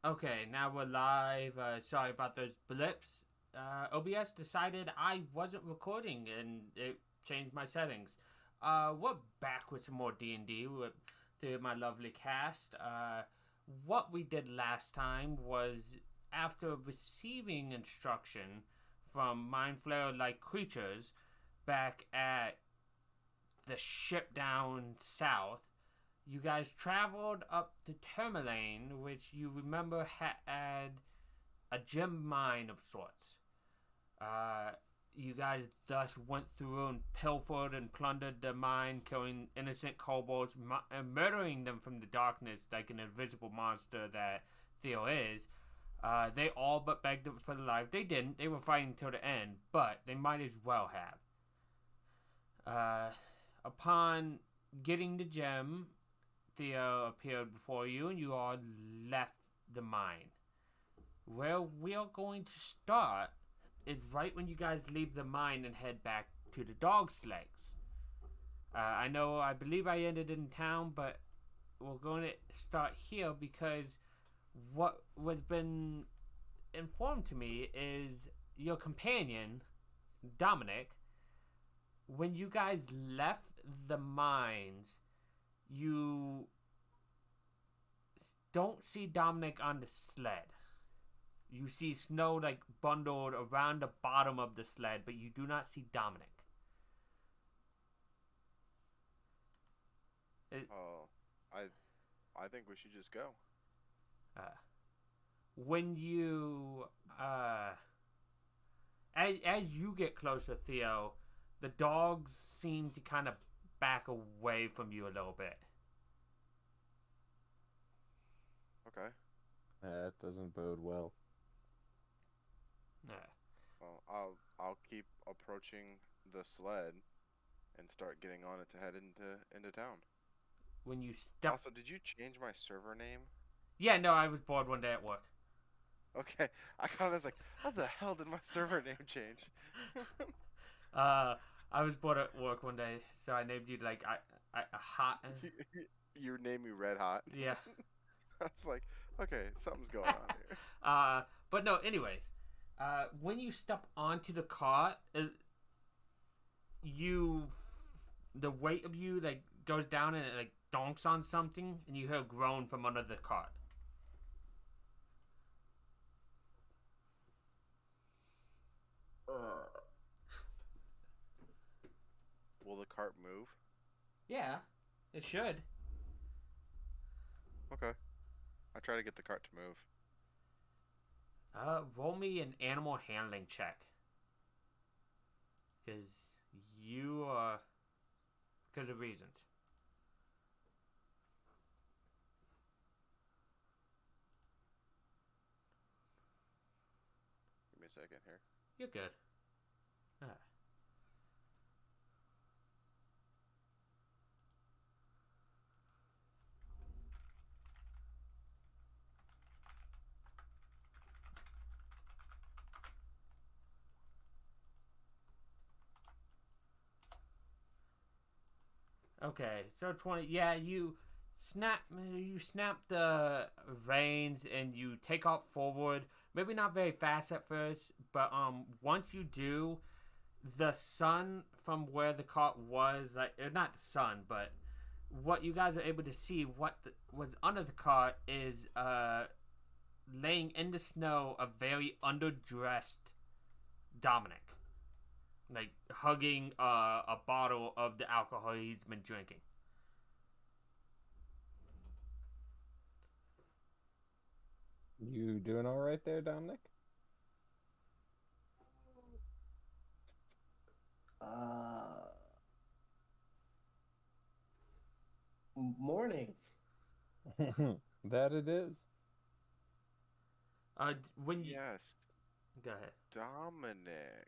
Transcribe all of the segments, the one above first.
Okay, now we're live. Sorry about those blips. OBS decided I wasn't recording and it changed my settings. We're back with some more D&D with my lovely cast. What we did last time was after receiving instruction from Mind Flayer like creatures back at the ship down south, you guys traveled up to Tourmaline, which you remember had a gem mine of sorts. Uh, you guys thus went through and pilfered and plundered the mine, killing innocent kobolds and murdering them from the darkness like an invisible monster that Theo is. They all but begged for their life. They didn't. They were fighting till the end, but they might as well have. Upon getting the gem, Theo appeared before you, and you all left the mine. Where we are going to start is right when you guys leave the mine and head back to the dog's legs. I believe I ended in town, but we're going to start here because what was been informed to me is your companion, Dominic, when you guys left the mines, you don't see Dominic on the sled. You see snow like bundled around the bottom of the sled, but you do not see Dominic. It, Oh, I think we should just go. uh, when you as you get closer, Theo, the dogs seem to kind of back away from you a little bit. Okay. That doesn't bode well. Uh, Well, I'll keep approaching the sled and start getting on it to head into town. when you step, Also, did you change my server name? yeah, no, I was bored one day at work. Okay. I was like, how the hell did my server name change? Uh, I was bored at work one day, so I named you like a hot. You named me Red Hot. Yeah. I was like, okay, something's going on here. uh, but no. Anyways, when you step onto the cart, you the weight of you like goes down and it like donks on something, and you hear a groan from under the cart. Will the cart move? Yeah, it should. Okay. I try to get the cart to move. Roll me an animal handling check, because you are because of reasons. Give me a second here. You're good. Uh, Okay, so 20. Yeah, you snap the reins and you take off forward. Maybe not very fast at first, but once you do, the sun from where the cart was, like not the sun, but what you guys are able to see, was under the cart is laying in the snow a very underdressed Dominic, like hugging a bottle of the alcohol he's been drinking. You doing all right there, Dominic? Uh, Morning. That it is. When you Yes, go ahead. Dominic.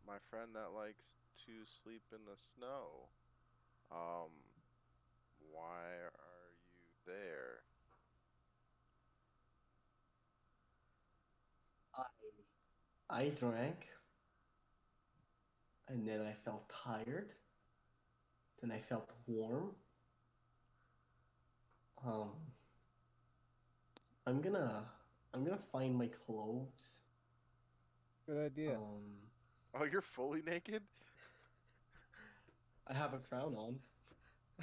My friend that likes to sleep in the snow. Um, why are you there? I I drank, and then I felt tired. Then I felt warm. Um, I'm gonna find my clothes. Good idea. Oh, you're fully naked? I have a crown on.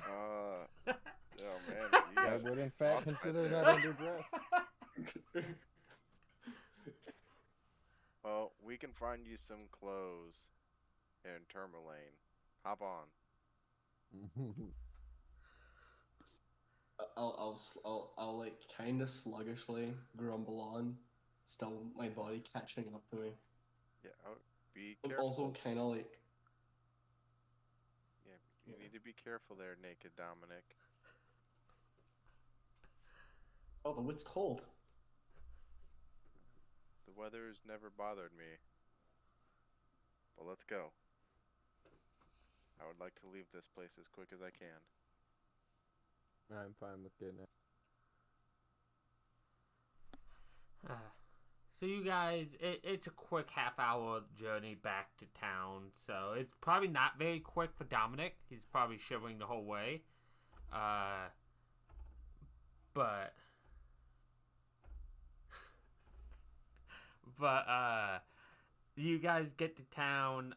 Oh man, you I got would in fact frostbite consider there. that underdressed. Well, we can find you some clothes in Tourmaline. Hop on. I'll like kind of sluggishly grumble on, still my body catching up to me. Yeah, be I'm careful. also kind of like, Yeah, you need to be careful there, naked Dominic. oh, the wood's cold. The weather's never bothered me. Well, let's go. I would like to leave this place as quick as I can. I'm fine with getting it. So you guys, it's a quick half-hour journey back to town. So it's probably not very quick for Dominic. He's probably shivering the whole way. But you guys get to town.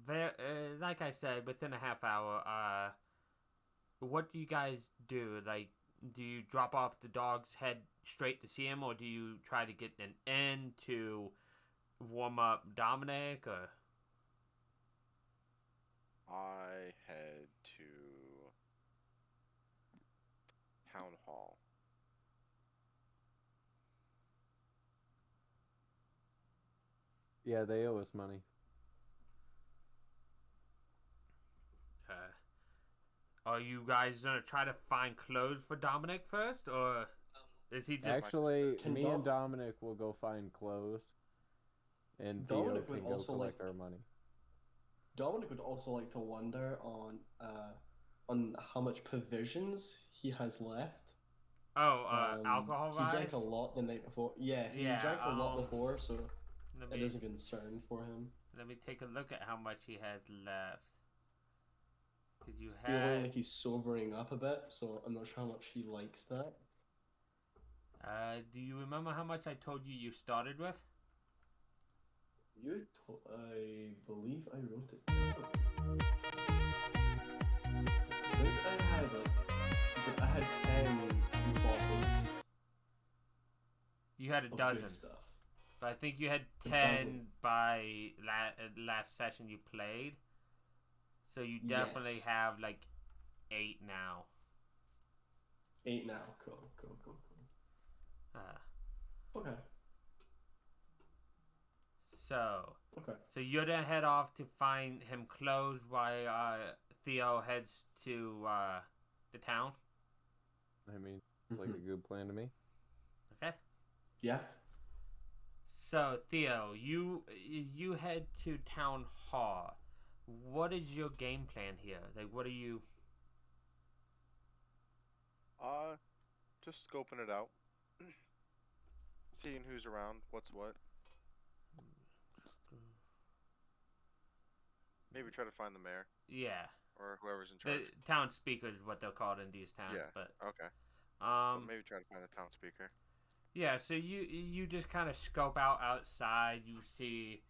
Like I said, within a half hour. What do you guys do? Like, do you drop off the dog's head straight to see him, or do you try to get an inn to warm up Dominic, or? I head to Town Hall. Yeah, they owe us money. Are you guys gonna try to find clothes for Dominic first, or is he just? Actually, Can me and Dominic will go find clothes, and Theo Dominic would can go also collect like- our money. Dominic would also like to wonder on how much provisions he has left. Alcohol He rise? drank a lot the night before. Yeah, he Yeah, drank a lot before, so Let it me, is a concern for him. let me take a look at how much he has left. Did you Feeling have? like he's sobering up a bit, so I'm not sure how much he likes that. Do you remember how much I told you started with? I believe I wrote it down. I think I had 10 bottles You had a of dozen, good stuff. but I think you had A 10 dozen. by last session you played. So you definitely Yes. have like 8 now. 8 now. Cool. Okay. So you're gonna head off to find him clothes while Theo heads to the town. I mean, it's like a good plan to me. Okay. Yeah. So Theo, you head to town hall. What is your game plan here? Like, what are you? Just scoping it out. Seeing who's around, what's what. Maybe try to find the mayor Yeah. or whoever's in The charge. town speaker is what they're called in these towns. Yeah. But Okay. So maybe try to find the town speaker. yeah. So you just kind of scope out outside. You see,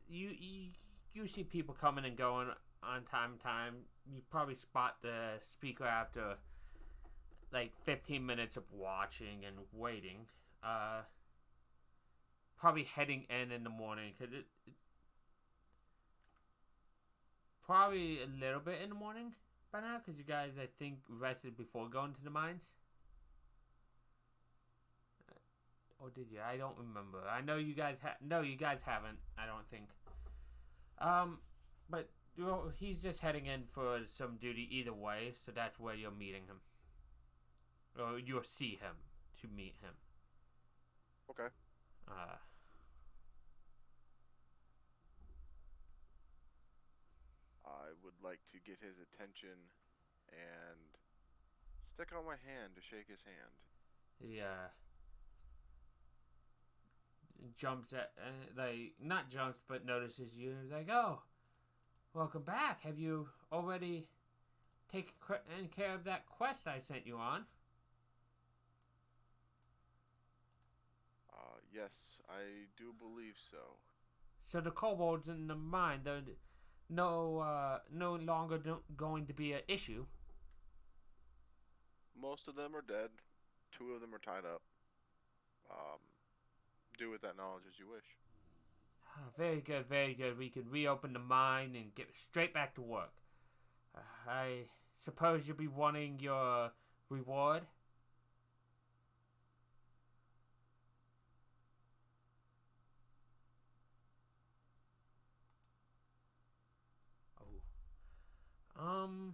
you see people coming and going on time to time. You probably spot the speaker after like 15 minutes of watching and waiting. Probably heading in the morning because it probably a little bit in the morning by now because you guys I think rested before going to the mines. Or did you? I don't remember. I know you guys no, you guys haven't. I don't think. But he's just heading in for some duty either way, so that's where you're meeting him, or you'll see him to meet him. Okay. I would like to get his attention and stick out my hand to shake his hand. Yeah. Jumps at like not jumps but notices you. He's like, "Oh, welcome back. Have you already taking care of that quest I sent you on. Yes, I do believe so. So the kobolds in the mine, they're no longer going to be an issue. Most of them are dead. 2 of them are tied up. Do with that knowledge as you wish. Very good, very good. We can reopen the mine and get straight back to work. I suppose you'll be wanting your reward? Oh.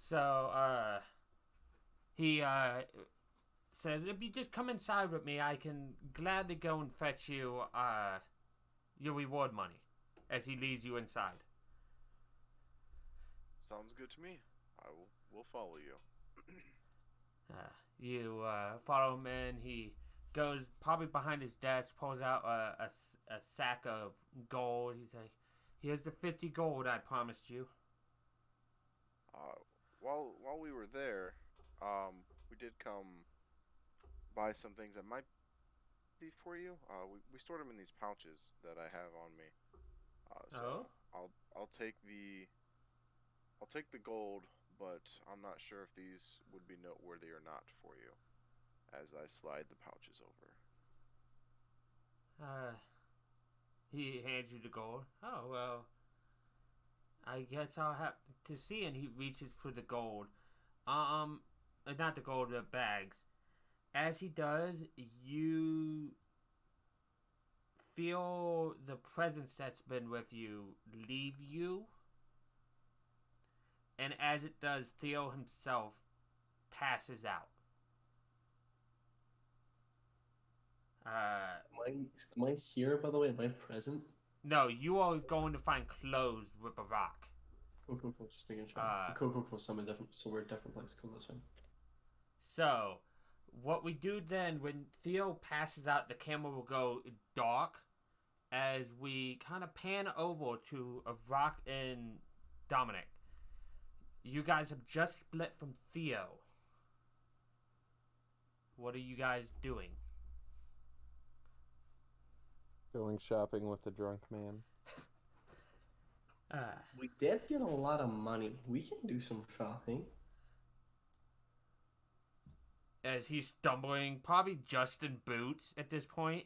So, he, says, if you just come inside with me, I can gladly go and fetch you, your reward money, as he leads you inside. Sounds good to me. I will follow you. You follow him in. He goes probably behind his desk, pulls out a sack of gold. He's like, here's the 50 gold I promised you. While we were there, we did come buy some things that might be for you. We stored them in these pouches that I have on me. So I'll take the gold, but I'm not sure if these would be noteworthy or not for you, as I slide the pouches over. He hands you the gold. Oh, well, I guess I'll have to see. And he reaches for the gold. Not the gold, the bags. As he does, you feel the presence that's been with you leave you. And as it does, Theo himself passes out. Am I here, by the way? Am I present? No, you are going to find clothes with a rock. Cool. Just making sure. Cool. So we're a different place. Cool, that's fine. So, what we do then, when Theo passes out, the camera will go dark as we kind of pan over to a rock and Dominic. You guys have just split from Theo. What are you guys doing? Going shopping with the drunk man. We did get a lot of money. We can do some shopping. As he's stumbling, probably just in boots at this point.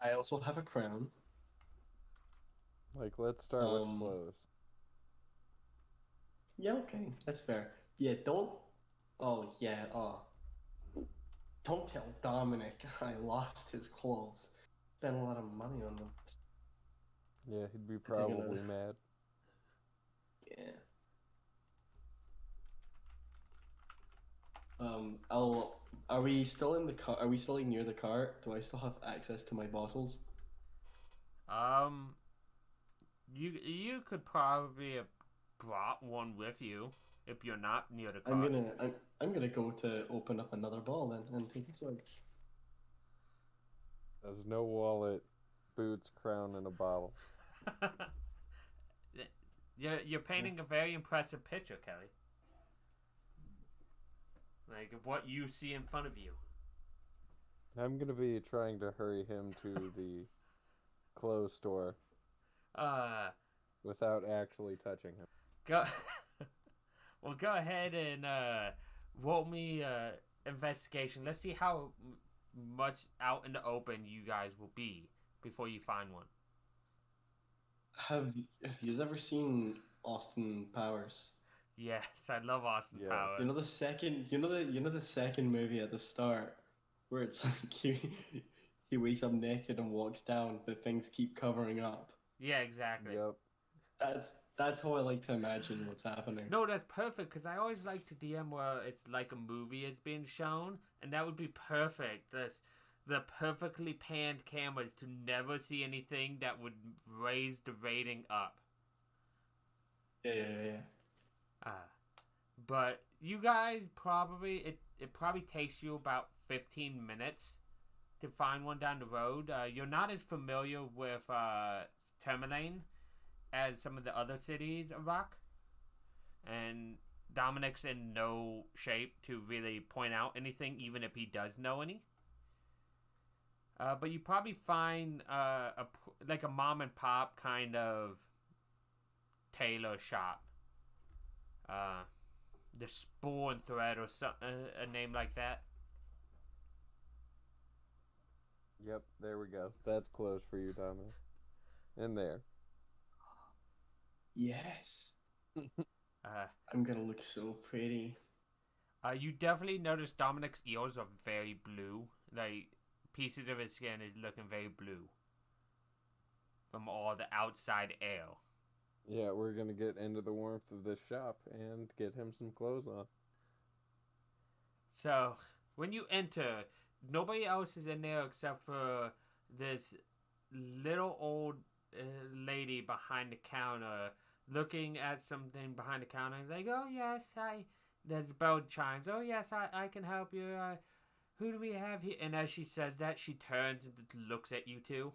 I also have a crown. Like, let's start with clothes. Yeah, okay, that's fair. Yeah, don't tell Dominic I lost his clothes. Spent a lot of money on them. Yeah, he'd be probably mad. Yeah. Are we still in the car? Are we still near the car? Do I still have access to my bottles? You could probably have brought one with you if you're not near the car. I'm gonna go to open up another ball then and take a swig. There's no wallet, boots, crown, and a bottle. You're painting a very impressive picture, Kelly. Like what you see in front of you. I'm gonna be trying to hurry him to the clothes store. Without actually touching him. Go. Well, go ahead and roll me investigation. Let's see how much out in the open you guys will be before you find one. Have you ever seen Austin Powers? Yes, I love Austin Powers. You know the second movie at the start where it's like he wakes up naked and walks down, but things keep covering up. Yeah, exactly. Yep. That's how I like to imagine what's happening. No, that's perfect, because I always like to DM where it's like a movie is being shown, and that would be perfect. The perfectly panned cameras to never see anything that would raise the rating up. Yeah. But you guys probably, it probably takes you about 15 minutes to find one down the road. You're not as familiar with Termalaine as some of the other cities of Rock. And Dominic's in no shape to really point out anything, even if he does know any. But you probably find like a mom and pop kind of tailor shop. The Spool and Thread or a name like that. Yep, there we go. That's close for you, Dominic. In there. Yes. I'm gonna look so pretty. You definitely notice Dominic's ears are very blue. Like, pieces of his skin is looking very blue from all the outside air. Yeah, we're gonna get into the warmth of this shop and get him some clothes on. So, when you enter, nobody else is in there except for this little old lady behind the counter looking at something behind the counter. He's like, oh, yes, there's bell chimes. Oh, yes, I can help you. Who do we have here? And as she says that, she turns and looks at you two.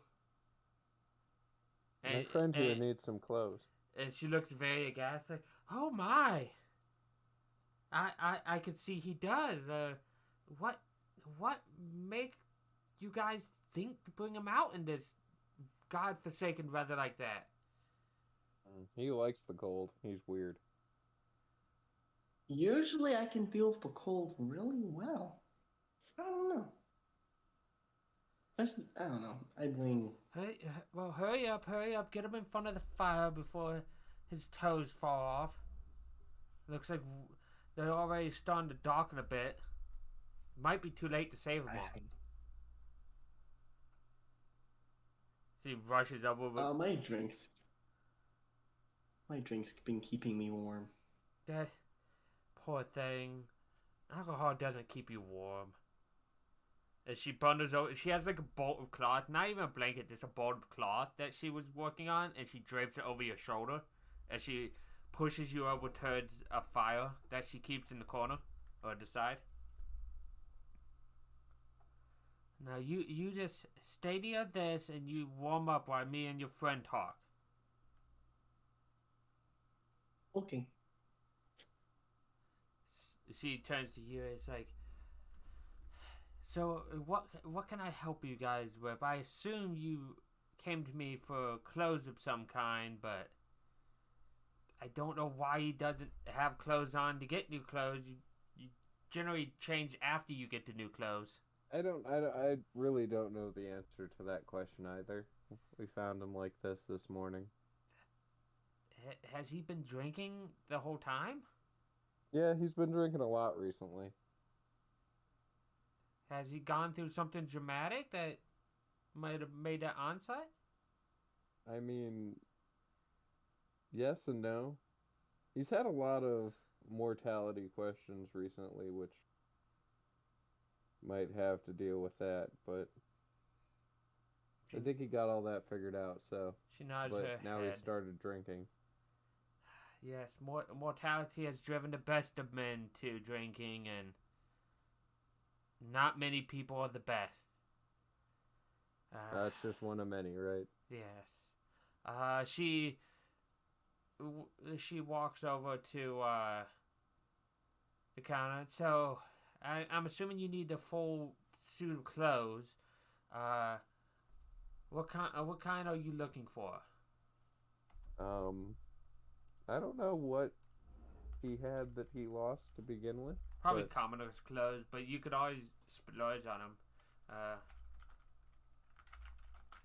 My friend here needs some clothes. And she looks very aghast, like, oh, my. I could see he does. What make you guys think to bring him out in this godforsaken weather like that? He likes the cold. He's weird. Usually I can deal with the cold really well. I don't know. I don't know. I mean... Hey, well, hurry up. Get him in front of the fire before his toes fall off. Looks like they're already starting to darken a bit. Might be too late to save him. He rushes over with... My drink's been keeping me warm. That poor thing. Alcohol doesn't keep you warm. As she bundles over, she has like a bolt of cloth, not even a blanket, just a bolt of cloth that she was working on, and she drapes it over your shoulder as she pushes you over towards a fire that she keeps in the corner or the side. Now you just stay near this and you warm up while me and your friend talk. Okay. She turns to you. It's like, so what can I help you guys with? I assume you came to me for clothes of some kind, but I don't know why he doesn't have clothes on to get new clothes. You generally change after you get the new clothes. I really don't know the answer to that question either. We found him like this morning. Has he been drinking the whole time? Yeah, he's been drinking a lot recently. Has he gone through something dramatic that might have made that onset? I mean, yes and no. He's had a lot of mortality questions recently, which might have to deal with that, but I think he got all that figured out, so. She nods her now head. he started drinking. Yes, mortality has driven the best of men to drinking, and not many people are the best. That's just one of many, right? Yes. She walks over to the counter. So, I'm assuming you need the full suit of clothes. What kind are you looking for? I don't know what he had that he lost to begin with. Probably commoner's clothes, but you could always splurge on them.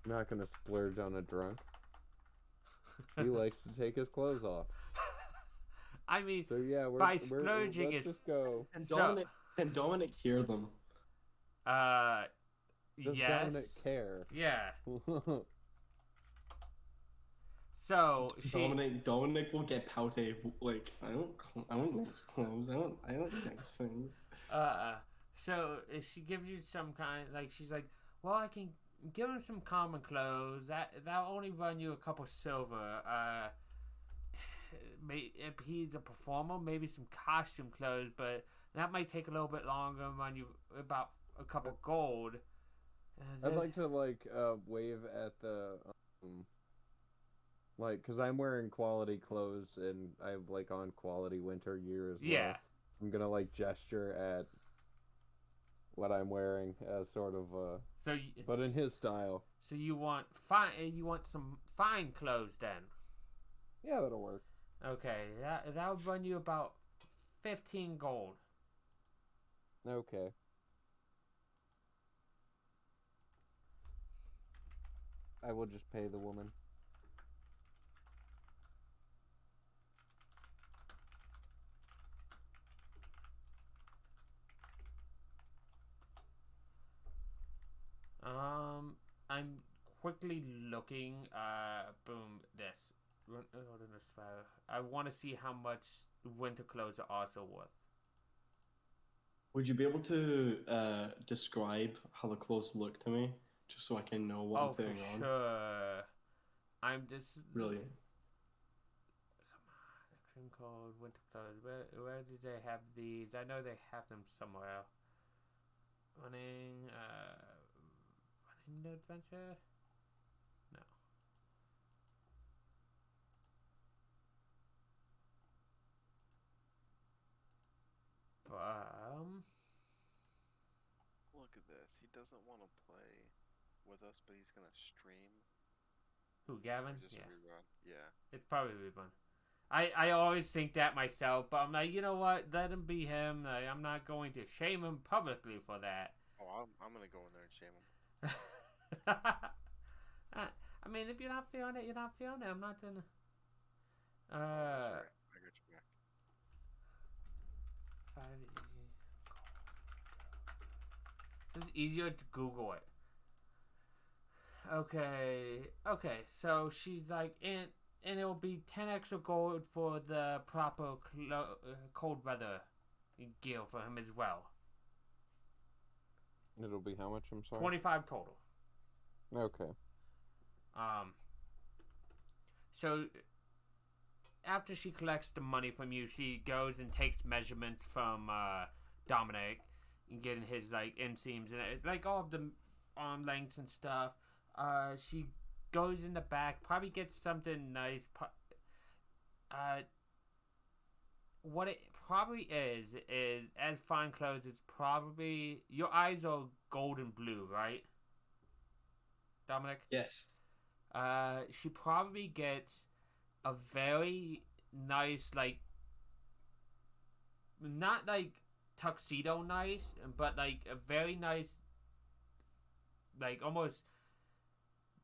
I'm not gonna splurge on a drunk. He likes to take his clothes off. I mean, so yeah, by splurging let's just go. Can Dominic hear them? Does yes. Dominic care? Yeah. So Dominic will get pouty. Like I don't nice clothes. I don't nice things. So she gives you some kind, like, she's like, well, I can give him some common clothes. That'll only run you a couple silver. If he's a performer, maybe some costume clothes, but that might take a little bit longer and run you about a couple gold. I'd like to wave at the because I'm wearing quality clothes and I have on quality winter gear as well. Yeah. I'm gonna gesture at what I'm wearing as sort of but in his style. So you want fine? You want some fine clothes then? Yeah, that'll work. Okay, that would run you about 15 gold. Okay. I will just pay the woman. I'm quickly looking. Boom. This. I want to see how much winter clothes are also worth. Would you be able to describe how the clothes look to me, just so I can know what I'm putting on? Oh, for sure. I'm just Brilliant. Come on, cream cold winter clothes. Where did they have these? I know they have them somewhere. Running the adventure. No. Look at this. He doesn't want to play with us, but he's gonna stream. Who, Gavin? Just a rerun. Yeah. It's probably a rerun. I always think that myself, but I'm like, you know what? Let him be him. I'm not going to shame him publicly for that. Oh, I'm gonna go in there and shame him. I mean, if you're not feeling it, you're not feeling it. I'm not gonna. I got your back. It's easier to Google it. Okay. So she's like, and it'll be 10 extra gold for the proper cold weather gear for him as well. It'll be how much? I'm sorry. 25 total. Okay. So after she collects the money from you, she goes and takes measurements from Dominic and getting his inseams and all of the arm lengths and stuff. She goes in the back, probably gets something nice. What it probably is as fine clothes. It's probably your eyes are golden blue, right, Dominic? Yes. She probably gets a very nice, not tuxedo nice, but a very nice, almost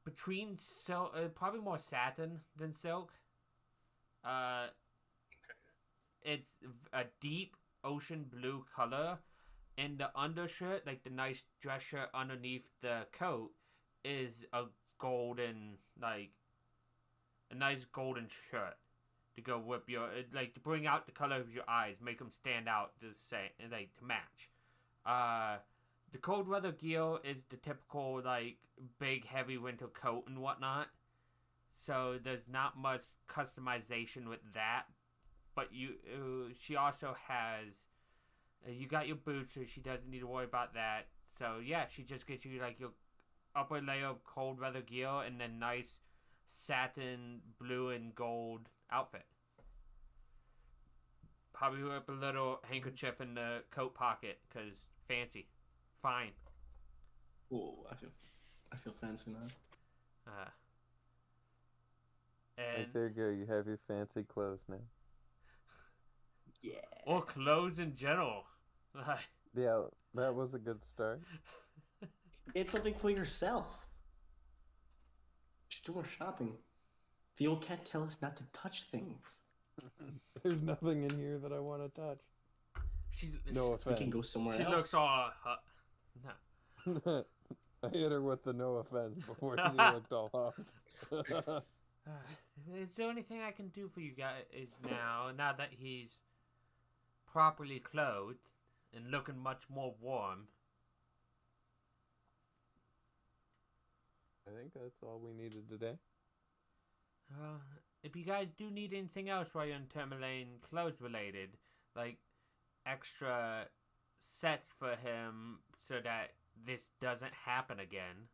between silk, probably more satin than silk. It's a deep ocean blue color, and the undershirt, the nice dress shirt underneath the coat, is a golden, a nice golden shirt to go with your, to bring out the color of your eyes, make them stand out to match. The cold weather gear is the typical, big heavy winter coat and whatnot. So there's not much customization with that. But she also has, you got your boots, so she doesn't need to worry about that. So yeah, she just gets you your upper layer of cold weather gear and then nice satin blue and gold outfit. Probably with a little handkerchief in the coat pocket, cause fancy, fine. Oh, I feel fancy now. Right, there you go. You have your fancy clothes now. Yeah. Or clothes in general. Yeah, that was a good start. Get something for yourself. Just do more shopping. Theo can't tell us not to touch things. There's nothing in here that I want to touch. No offense. We can go somewhere else. She looks all... no. I hit her with the no offense before she looked all off. Is there anything I can do for you guys now that he's properly clothed and looking much more warm? I think that's all we needed today. If you guys do need anything else while you're in Tourmaline, clothes related, like extra sets for him so that this doesn't happen again.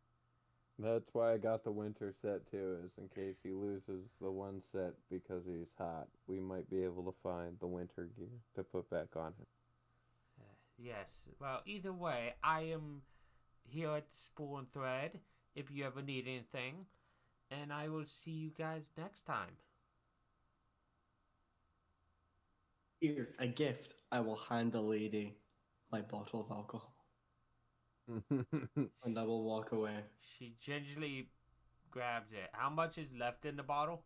That's why I got the winter set too, is in case he loses the one set because he's hot. We might be able to find the winter gear to put back on him. Yes. Well, either way, I am here at the Spool and Thread if you ever need anything. And I will see you guys next time. Here, a gift. I will hand the lady my bottle of alcohol. And I will walk away. She gingerly grabs it. How much is left in the bottle?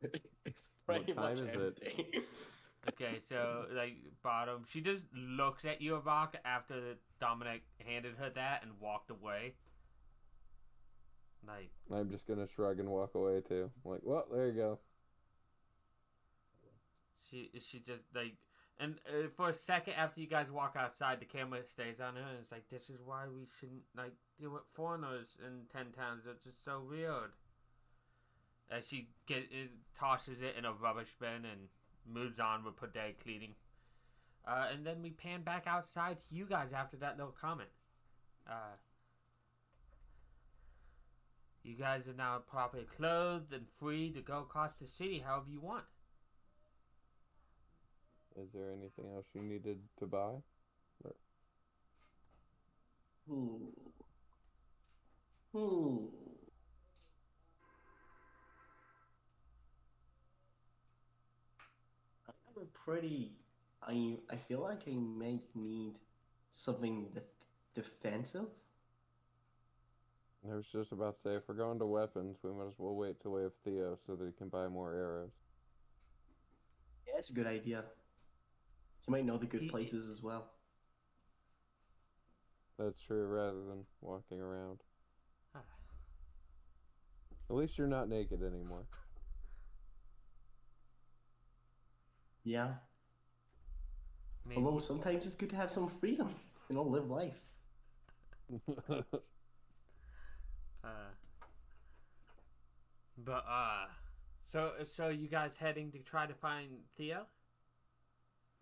It's What pretty time much is it? empty. Okay, so, like, bottom. She just looks at you, Rock, after Dominic handed her that and walked away. Like, I'm just gonna shrug and walk away too. Like, well, there you go. she just, like, and for a second after you guys walk outside, the camera stays on her, and it's like, this is why we shouldn't, like, deal with foreigners in 10 towns. They're just so weird. As she tosses it in a rubbish bin and moves on with her day cleaning. And then we pan back outside to you guys after that little comment. You guys are now properly clothed and free to go across the city however you want. Is there anything else you needed to buy? I'm pretty. I feel like I might need something defensive. I was just about to say, if we're going to weapons, we might as well wait till we have Theo so that he can buy more arrows. Yeah, that's a good idea. He might know the good places as well. That's true, rather than walking around. At least you're not naked anymore. Yeah. Maybe. Although sometimes it's good to have some freedom, live life. So you guys heading to try to find Theo?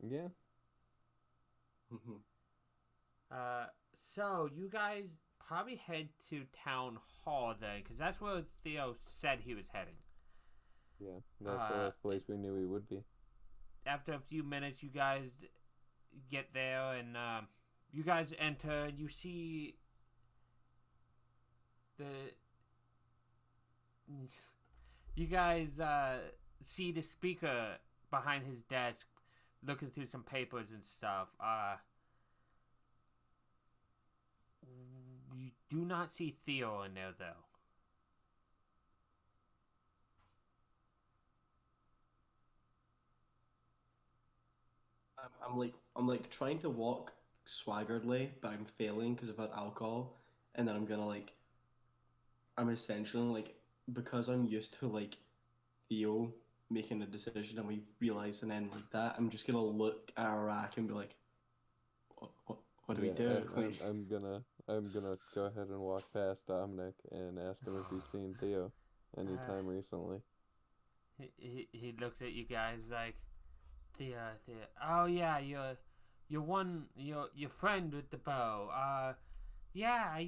Yeah. So you guys probably head to Town Hall then, because that's where Theo said he was heading. Yeah, that's the last place we knew he would be. After a few minutes, you guys get there, and you guys enter, and you see you guys see the speaker behind his desk looking through some papers and stuff. You do not see Theo in there, though. I'm like trying to walk swaggeredly, but I'm failing because of that alcohol. And then I'm essentially because I'm used to Theo making a decision and we realize and then that, I'm just gonna look at Iraq and be like, what do we do? I'm gonna go ahead and walk past Dominic and ask him if he's seen Theo anytime recently. He looks at you guys like, Theo. Oh yeah, your friend with the bow. Yeah,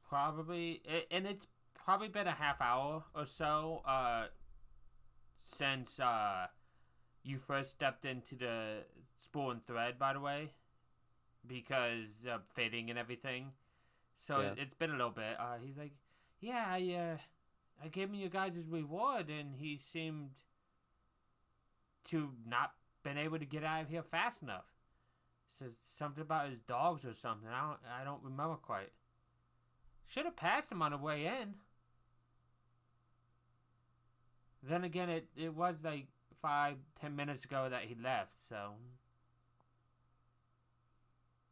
probably, and it's probably been a half hour or so since you first stepped into the Spool and Thread, by the way, because of fitting and everything. So Yeah. it's been a little bit. He's like, yeah, I gave him you guys' reward, and he seemed to not been able to get out of here fast enough. Says something about his dogs or something. I don't remember quite. Should have passed him on the way in. Then again, it was 5-10 minutes ago that he left, so.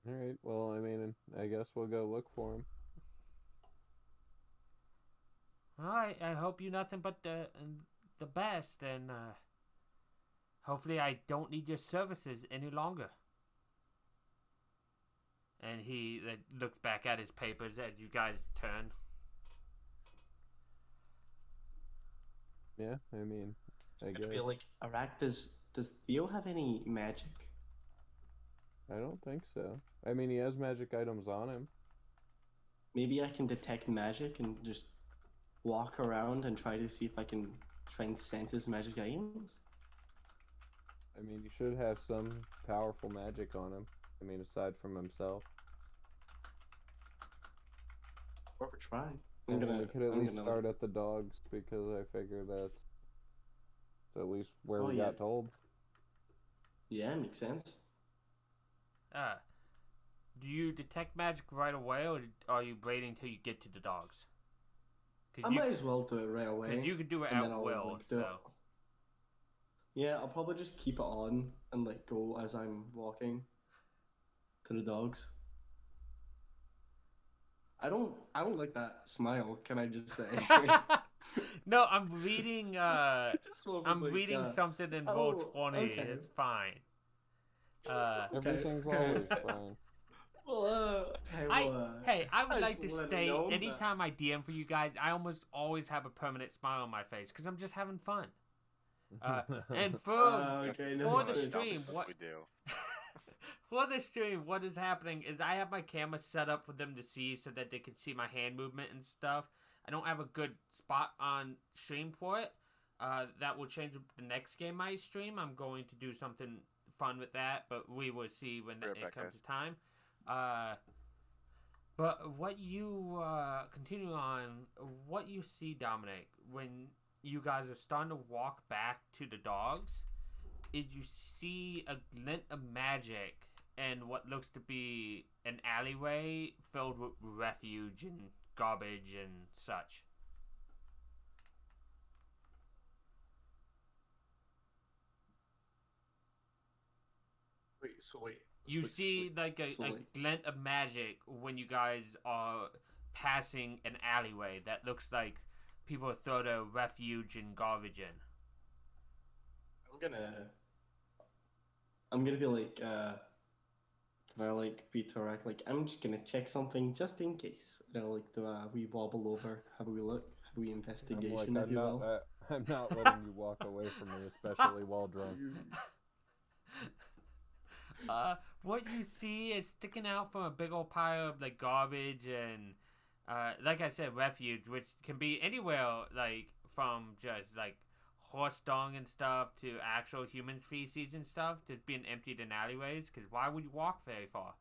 All right. Well, I mean, I guess we'll go look for him. All right. I hope you nothing but the best, and hopefully I don't need your services any longer. And he looks back at his papers as you guys turn. Yeah, I mean, I I guess. feel like Arak, does Theo have any magic? I don't think so. I mean, he has magic items on him. Maybe I can detect magic and just walk around and try to see if I can try and sense his magic items. I mean, he should have some powerful magic on him. I mean, aside from himself. Or try. We could at least start at the dogs because I figure that's at least where we got told. Yeah, makes sense. Do you detect magic right away, or are you waiting until you get to the dogs? I might as well do it right away. Because you could do it at will, so. Yeah, I'll probably just keep it on and like go as I'm walking to the dogs. I don't like that smile, can I just say? No, I'm reading something in roll 20. Okay. It's fine. Everything's always fine. Well, I would like to just wanted to state, know anytime I DM for you guys, I almost always have a permanent smile on my face because I'm just having fun. And for the stream, what we do. for the stream, what is happening is I have my camera set up for them to see so that they can see my hand movement and stuff. I don't have a good spot on stream for it. That will change the next game I stream. I'm going to do something fun with that, but we will see when it comes to time. But what you continue on, what you see, Dominic, when you guys are starting to walk back to the dogs, is you see a glint of magic and what looks to be an alleyway filled with refuge and garbage and such. Wait. You see like a glint of magic when you guys are passing an alleyway that looks like people throw their refuge and garbage in. I'm gonna be like, can I like be direct? Like, I'm just gonna check something just in case. Do we wobble over, have a wee look, have a wee investigation, if you will. I'm not letting you walk away from me, especially while drunk. What you see is sticking out from a big old pile of like garbage and like I said, refuge, which can be anywhere, like from just like horse dung and stuff to actual human feces and stuff, just being emptied in alleyways. Because why would you walk very far?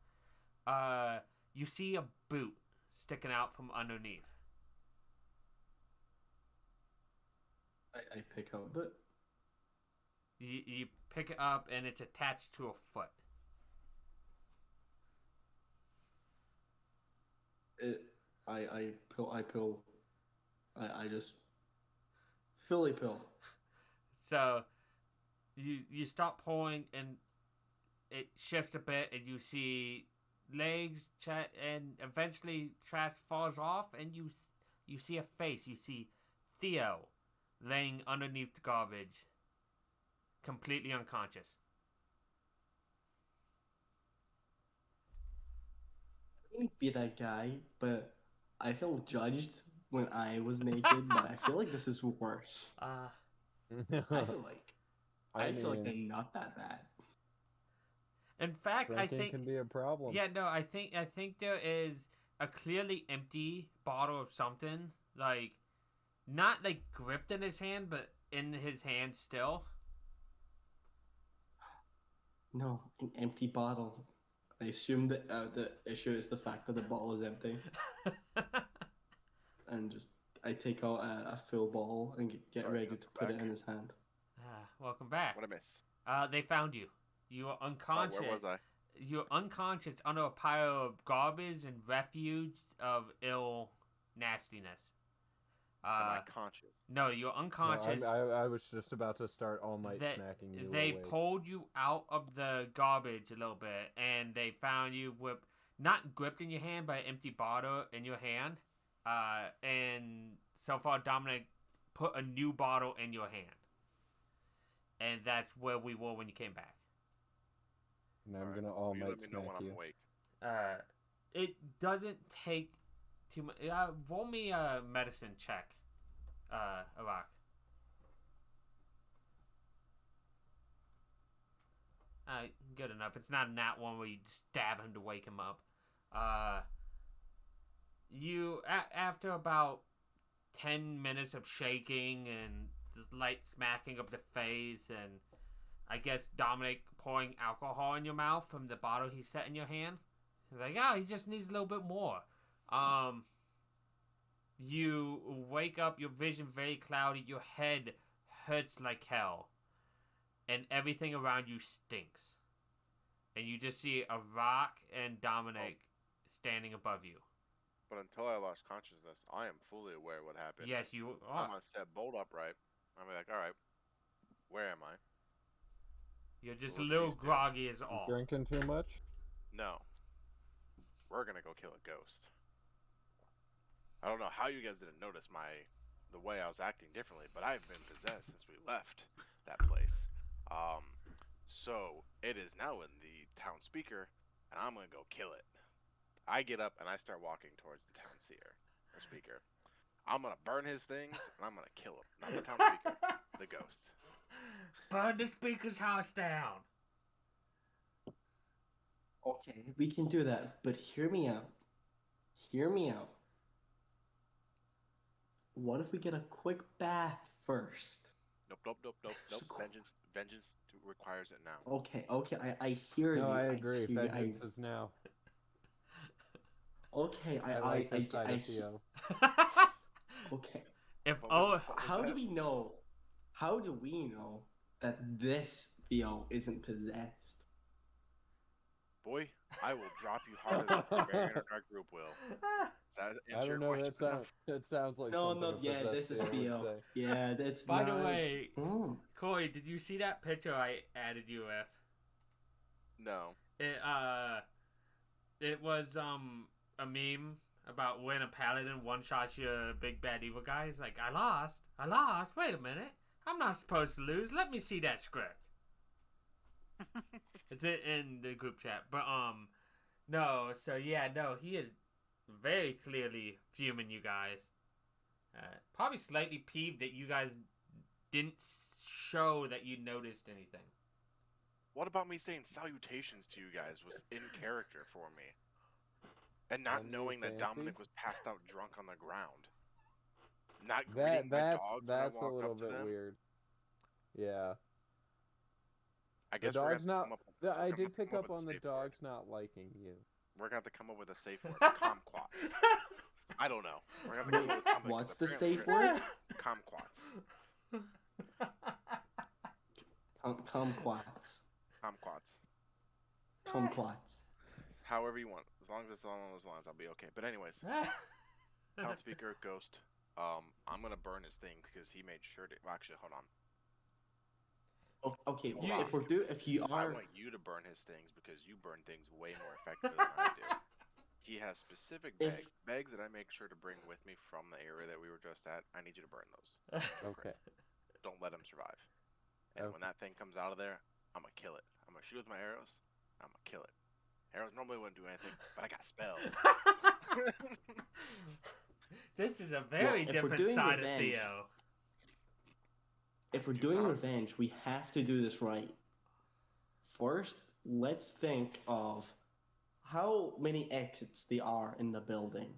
You see a boot sticking out from underneath. I pick up a boot. You pick it up and it's attached to a foot. I just fully pull. So you stop pulling and it shifts a bit and you see legs and eventually trash falls off and you see a face. You see Theo laying underneath the garbage, completely unconscious. I wouldn't be that guy, but I feel judged when I was naked, but I feel like this is worse. I feel like they're not that bad. In fact, Drinking I think can be a problem. Yeah, no, I think there is a clearly empty bottle of something, like not like gripped in his hand, but in his hand still. No, an empty bottle. I assume that the issue is the fact that the bottle is empty. And I take out a full bottle and get ready to put it in his hand. Welcome back. What a miss. They found you. You are unconscious. Where was I? You're unconscious under a pile of garbage and refuse of ill nastiness. Am I conscious? No, you're No, unconscious. I was just about to start all night They- smacking you They awake. pulled you out of the garbage a little bit, and they found you with not gripped in your hand, but an empty bottle in your hand. And so far, Dominic put a new bottle in your hand, and that's where we were when you came back. And I'm Alright, gonna all you night let me know smack when you. I'm awake. It doesn't take too much. Roll me a medicine check, Iraq. Good enough. It's not in that one where you stab him to wake him up. After about 10 minutes of shaking and just light smacking of the face, and I guess Dominic pouring alcohol in your mouth from the bottle he set in your hand. He's like, he just needs a little bit more. You wake up, your vision very cloudy, your head hurts like hell, and everything around you stinks. And you just see a rock and Dominic standing above you. But until I lost consciousness, I am fully aware of what happened. Yes, you I'm are. gonna set bolt upright. I'm gonna be like, all right, where am I? You're just a Look little these two. groggy as You all. drinking too much? No, we're gonna go kill a ghost. I don't know how you guys didn't notice the way I was acting differently, but I've been possessed since we left that place. So it is now in the town speaker, and I'm gonna go kill it. I get up and I start walking towards the town seer or speaker. I'm gonna burn his things and I'm gonna kill him. Not the town speaker, the ghost. Burn the speaker's house down. Okay, we can do that, but hear me out. Hear me out. What if we get a quick bath first? Nope. So cool. Vengeance requires it now. Okay, I hear you. No, I agree. hear you, Vengeance is now. Okay, I like this side of Theo. Okay. What How was do that? we know? How do we know that this Theo isn't possessed? Boy, I will drop you harder than the barbarian in our group will. Does that I answer don't your know. question? That sounds like No, something a yeah, possessed this is Theo would Theo. say. Yeah, that's By the not- way, Mm. Corey, did you see that picture I added you with? No. It was a meme about when a paladin one-shots your big bad evil guy. He's like, I lost. Wait a minute. I'm not supposed to lose. Let me see that script. It's in the group chat. But no. So yeah, no. He is very clearly fuming you guys. Probably slightly peeved that you guys didn't show that you noticed anything. What about me saying salutations to you guys was in character for me? And not Wasn't he knowing that fancy? Dominic was passed out drunk on the ground. Not greeting my dogs when I That's a walked little up to bit them. weird. Yeah. I The guess we're dog's gonna have not. to come up, I we're gonna did have to pick come up with a on the safe word. dogs not liking you. We're gonna have to come up with a safe word. Kumquats. I don't know. We're gonna have to come up with something. 'cause What's the apparently safe we're- word? Kumquats. Kumquats. Kumquats. Kumquats. However you want. As long as it's along those lines, I'll be okay. But anyways, town speaker, ghost. I'm gonna burn his things because he made sure to. Well, actually, hold on. Okay, Hold well, on. if you I are, want you to burn his things because you burn things way more effectively than I do. He has specific If- bags that I make sure to bring with me from the area that we were just at. I need you to burn those. Okay. Don't let him survive. And when that thing comes out of there, I'm gonna kill it. I'm gonna shoot with my arrows. I'm gonna kill it. Arrows normally wouldn't do anything, but I got spells. This is a very if we're different doing side revenge- of Theo. if we're Do doing not- revenge, we have to do this right. First, let's think of how many exits there are in the building.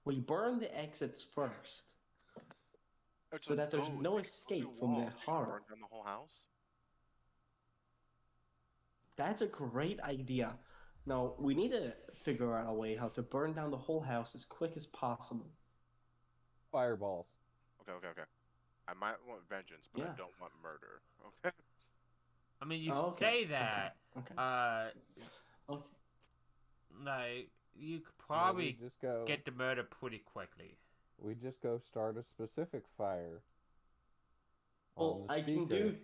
We burn the exits first, so that there's no escape from the horror. Burn down the whole house. That's a great idea. Now, we need to figure out a way how to burn down the whole house as quick as possible. Fireballs. Okay. I might want vengeance, but I Yeah. don't want murder. Okay. I mean, you Oh, okay, say that. Okay. Like, you could No, we probably just go. get the murder pretty quickly. We just go start a specific fire on Well, the speaker.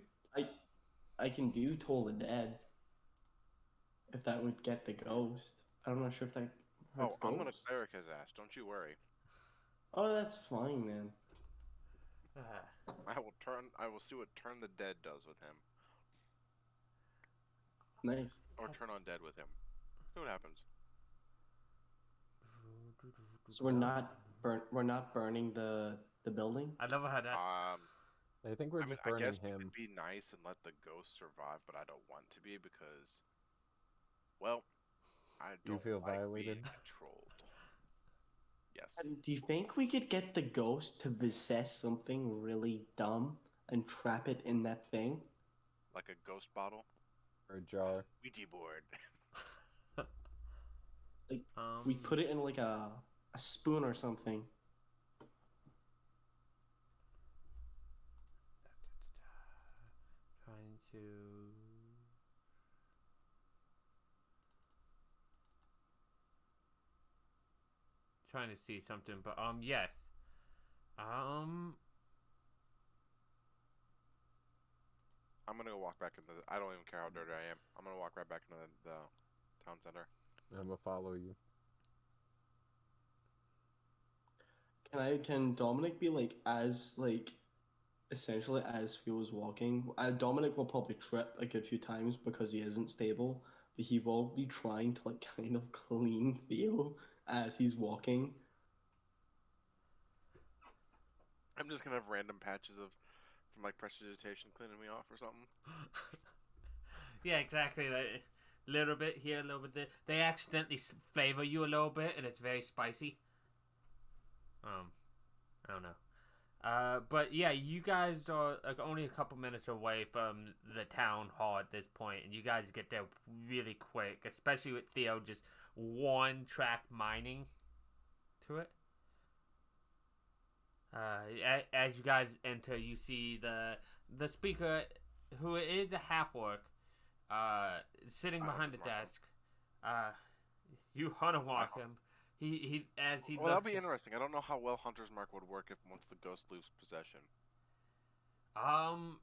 I can do Toll the Dead if that would get the ghost. I'm not sure if that hurts Oh, I'm gonna ghosts. cleric his ass. Don't you worry. Oh, that's fine then. I will see what turn the dead does with him, Nice. or turn on dead with him. See what happens. So we're not burning the building. I never had that. I think we're I mean, just I burning guess we him. could be nice and let the ghost survive, but I don't want to be because, well, I You don't feel like violated? being controlled. Yes. Do you think we could get the ghost to possess something really dumb and trap it in that thing? Like a ghost bottle? Or a jar. Ouija board. Like we put it in like a spoon or something. Trying to see something, but yes. I'm gonna go walk back into the... I don't even care how dirty I am. I'm gonna walk right back into the town center. I'm gonna follow you. Can Dominic be like essentially as Theo was walking? Dominic will probably trip a good few times because he isn't stable, but he will be trying to like kind of clean Theo as he's walking. I'm just gonna have random patches from like prestidigitation cleaning me off or something. Yeah, exactly. Like, little bit here, a little bit there. They accidentally flavor you a little bit, and it's very spicy. I don't know. But yeah, you guys are like only a couple minutes away from the town hall at this point, and you guys get there really quick, especially with Theo just one track mining to it. As you guys enter, you see the speaker, who is a half orc, sitting behind the desk. You hunter walk him. He as he. Well, that'll be interesting. I don't know how well Hunter's Mark would work if once the ghost leaves possession. Because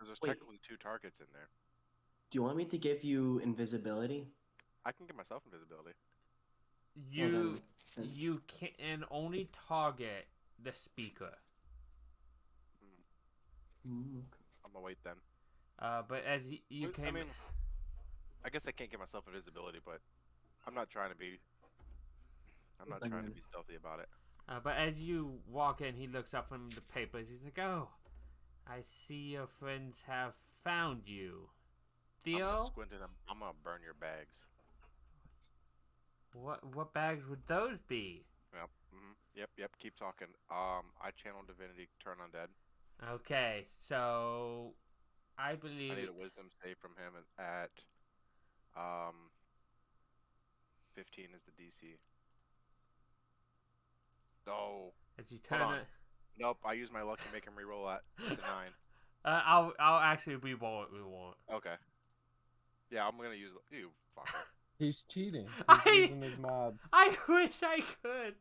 there's technically 2 targets in there. Do you want me to give you invisibility? I can give myself invisibility. You can only target the speaker. Okay. I'm gonna wait then. But as you came, I mean, I guess I can't give myself invisibility, but I'm not trying to be. I'm not trying to be stealthy about it. But as you walk in, he looks up from the papers. He's like, "Oh, I see your friends have found you, Theo." I'm gonna squint and I'm gonna burn your bags. What bags would those be? Yep. Yep. Keep talking. I channel divinity, turn undead. Okay, so I believe I need a wisdom save from him at 15 is the DC. Oh. as you turn it. Nope. I use my luck to make him reroll that. It's a 9. I'll actually we won't. Okay. Yeah, I'm gonna use you fucker. He's cheating. He's using his mods. I wish I could.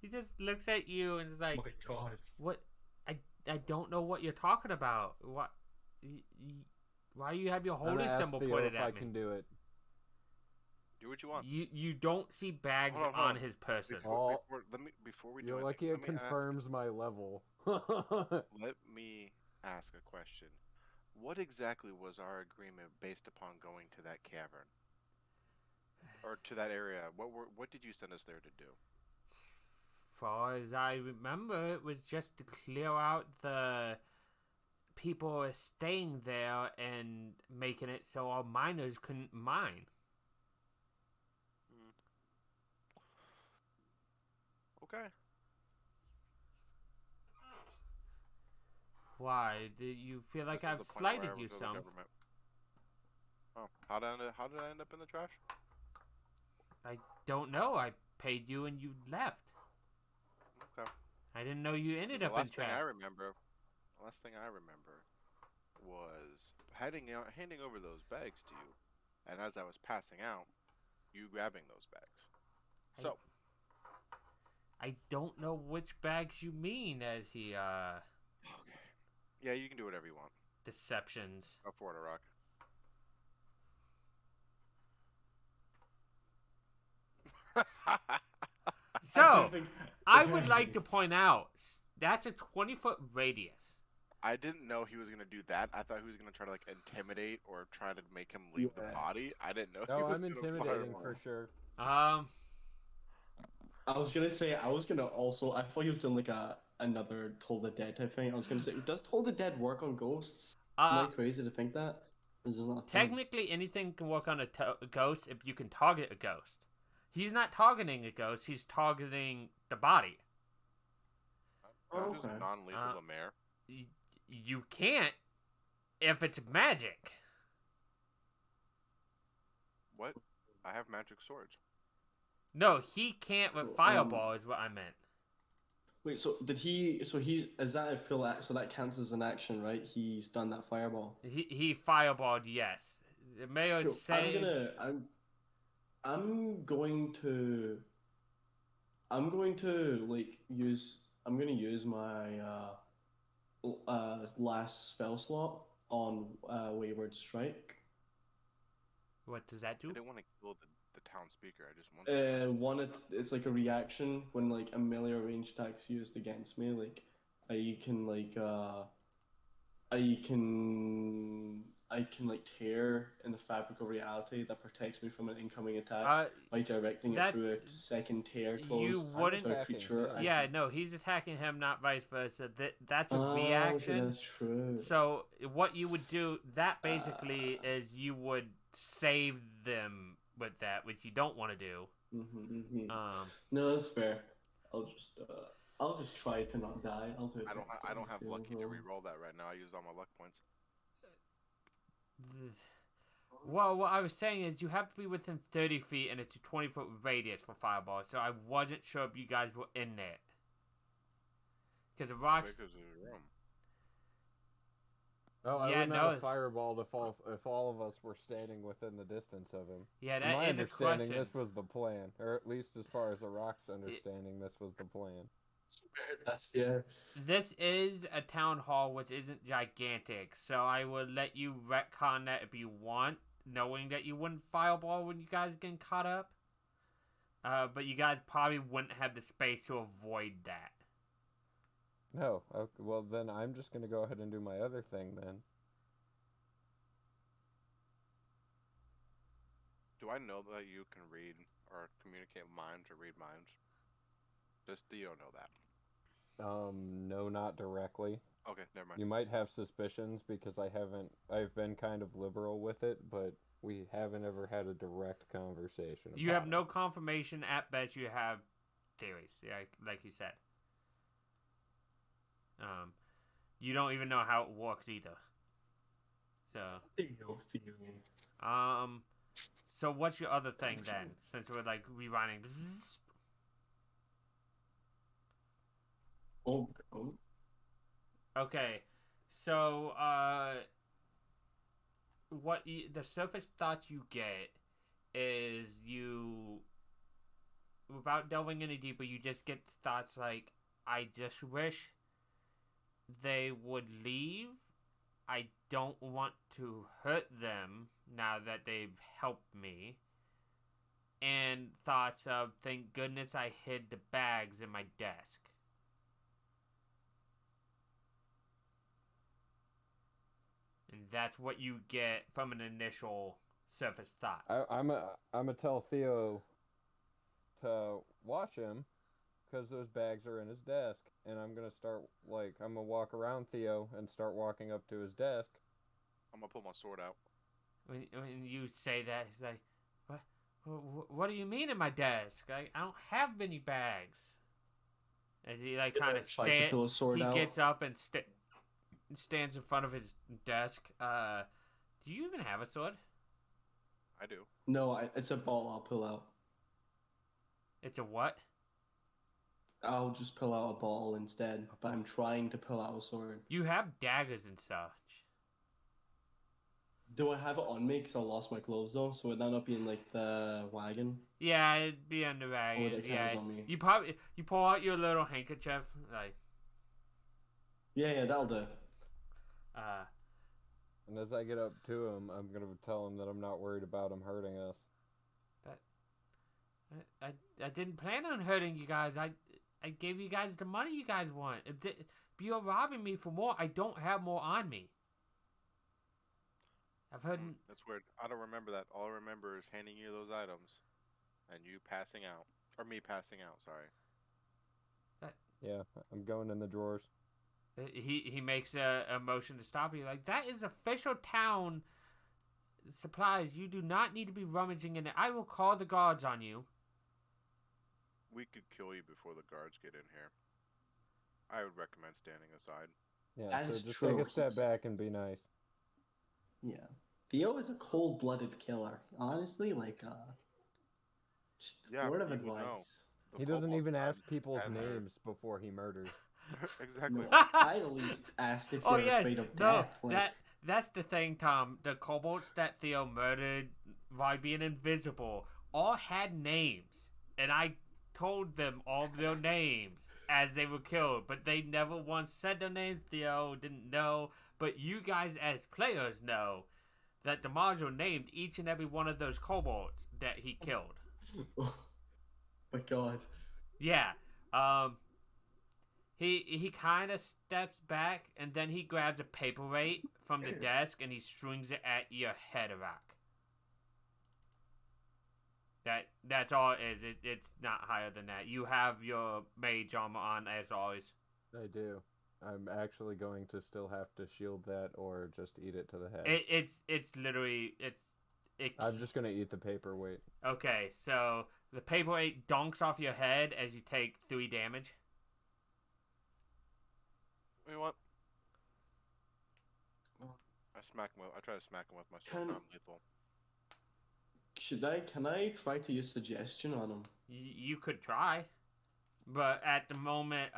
He just looks at you and is like, Oh my god. "What? I don't know what you're talking about. What? Why you have your holy symbol pointed at me? I can do it. Do what you want. You don't see bags Hold on his person. Before we do You're lucky it confirms my level. Let me ask a question. What exactly was our agreement based upon going to that cavern? Or to that area? What did you send us there to do? Far as I remember, it was just to clear out the people staying there and making it so our miners couldn't mine. Okay. Why? Do you feel like I've slighted you some? Oh, how did I end up in the trash? I don't know. I paid you and you left. Okay. I didn't know you ended up in trash. The last thing I remember was handing over those bags to you, and as I was passing out, you grabbing those bags. So, I don't know which bags you mean as he, Okay. Yeah, you can do whatever you want. deceptions. Up for it, a rock. So, I would like to point out, that's a 20-foot radius. I didn't know he was gonna do that. I thought he was gonna try to like intimidate or try to make him leave the body. I didn't know. He No, was I'm gonna intimidating fireball. for sure. I was gonna say I was gonna also. I thought he was doing like another Toll the Dead type thing. I was gonna say, does Toll the Dead work on ghosts? Am I crazy to think that? Is it not a thing? Technically, anything can work on a ghost if you can target a ghost. He's not targeting a ghost, he's targeting the body. Can I Oh, just okay. non-lethal Lemaire? You can't if it's magic. What? I have magic swords. No, he can't with fireball is what I meant. Wait, so did he? So he's is that a full act? So that counts as an action, right? He's done that fireball. He fireballed, yes. The mayor Cool. saved. I'm going to like use. I'm gonna use my last spell slot on Wayward Strike. What does that I do? didn't want to kill the town speaker. I just wanted. It's like a reaction when like a melee or range attack's used against me. Like I can like tear in the fabric of reality that protects me from an incoming attack by directing it through a second tear close to a creature. Yeah, no, he's attacking him, not vice versa. That's a reaction. Okay, that's true. So what you would do, that basically is you would save them with that, which you don't want to do. No, that's fair. I'll just try to not die. I'll do it. I don't have lucky to re-roll that right now. I used all my luck points. Well, what I was saying is you have to be within 30 feet and it's a 20-foot radius for fireball, so I wasn't sure if you guys were in there. Because the rocks... Oh, I wouldn't have a fireball if all of us were standing within the distance of him. Yeah, that From my is understanding, a question. this was the plan. Or at least as far as the rock's understanding, this was the plan. This is a town hall which isn't gigantic, so I would let you retcon that if you want, knowing that you wouldn't fireball when you guys get caught up. But you guys probably wouldn't have the space to avoid that. No. Okay, well, then I'm just going to go ahead and do my other thing then. Do I know that you can read or communicate minds or read minds? Does Theo know that? No, not directly. Okay, never mind. You might have suspicions because I've been kind of liberal with it, but we haven't ever had a direct conversation. You have no confirmation. At best, you have theories, like you said. You don't even know how it works either. So. So what's your other thing then? Since we're like rewinding. Okay, so the surface thoughts you get is you, without delving any deeper, you just get thoughts like, I just wish they would leave. I don't want to hurt them now that they've helped me. And thoughts of, thank goodness I hid the bags in my desk. And that's what you get from an initial surface thought. I'm a tell Theo to watch him because those bags are in his desk, and I'm gonna walk around Theo and start walking up to his desk. I'm gonna pull my sword out. When you say that, he's like, what do you mean in my desk? I don't have any bags. As he like kind of stands, he gets up and stands in front of his desk. Do you even have a sword? I do. No, it's a ball I'll pull out. It's a what? I'll just pull out a ball instead, but I'm trying to pull out a sword. You have daggers and such. Do I have it on me? Because I lost my clothes though, so would that not be in like the wagon? Yeah, it'd be on the Or would wagon. it count Yeah, as on me? you pull out your little handkerchief, like Yeah, that'll do. uh. And as I get up to him, I'm gonna tell him that I'm not worried about him hurting us. But I didn't plan on hurting you guys. I gave you guys the money you guys want. If you're robbing me for more, I don't have more on me. I've heard. That's weird. I don't remember that. All I remember is handing you those items, and you passing out, or me passing out. Sorry. Yeah, I'm going in the drawers. He makes a motion to stop you. Like, that is official town supplies. You do not need to be rummaging in it. I will call the guards on you. We could kill you before the guards get in here. I would recommend standing aside. Yeah, That so is just true. take a step back and be nice. Yeah. Theo is a cold-blooded killer. Honestly, like, just Yeah, a word of you would know. advice. The He doesn't kobold even tribe ask people's and their- names before he murders. Exactly. No, I at least asked if Oh you're yeah, afraid of no, death. Like, that's the thing, Tom. The kobolds that Theo murdered by being invisible all had names, and I told them all their names as they were killed, but they never once said their names. Theo didn't know, but you guys as players know that the module named each and every one of those kobolds that he killed. oh my god. Yeah. He kind of steps back, and then he grabs a paperweight from the desk and he swings it at your head, Rock. That's all it is. It's not higher than that. You have your mage armor on as always. I do. I'm actually going to still have to shield that or just eat it to the head. It's literally I'm just gonna eat the paperweight. Okay, so the paperweight donks off your head as you take 3 damage. You know what? I try to smack him with my sword. Can- Non-lethal. Can I try to use suggestion on him? You could try, but at the moment,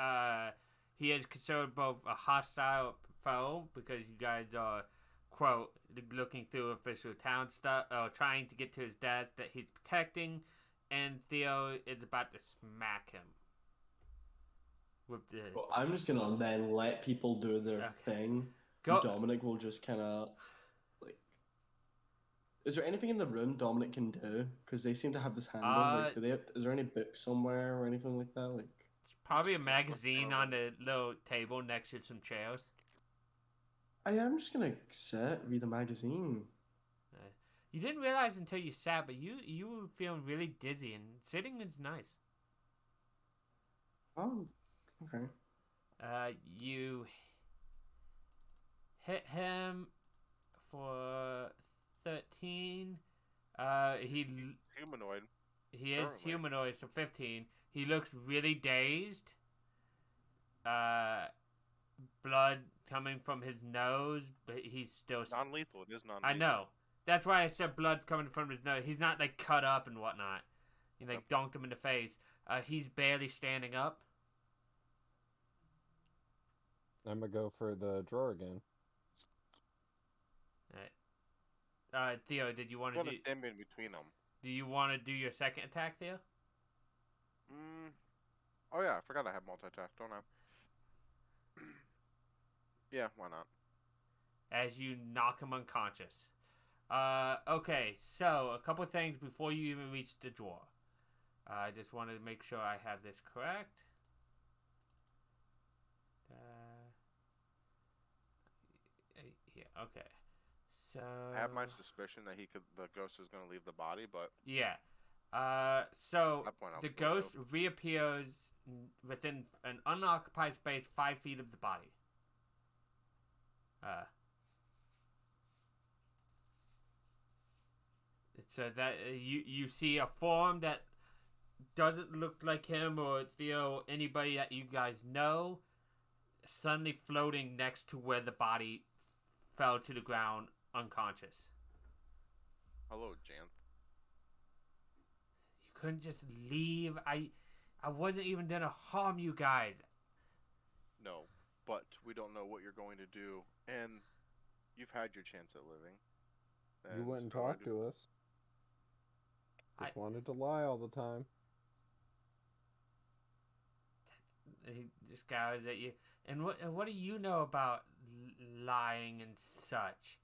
he is considered both a hostile foe because you guys are, quote, looking through official town stuff, trying to get to his desk that he's protecting, and Theo is about to smack him. With the Well, I'm just gonna then let people do their Okay. thing. go. Dominic will just kind of like. Is there anything in the room Dominic can do? Because they seem to have this handle. Like, is there any books somewhere or anything like that? Like, It's probably a magazine on the little table next to some chairs. I am just gonna sit, read a magazine. You didn't realize until you sat, but you were feeling really dizzy, and sitting is nice. Oh, okay. You hit him for 13. Humanoid. He is Currently. humanoid, so 15. He looks really dazed. Blood coming from his nose, but he's still. Non-lethal. It is non-lethal. I know. That's why I said blood coming from his nose. He's not like cut up and whatnot. He like donked him in the face. He's barely standing up. I'm gonna go for the drawer again. Theo, did you want I'm to gonna stand in between them. do you want to do your second attack, Theo? Oh yeah, I forgot I have multi-attack, don't I? Yeah, why not? As you knock him unconscious. Okay, so a couple things before you even reach the drawer. I just wanted to make sure I have this correct. Here, okay. So I have my suspicion that the ghost is gonna leave the body, but yeah. So at that point, I'll the just go. ghost reappears within an unoccupied space 5 feet of the body. So that you see a form that doesn't look like him or Theo, anybody that you guys know, suddenly floating next to where the body fell to the ground unconscious. Hello, Janth. You couldn't just leave. I wasn't even gonna harm you guys. No, but we don't know what you're going to do, and you've had your chance at living. You wouldn't so I talk to us. Just wanted to lie all the time. He just scowls at you. And what do you know about lying and such?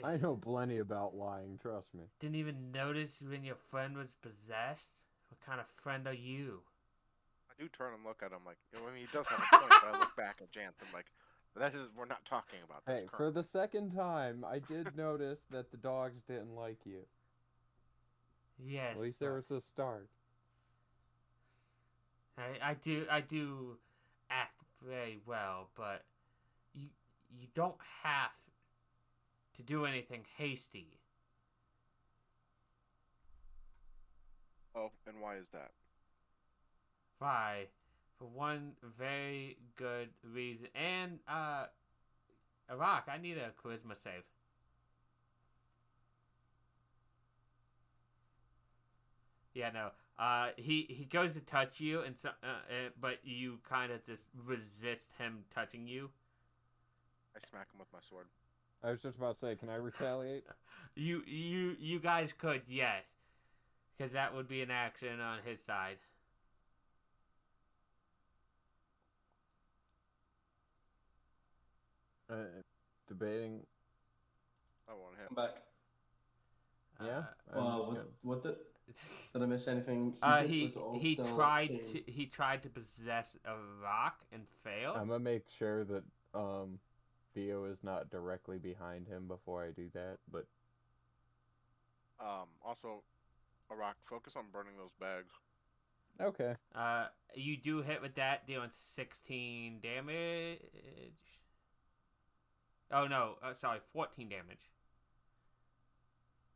I know plenty about lying, trust me. Didn't even notice when your friend was possessed? What kind of friend are you? I do turn and look at him like, I mean, he does have a point, but I look back at Janth. I'm like, we're not talking about this. Hey, for the second time, I did notice that the dogs didn't like you. Yes. At least there was a start. I do act very well, but you don't have to do anything hasty. Oh, and why is that? Why? For one very good reason. And, Iraq, I need a charisma save. Yeah, no. He goes to touch you, and so, but you kind of just resist him touching you. I smack him with my sword. I was just about to say, can I retaliate? You guys could, yes. Because that would be an action on his side. Debating. I won't hit. Come back. Yeah. Did I miss anything? He tried to possess a rock and failed. I'm gonna make sure that Theo is not directly behind him before I do that, but Also, Arak, focus on burning those bags. okay. You do hit with that, dealing 16 damage. Oh no, sorry, 14 damage.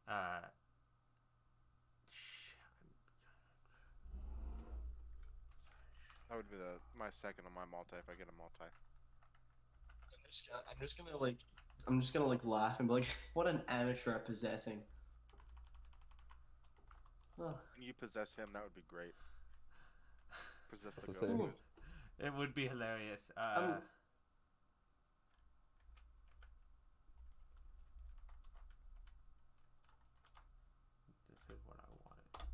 That would be my second on my multi if I get a multi. I'm just gonna laugh and be like, what an amateur at possessing. Oh. When you possess him, that would be great. Possess the That's ghost. the same. It would be hilarious. This is what I wanted.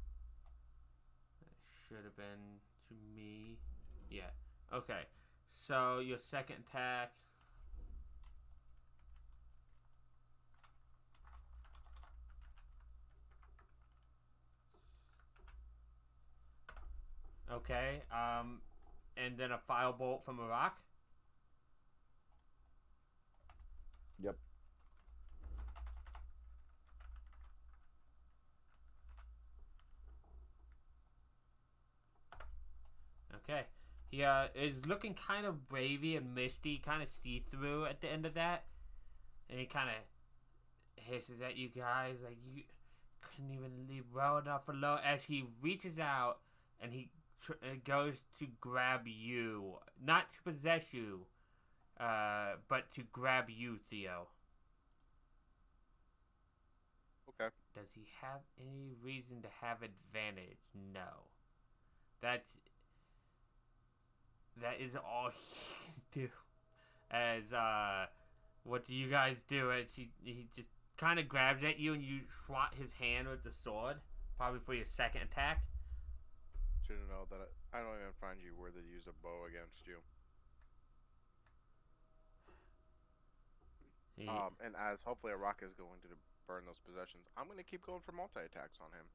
It should have been to me. Yeah. Okay. So your second attack. Okay. And then a firebolt from a rock. Yep. Okay. He is looking kind of wavy and misty, kind of see-through at the end of that. And he kind of hisses at you guys like, you couldn't even leave well enough alone, as he reaches out and he goes to grab you. Not to possess you, but to grab you, Theo. Okay. Does he have any reason to have advantage? No. That is all he can do. As, what do you guys do? As he just kind of grabs at you and you swat his hand with the sword. Probably for your second attack. Should know that I don't even find you worthy to use a bow against you. And as hopefully a rock is going to burn those possessions, I'm going to keep going for multi-attacks on him.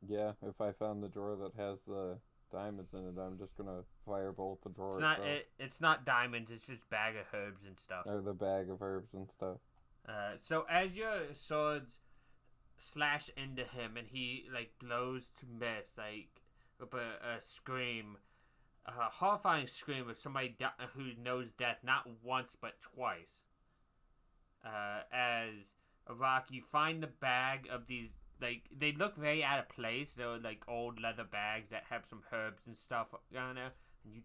Yeah, if I found the drawer that has the diamonds in it, I'm just gonna firebolt the drawer. It's not diamonds. It's just bag of herbs and stuff. Or the bag of herbs and stuff. So as your swords slash into him and he blows to miss, with a scream, a horrifying scream of somebody who knows death not once but twice. As a rock, you find the bag of these. They look very out of place. They're old leather bags that have some herbs and stuff on there. And you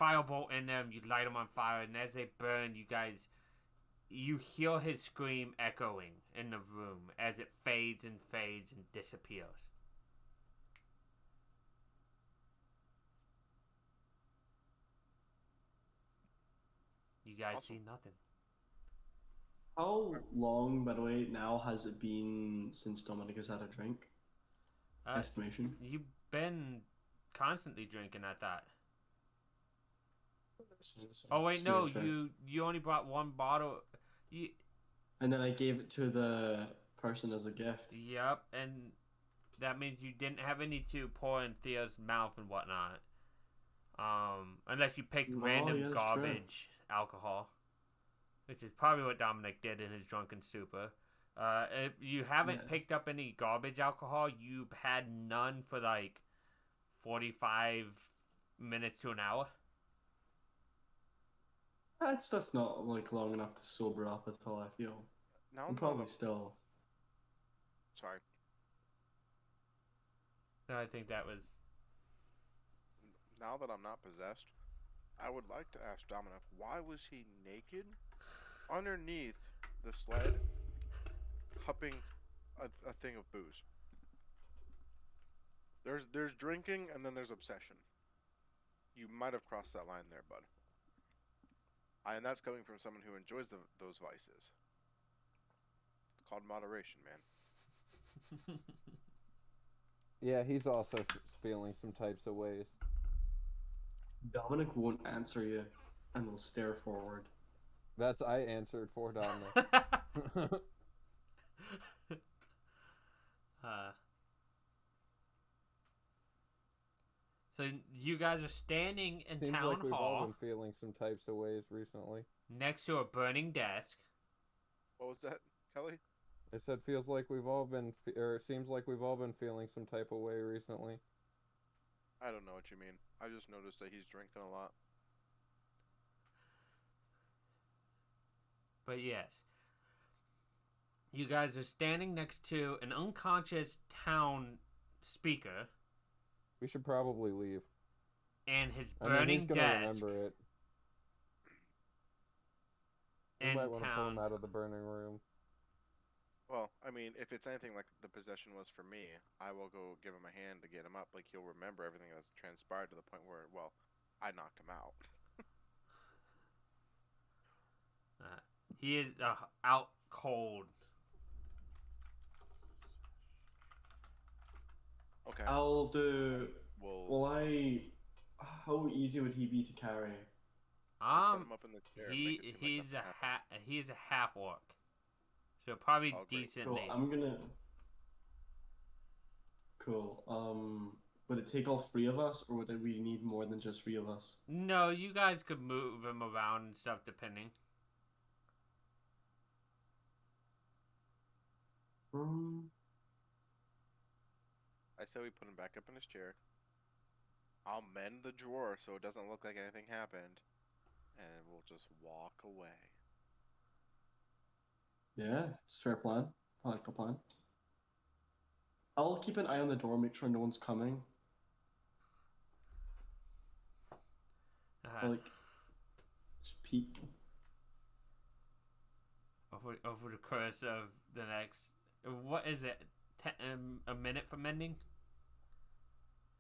firebolt in them, you light them on fire, and as they burn, you hear his scream echoing in the room as it fades and disappears. You guys Awesome. see nothing. How long, by the way, now has it been since Dominic has had a drink? Uh, Estimation. you've been constantly drinking at that. Oh wait, Just gonna no, check. you only brought one bottle. You, And then I gave it to the person as a gift. yep, and that means you didn't have any to pour in Theo's mouth and whatnot. Unless you picked Oh, random yeah, that's garbage alcohol, which is probably what Dominic did in his drunken stupor. If you haven't Yeah. picked up any garbage alcohol, you've had none for like 45 minutes to an hour. That's not like long enough to sober up at all, I feel. Now I'm that probably I'm still. sorry. No, I think that was. Now that I'm not possessed, I would like to ask Dominic, why was he naked underneath the sled, cupping a thing of booze? There's drinking and then there's obsession. You might have crossed that line there, bud. And that's coming from someone who enjoys those vices. It's called moderation, man. Yeah, he's also feeling some types of ways. Dominic won't answer you and will stare forward. That's I answered for Dominic. So you guys are standing in Seems town like we've all hall been feeling some types of ways recently. next to a burning desk. What was that, Kelly? I said feels like we've all been, or it seems like we've all been feeling some type of way recently. I don't know what you mean. I just noticed that he's drinking a lot. But yes, you guys are standing next to an unconscious town speaker We should probably leave. and his I mean, he's burning gonna desk remember it. We in might want to pull him town. out of the burning room. Well, I mean, if it's anything like the possession was for me, I will go give him a hand to get him up. Like, he'll remember everything that's transpired to the point where, well, I knocked him out. He is out cold. Okay. I'll do. We'll Will I? How easy would he be to carry? set him up in the chair. And make it seem like He's nothing happened. he's a half orc, so probably Oh, great. decently. Cool. I'm gonna. Cool. Would it take all three of us, or would we need more than just three of us? No, you guys could move him around and stuff depending. I say we put him back up in his chair. I'll mend the drawer so it doesn't look like anything happened. And we'll just walk away. Yeah, it's a fair plan. I like the plan. I'll keep an eye on the door, make sure no one's coming. I'll, like, just peek. Over the course of the next, what is it, a minute for mending?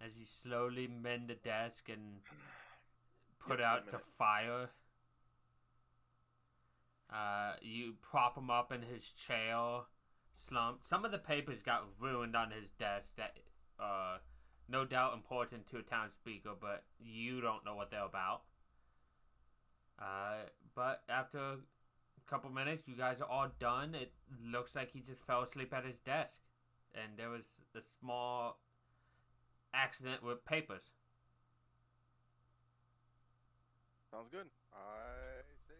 As you slowly mend the desk and put Yep, out 1 the minute. fire. You prop him up in his chair, slump. Some of the papers got ruined on his desk that, no doubt important to a town speaker, but you don't know what they're about. But after a couple minutes, you guys are all done. It looks like he just fell asleep at his desk, and there was a small accident with papers. Sounds good. I say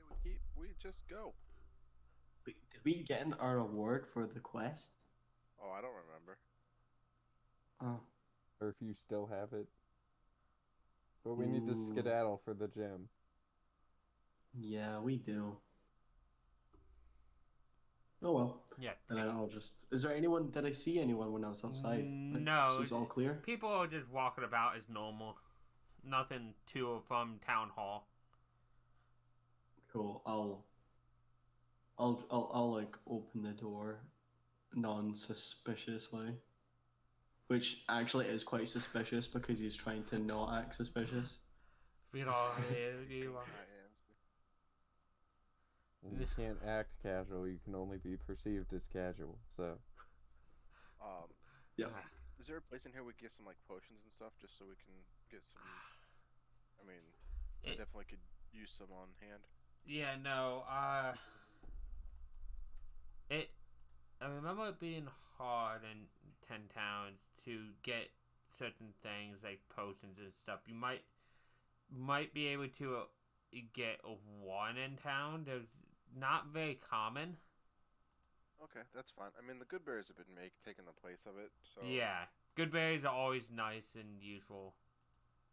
we just go. Wait, did we get our reward for the quest? Oh, I don't remember. Oh. Or if you still have it. But we need to Ooh. skedaddle for the gym. Yeah, we do. Oh well. Yeah. And then I'll just. Is there anyone? Did I see anyone when I was outside? Like, No. Is this all clear? People are just walking about as normal. Nothing to or from town hall. Cool. I'll like open the door non-suspiciously, which actually is quite suspicious because he's trying to not act suspicious. You can't act casual. You can only be perceived as casual. So. Yeah. Is there a place in here we can get some like potions and stuff, just so we can get some? I mean, I definitely could use some on hand. Yeah, no. I remember it being hard in 10 towns to get certain things like potions and stuff. You might be able to get one in town. There's not very common. Okay, that's fine. I mean, the good berries have been taking the place of it, so Yeah, good berries are always nice and useful.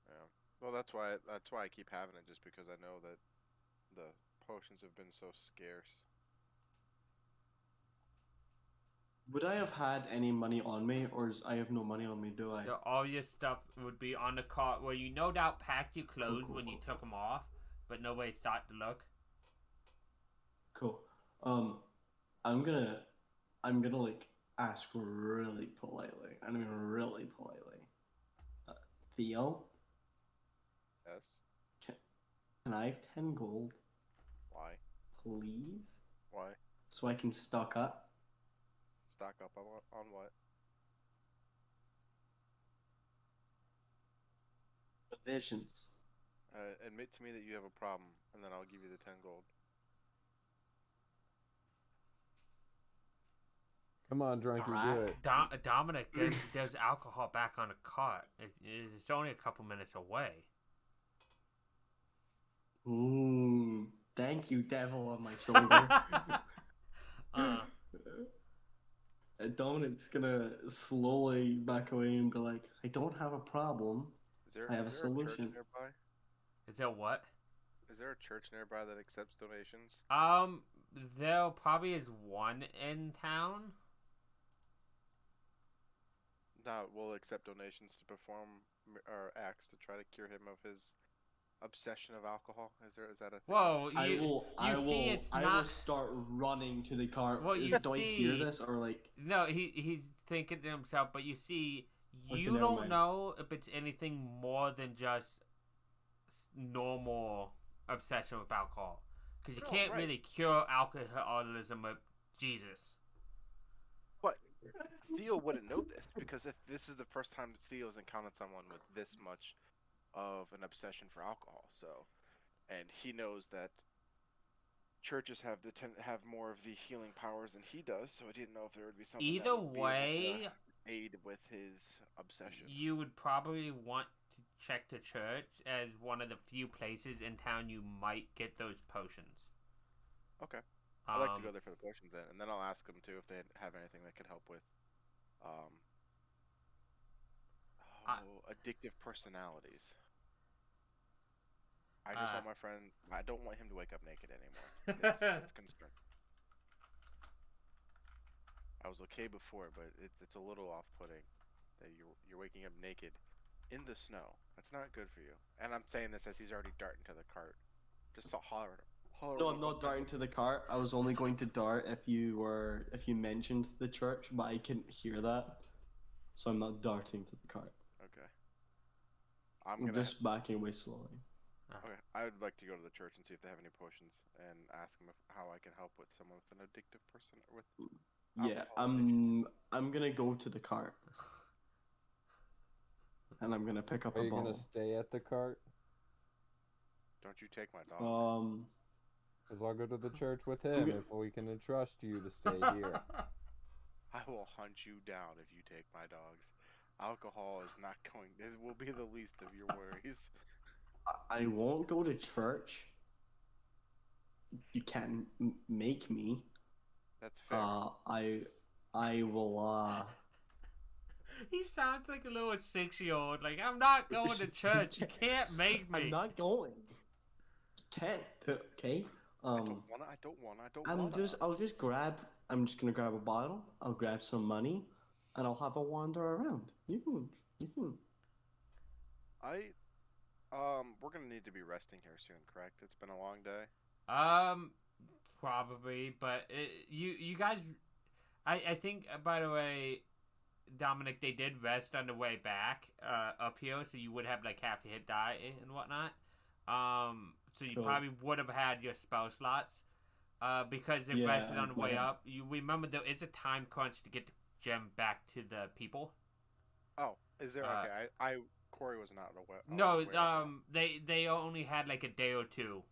yeah. Well, that's why I keep having it, just because I know that the potions have been so scarce. Would I have had any money on me, or I have no money on me? Do I? All your stuff would be on the cart where you no doubt packed your clothes when you took them off, but nobody thought to look. Cool. I'm gonna like ask really politely. I mean, really politely. Theo, Yes. can I have 10 gold, Why? please? Why? So I can stock up. Stock up on what? Provisions. Admit to me that you have a problem, and then I'll give you the 10 gold. Come on, drunkie, do it. Dominic, there's alcohol back on the cart. It's only a couple minutes away. Ooh, thank you, devil on my shoulder. Dominic's gonna slowly back away and be like, I don't have a problem. I have a solution. A church nearby? Is there what? Is there a church nearby that accepts donations? There probably is one in town. No, we'll accept donations to perform acts to try to cure him of his obsession of alcohol. Is that a thing? Whoa, I will start running to the car. Well, do I hear this or like? No, he's thinking to himself. But you see, you never don't mind. know if it's anything more than just normal obsession with alcohol, because you can't really cure alcoholism with Jesus. But Theo wouldn't know this, because if this is the first time Theo's encountered someone with this much of an obsession for alcohol, and he knows that churches have have more of the healing powers than he does, so I didn't know if there would be something Either that would way, be able to aid with his obsession. You would probably want to check the church as one of the few places in town you might get those potions. Okay. I'd like to go there for the potions then, and then I'll ask them too if they have anything that could help with addictive personalities. I just want my friend. I don't want him to wake up naked anymore. That's concern. I was okay before, but it's a little off-putting that you're waking up naked in the snow. That's not good for you. And I'm saying this as he's already darting to the cart. Just so holler. No, I'm not darting to the cart. I was only going to dart if you mentioned the church, but I couldn't hear that, so I'm not darting to the cart. Okay. I'm just backing away slowly. Okay, I would like to go to the church and see if they have any potions, and ask them how I can help with someone with an addictive person with. Yeah, I'm gonna go to the cart, and I'm gonna pick up a bottle. Are you gonna stay at the cart? Don't you take my dogs. Because I'll go to the church with him if we can entrust you to stay here. I will hunt you down if you take my dogs. Alcohol is not going. This will be the least of your worries. I won't go to church. You can't make me. That's fair. I will. He sounds like a little 6-year-old. Like, I'm not going to church. You can't make me. I'm not going. You can't. Okay. I don't wanna. I'll just grab. I'm just gonna grab a bottle. I'll grab some money, and I'll have a wander around. You can. We're gonna need to be resting here soon, correct? It's been a long day. Probably, but you guys, I think, by the way, Dominic, they did rest on the way back up here, so you would have like half your hit die and whatnot. So you probably would have had your spell slots. because it Yeah, rested on the way okay. up. You remember there is a time crunch to get the gem back to the people. Oh, is there? Uh, Okay, I Corey was not aware. No, aware of they only had like a day or two.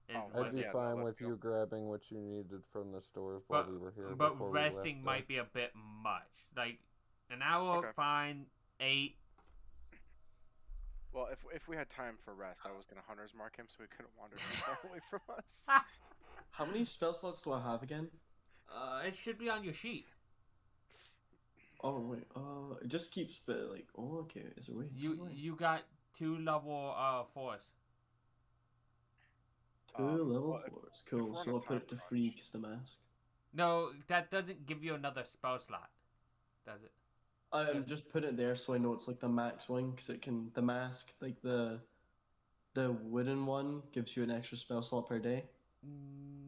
Is Oh, what I'd be yeah, they, no, fine let's with go. you grabbing what you needed from the stores while but we were here. but before resting we left, might be a bit much. Like an hour, Okay. fine. 8. Well, if we had time for rest, I was gonna hunter's mark him so he couldn't wander too far away from us. How many spell slots do I have again? It should be on your sheet. Oh wait, it just keeps like. Oh, okay. Is it wait? You got 2 level 4s. Two level well, if 4s. Cool. we're on So a I'll put time it to crunch- free because the mask. No, that doesn't give you another spell slot, does it? Just put it there so I know it's like the max one because it can the mask like the wooden one gives you an extra spell slot per day.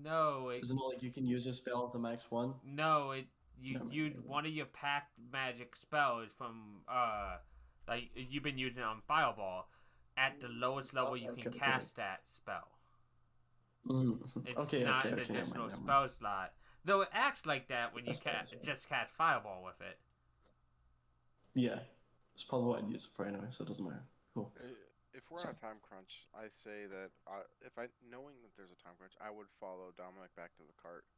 No, it Isn't it like you can use a spell at the max one? no it you Never mind, use never mind. one of your packed magic spells from like you've been using on Fireball. At the lowest level, you can Okay. cast that spell. Mm. It's Okay, not okay, an okay, additional never mind. spell slot. Though it acts like that when you That's fine, that's fine. just cast Fireball with it. Yeah, it's probably what I'd use it for anyway, so it doesn't matter. Cool. If we're on a time crunch, I say that knowing that there's a time crunch, I would follow Dominic back to the cart.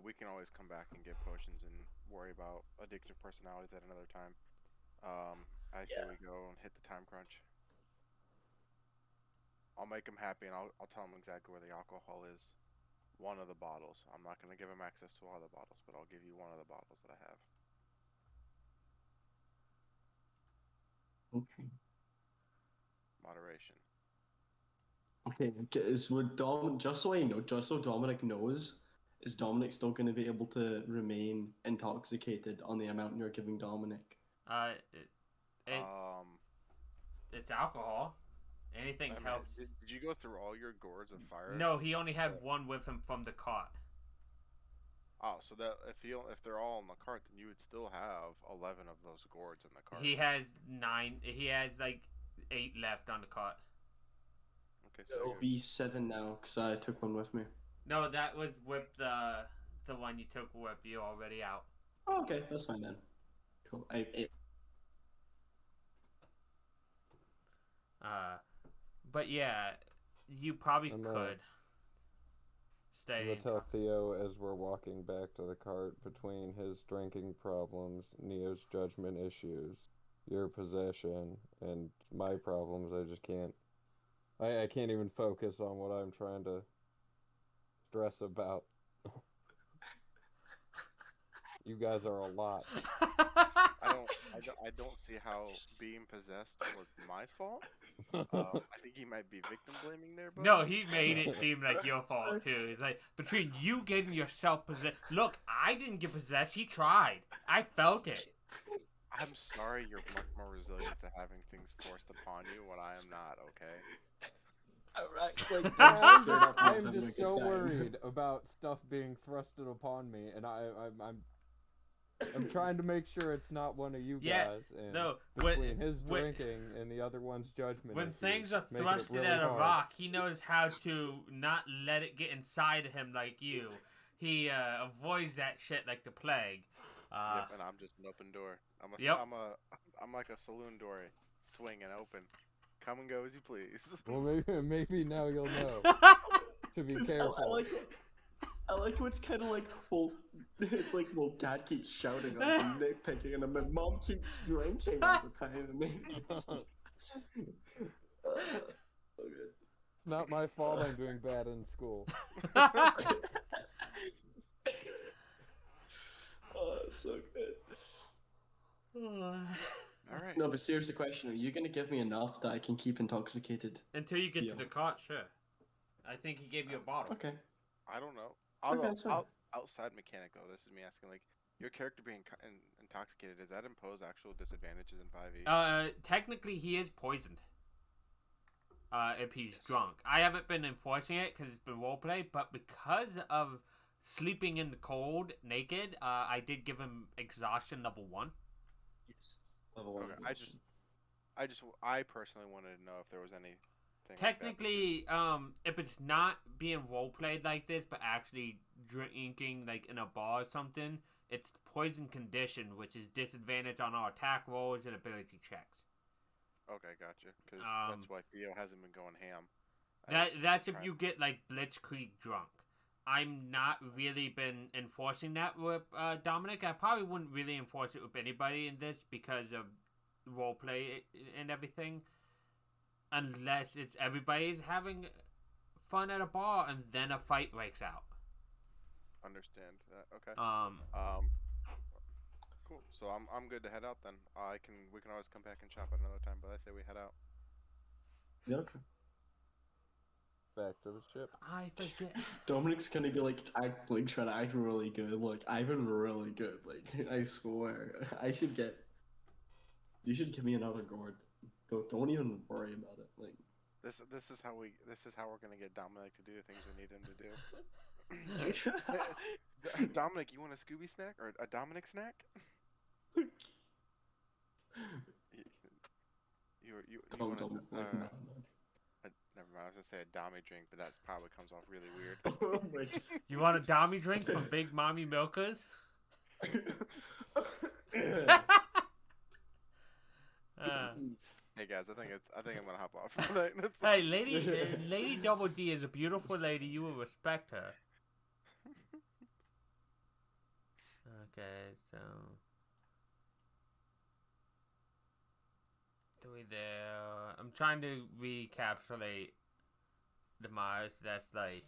We can always come back and get potions and worry about addictive personalities at another time. I say we go and hit the time crunch. I'll make him happy and I'll tell him exactly where the alcohol is. One of the bottles. I'm not going to give him access to all the bottles, but I'll give you one of the bottles that I have. Okay. Moderation. Okay. Is would Dom just so I know, just so Dominic knows, is Dominic still going to be able to remain intoxicated on the amount you're giving Dominic? It's alcohol. Anything I mean, helps. did you go through all your gourds of fire? No, he only had one with him from the cart. Oh, so that if they're all in the cart, then you would still have 11 of those gourds in the cart. He has 9. He has like 8 left on the cart. Okay, so It'll be 7 now because I took one with me. No, that was with the one you took with you already out. Oh, okay, that's fine then. Cool. But yeah, you probably I'm, could stay. I'm gonna tell Theo as we're walking back to the cart, between his drinking problems, Neo's judgment issues, your possession, and my problems, I just can't. I can't even focus on what I'm trying to stress about. You guys are a lot. I don't see how being possessed was my fault. I think he might be victim blaming there, but No, he made it seem like your fault too. It's like between you getting yourself possessed. Look, I didn't get possessed. He tried. I felt it. I'm sorry you're much more resilient to having things forced upon you when I am not, okay? Alright, I'm just so worried about stuff being thrusted upon me, and I'm trying to make sure it's not one of you Yeah, guys. And no, between his drinking and the other one's judgment. When issues, things are making it thrusted really at a hard. rock, he knows how to not let it get inside of him like you. He avoids that shit like the plague. Yep, and I'm just an open door. Yep. I'm like a saloon door, swinging open. Come and go as you please. Well, maybe now you'll know to be careful. I like how it's kind of like, well, it's like, well, Dad keeps shouting at him, nitpicking, and then my mom keeps drinking all the time. And It's not my fault I'm doing bad in school. Oh, that's so good. All right. No, but seriously, question: are you gonna give me enough that I can keep intoxicated? Until you get Yeah. to the cart, sure. I think he gave you a bottle. Okay. I don't know. that's fine. Outside mechanic though, this is me asking, like, your character being intoxicated, does that impose actual disadvantages in 5e? Technically he is poisoned. If he's drunk. I haven't been enforcing it because it's been roleplay, but because of sleeping in the cold naked, I did give him exhaustion level 1. Yes. Level 1. Okay, I personally wanted to know if there was any thing. Like Technically, if it's not being role played like this, but actually drinking like in a bar or something, it's poison condition, which is disadvantage on our attack rolls and ability checks. Okay, gotcha. Because Um, that's why Theo hasn't been going ham. That's if you get like blitzkrieg drunk. I'm not really been enforcing that with Dominic. I probably wouldn't really enforce it with anybody in this because of roleplay and everything, unless it's everybody's having fun at a bar and then a fight breaks out. Understand that? Okay. Um, Cool. So I'm good to head out then. We can always come back and chop at another time, but I say we head out. Yeah, okay. Back to the ship. I forget. Dominic's gonna be like trying to act really good. Like I've been really good. Like I swear, you should give me another gourd. Don't even worry about it. Like This is how we're gonna get Dominic to do the things we need him to do. Dominic, you want a Scooby snack or a Dominic snack? You don't want like no. never mind. I was gonna say a Dommy drink, but that probably comes off really weird. Oh my God. You want a Dommy drink from Big Mommy Milkers? Hey guys, I think I'm gonna hop off for the night. Hey, Lady Double D is a beautiful lady. You will respect her. Okay, so 3 there. I'm trying to recapitulate the Mars. That's like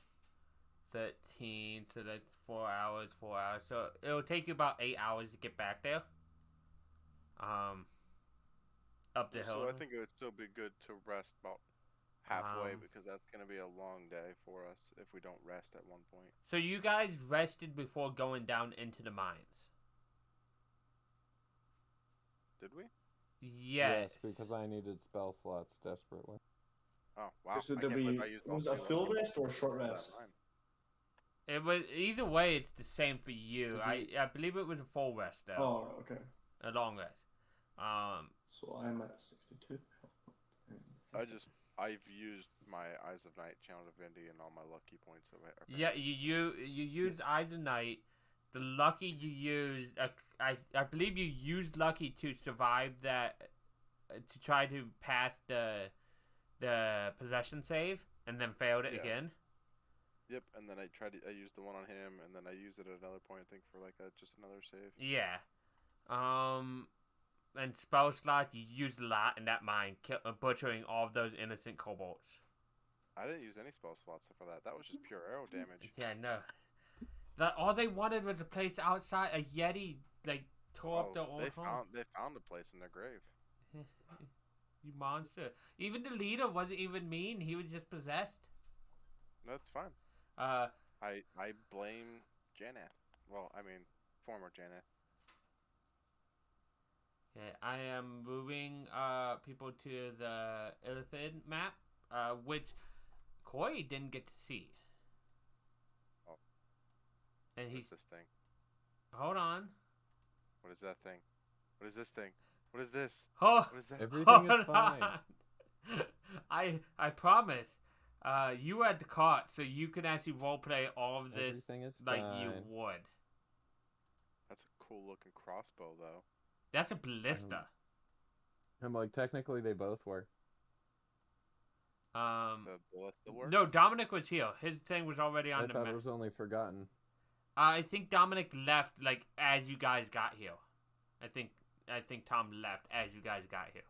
13, so that's 4 hours. 4 hours. So it'll take you about 8 hours to get back there. Up the hill. So I think it would still be good to rest about halfway Um, because that's gonna be a long day for us if we don't rest at one point. So you guys rested before going down into the mines. Did we? Yes. Because I needed spell slots desperately. Oh wow! So I did can't believe we- I used was all a 2 full lucky rest or a points short for that rest? line. It was either way. It's the same for you. I believe it was a full rest though, Oh, okay. a long rest. So I'm at 62. I've used my Eyes of Night, Channel Divinity, and all my lucky points. Yeah, you used Eyes of Night. The lucky you used, I believe you used lucky to survive that, to try to pass the possession save, and then failed it Yeah. again. Yep, and then I used the one on him, and then I used it at another point. I think for like just another save. Yeah. And spell slots, you used a lot in that mine, butchering all of those innocent kobolds. I didn't use any spell slots for that. That was just pure arrow damage. Yeah, no. All they wanted was a place outside. A Yeti like tore up their old home. They found a place in their grave. You monster! Even the leader wasn't even mean. He was just possessed. That's fine. Uh, I blame Janeth. Well, I mean, former Janeth. okay, I am moving people to the Illithid map, which Corey didn't get to see. Oh. And What he's is this thing? hold on. What is that thing? What is this thing? What is this? Oh, What is that? Everything is fine. I promise. You had the cart, so you can actually roleplay all of this Everything is like fine. you would. That's a cool looking crossbow, though. That's a ballista. I'm like, technically they both were. The ballista works. No, Dominic was here. His thing was already on I the thought map. it was only forgotten. I think Dominic left like as you guys got here. I think Tom left as you guys got here.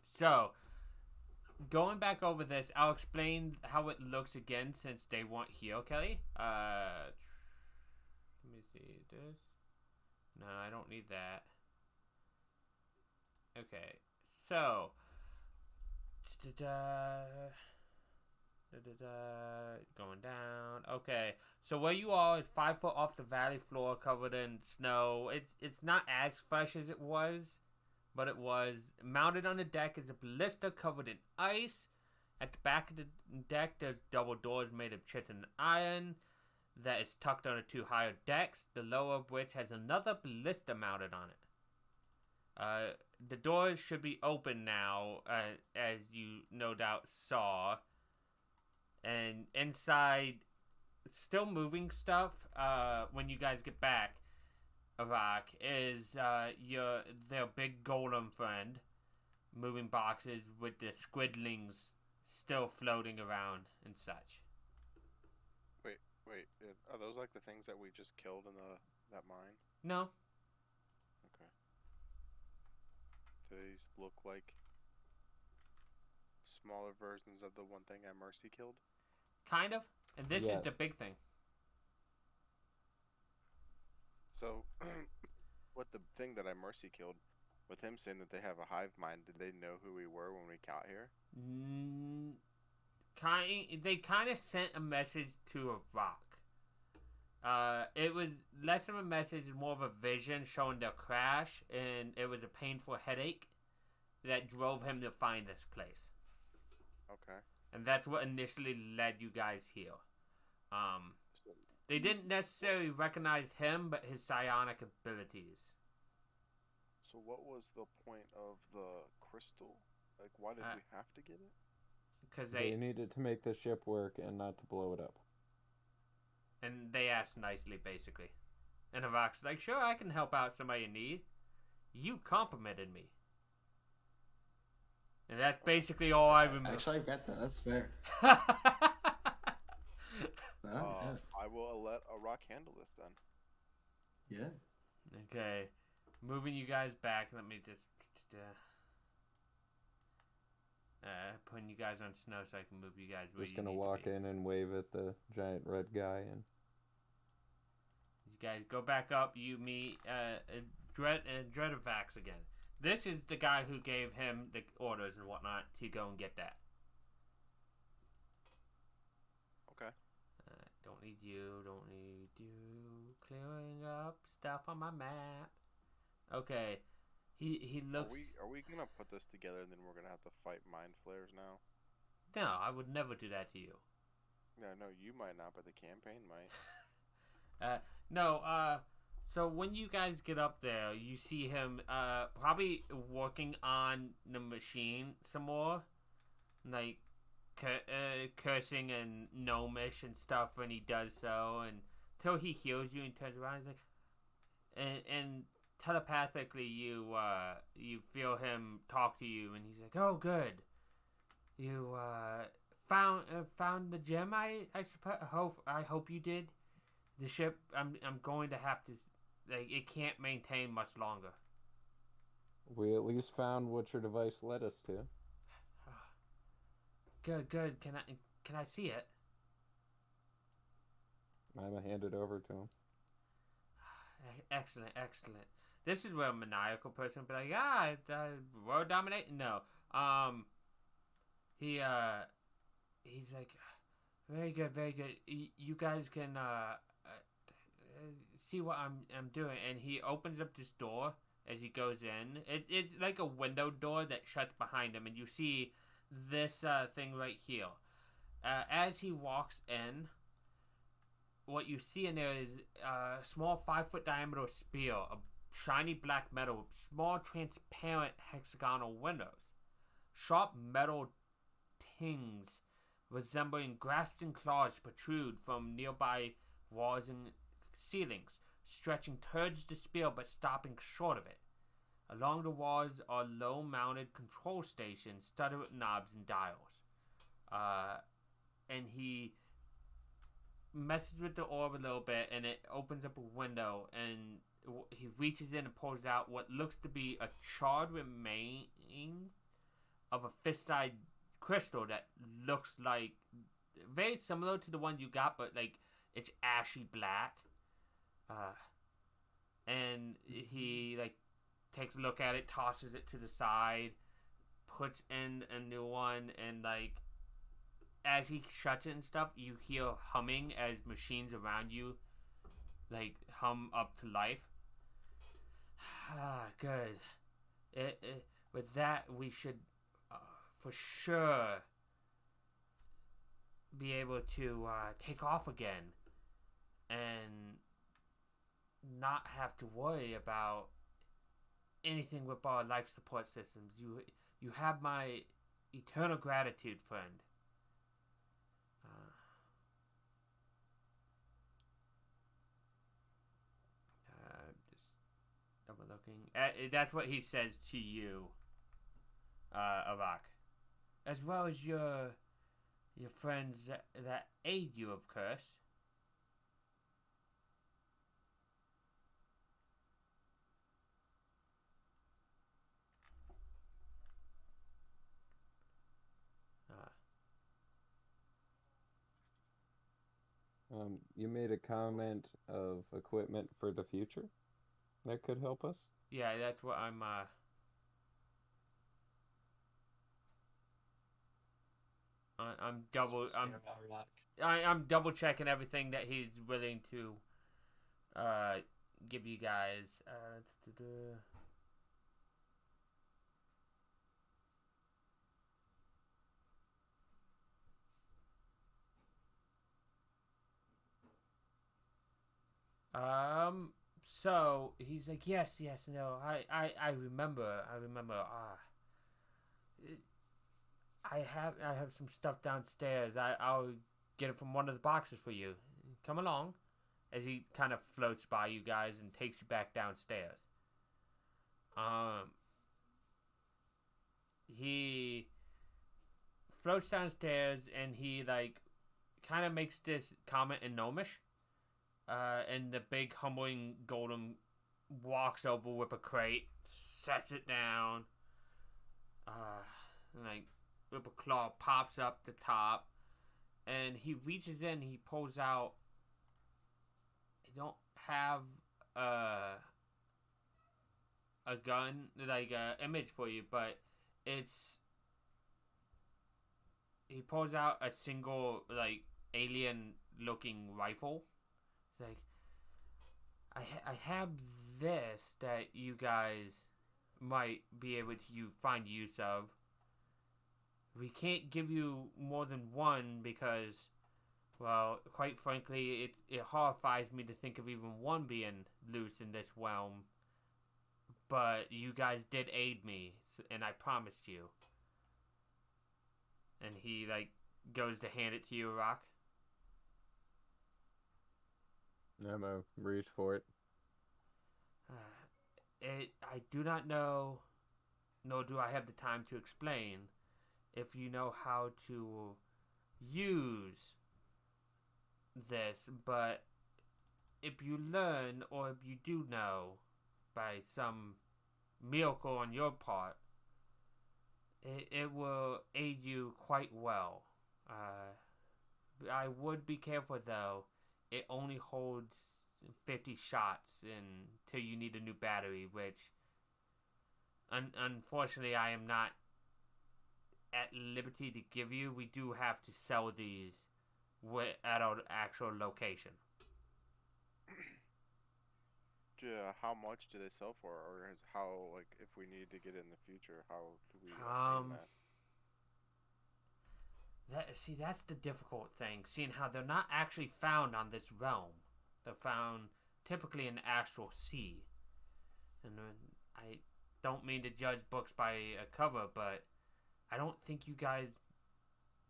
So going back over this, I'll explain how it looks again since they weren't here, Kelly. Let me see this. No, I don't need that. Okay, so going down. Okay, so where you are is 5 foot off the valley floor, covered in snow. It's not as fresh as it was, but it was. Mounted on the deck is a ballista covered in ice. At the back of the deck, there's double doors made of chitin iron that is tucked onto 2 higher decks, the lower of which has another ballista mounted on it. The doors should be open now, as you no doubt saw. And inside, still moving stuff, when you guys get back, Arak, is their big golem friend moving boxes with the squidlings still floating around and such. Wait, are those like the things that we just killed in that mine? No. Okay. Do these look like smaller versions of the one thing I mercy killed? Kind of. And this is the big thing. So, what the thing that I mercy killed, with him saying that they have a hive mind, did they know who we were when we got here? They kind of sent a message to a rock. It was less of a message, more of a vision showing their crash, and it was a painful headache that drove him to find this place. Okay. And that's what initially led you guys here. They didn't necessarily recognize him, but his psionic abilities. So what was the point of the crystal? Like, why did we have to get it? Because they needed to make the ship work and not to blow it up. And they asked nicely, basically. And Avak's like, sure, I can help out somebody in need. You complimented me. And that's basically all I remember. Actually, I get that. That's fair. I will let a rock handle this then. Yeah. Okay. Moving you guys back, let me just... putting you guys on snow so I can move you guys where Just you gonna need walk to be. in and wave at the giant red guy, and You guys go back up. You meet Dredovax again. This is the guy who gave him the orders and whatnot to go and get that. Okay. Don't need you. Clearing up stuff on my map. Okay. He looks... Are we gonna put this together and then we're gonna have to fight mind flares now? No, I would never do that to you. No, you might not, but the campaign might. So when you guys get up there, you see him probably working on the machine some more, like cursing and gnomish and stuff when he does so, until he hears you and turns around. He's like, and telepathically you feel him talk to you, and he's like, "Oh, good, you found the gem. I suppose. I hope you did. The ship. I'm going to have to. Like, it can't maintain much longer." we at least found what your device led us to. Good. Can I see it? I'm gonna hand it over to him. Excellent. This is where a maniacal person would be like, world dominate. No. He's like, very good. You guys can see what I'm doing, and he opens up this door as he goes in. It's like a window door that shuts behind him, and you see this thing right here. As he walks in, what you see in there is a small 5-foot diameter spear of shiny black metal with small transparent hexagonal windows. Sharp metal tings resembling grasping claws protrude from nearby walls and ceilings, stretching towards the spear but stopping short of it. Along the walls are low-mounted control stations studded with knobs and dials. And he messes with the orb a little bit, and it opens up a window, and he reaches in and pulls out what looks to be a charred remains of a fist-sized crystal that looks like very similar to the one you got, but like it's ashy black. And he like takes a look at it, tosses it to the side, puts in a new one, and like as he shuts it and stuff, you hear humming as machines around you like hum up to life. Good. With that, we should for sure be able to take off again and not have to worry about anything with our life support systems. You have my eternal gratitude, friend. Just double looking. That's what he says to you, Arak. As well as your friends that aid you, of course. You made a comment of equipment for the future that could help us. Yeah, that's what I'm I'm double checking everything that he's willing to give you guys. So he's like, yes, no, I remember. I have some stuff downstairs. I'll get it from one of the boxes for you. Come along. As he kind of floats by you guys and takes you back downstairs. He floats downstairs and he like kind of makes this comment in Gnomish. And the big humbling golem walks over with a crate, sets it down. Like with a claw pops up the top, and he reaches in. He pulls out. I don't have a gun like a image for you, but it's. He pulls out a single like alien looking rifle. It's like I have this that you guys might be able to find use of. We can't give you more than one because, well, quite frankly, it horrifies me to think of even one being loose in this realm. But you guys did aid me, and I promised you. And he like goes to hand it to you, Rock. I'm gonna reach for it. I do not know, nor do I have the time to explain, if you know how to use this, but if you learn, or if you do know, by some miracle on your part, it will aid you quite well. I would be careful though. It only holds 50 shots until you need a new battery, which unfortunately I am not at liberty to give you. We do have to sell these at our actual location. Yeah, how much do they sell for, or how, like, if we need to get it in the future, how do we obtain that? That's the difficult thing. Seeing how they're not actually found on this realm, they're found typically in the astral sea. And I don't mean to judge books by a cover, but I don't think you guys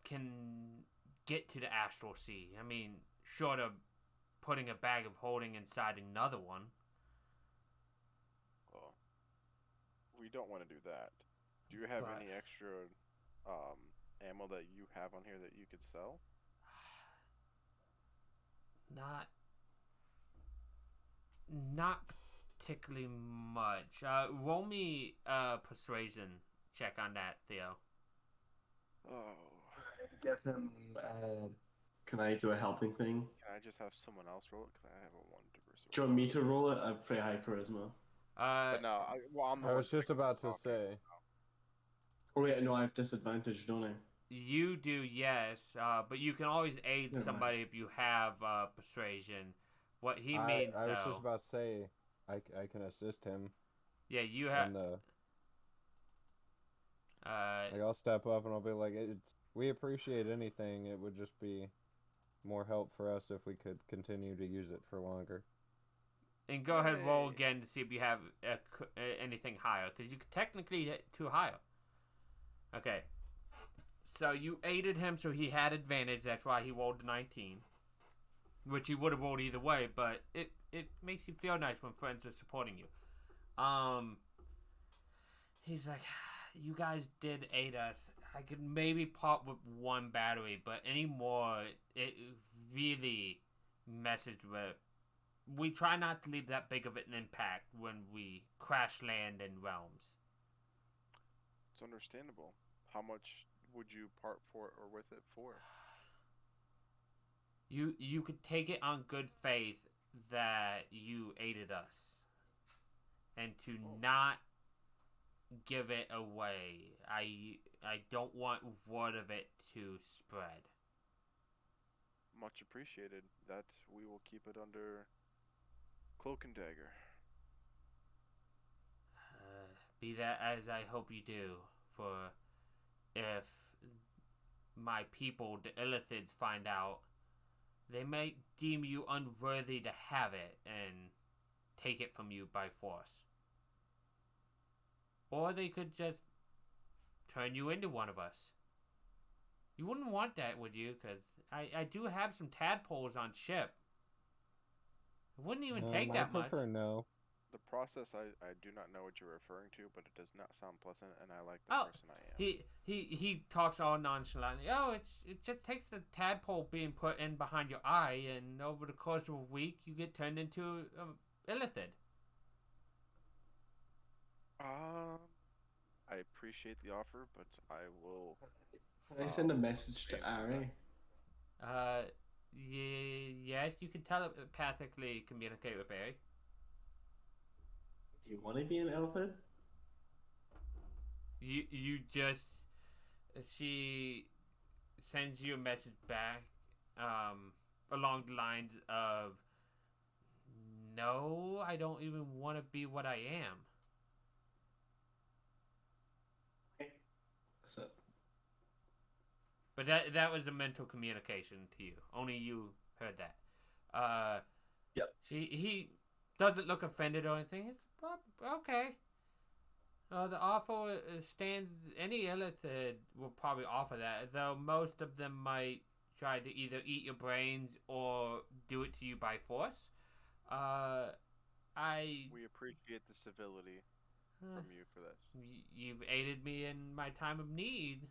can get to the astral sea. I mean, short of putting a bag of holding inside another one. Well, we don't want to do that. Do you have any extra ammo that you have on here that you could sell? Not particularly much. Roll me persuasion check on that, Theo. Oh. Give him. Can I do a helping thing? Can I just have someone else roll it? Because I have a 1 to persuade. Do you want me to roll it? I have pretty high charisma. But no, I'm the I one was just about to say. Oh wait, no, I have disadvantage, don't I? You do, yes. But you can always aid somebody if you have persuasion. What he means, I was just about to say, I can assist him. Yeah, you have. Like I'll step up and I'll be like, we appreciate anything. It would just be more help for us if we could continue to use it for longer. And go ahead, roll Hey. again to see if you have anything higher, because you could technically hit 2 higher. Okay. So you aided him, so he had advantage. That's why he rolled 19, which he would have rolled either way. But it makes you feel nice when friends are supporting you. He's like, you guys did aid us. I could maybe pop with 1 battery, but any more, it really messes with. We try not to leave that big of an impact when we crash land in realms. It's understandable. How much would you part for or with it for? You could take it on good faith that you aided us, and to not give it away. I don't want word of it to spread. Much appreciated. That we will keep it under cloak and dagger. Be that as I hope you do, for if my people, the Illithids, find out, they may deem you unworthy to have it and take it from you by force. Or they could just turn you into one of us. You wouldn't want that, would you? Because I do have some tadpoles on ship. It wouldn't even take that much. I prefer no. The process, I do not know what you're referring to, but it does not sound pleasant, and I like the person I am. He talks all nonchalantly. Oh, it just takes the tadpole being put in behind your eye, and over the course of a week, you get turned into an illithid. I appreciate the offer, but I will. Can I send a message to Ari? Yes, you can telepathically communicate with Barry. Do you want to be an elephant? She sends you a message back, along the lines of, no, I don't even want to be what I am. Okay. That's it. But that was a mental communication to you. Only you heard that. Yep. He doesn't look offended or anything. It's okay. The offer stands. Any illithid will probably offer that, though most of them might try to either eat your brains or do it to you by force. We appreciate the civility from you for this. You've aided me in my time of need.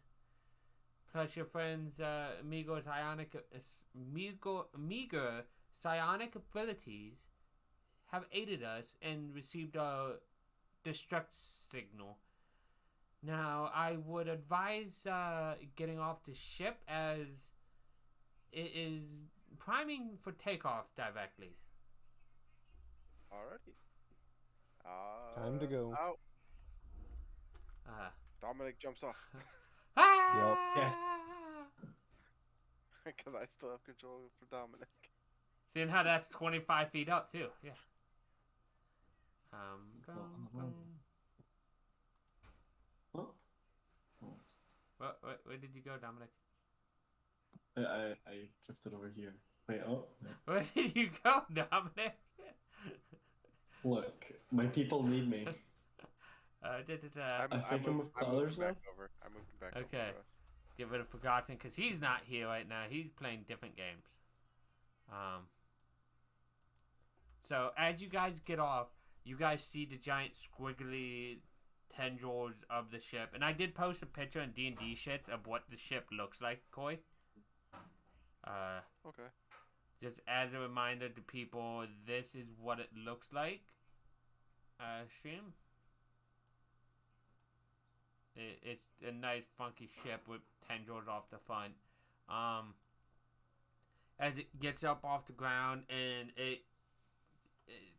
Plus, your friend's meager psionic abilities have aided us and received a destruct signal. Now, I would advise getting off the ship, as it is priming for takeoff directly. Alrighty. Time to go. Out. Dominic jumps off. Ah! Yes. Because I still have control for Dominic. Seeing how that's 25 feet up, too. Yeah. What? Where did you go, Dominic? I drifted over here. Wait, oh. Where did you go, Dominic? Look, my people need me. I'm moving back over. I'm moving back over. Okay. Get rid of Forgotten, because he's not here right now. He's playing different games. So as you guys get off, you guys see the giant squiggly tendrils of the ship. And I did post a picture in D&D shits of what the ship looks like, Koi. Okay. Just as a reminder to people, this is what it looks like. Stream. It's a nice funky ship with tendrils off the front. As it gets up off the ground and it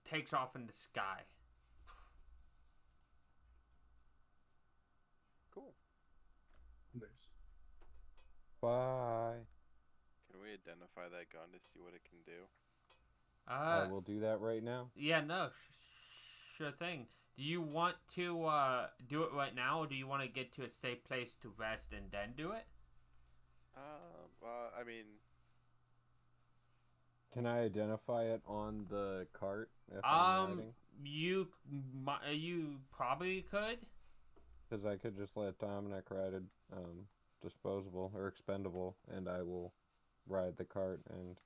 takes off in the sky. Cool. Nice. Bye. Can we identify that gun to see what it can do? I will do that right now. Yeah, no, sure thing. Do you want to do it right now, or do you want to get to a safe place to rest and then do it? I mean, Can I identify it on the cart if I'm riding? You probably could. Because I could just let Dominic ride it, disposable or expendable, and I will ride the cart and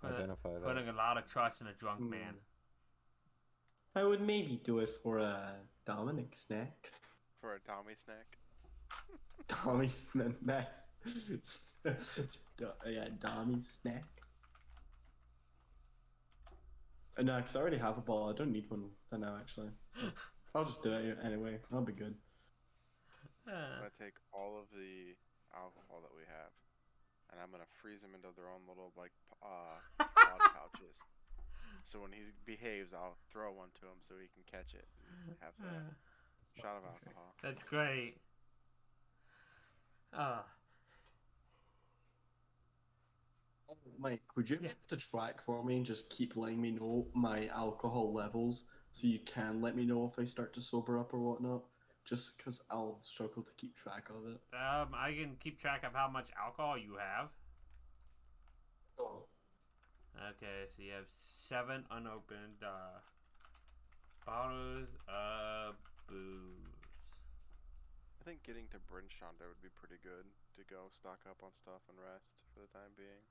identify that. Putting a lot of trust in a drunk man. I would maybe do it for a Dominic snack. For a Tommy snack. Tommy snack. Yeah, Tommy's snack. No, because I already have a ball. I don't need one for now, actually. I'll just do it anyway. I'll be good. I'm gonna take all of the alcohol that we have, and I'm gonna freeze them into their own little pod pouches. So when he behaves, I'll throw one to him so he can catch it and have that shot of alcohol. That's great. Mike, would you be able to track for me and just keep letting me know my alcohol levels so you can let me know if I start to sober up or whatnot? Just because I'll struggle to keep track of it. I can keep track of how much alcohol you have. Oh. Okay, so you have 7 unopened bottles of booze. I think getting to Bryn Shonda would be pretty good to go stock up on stuff and rest for the time being.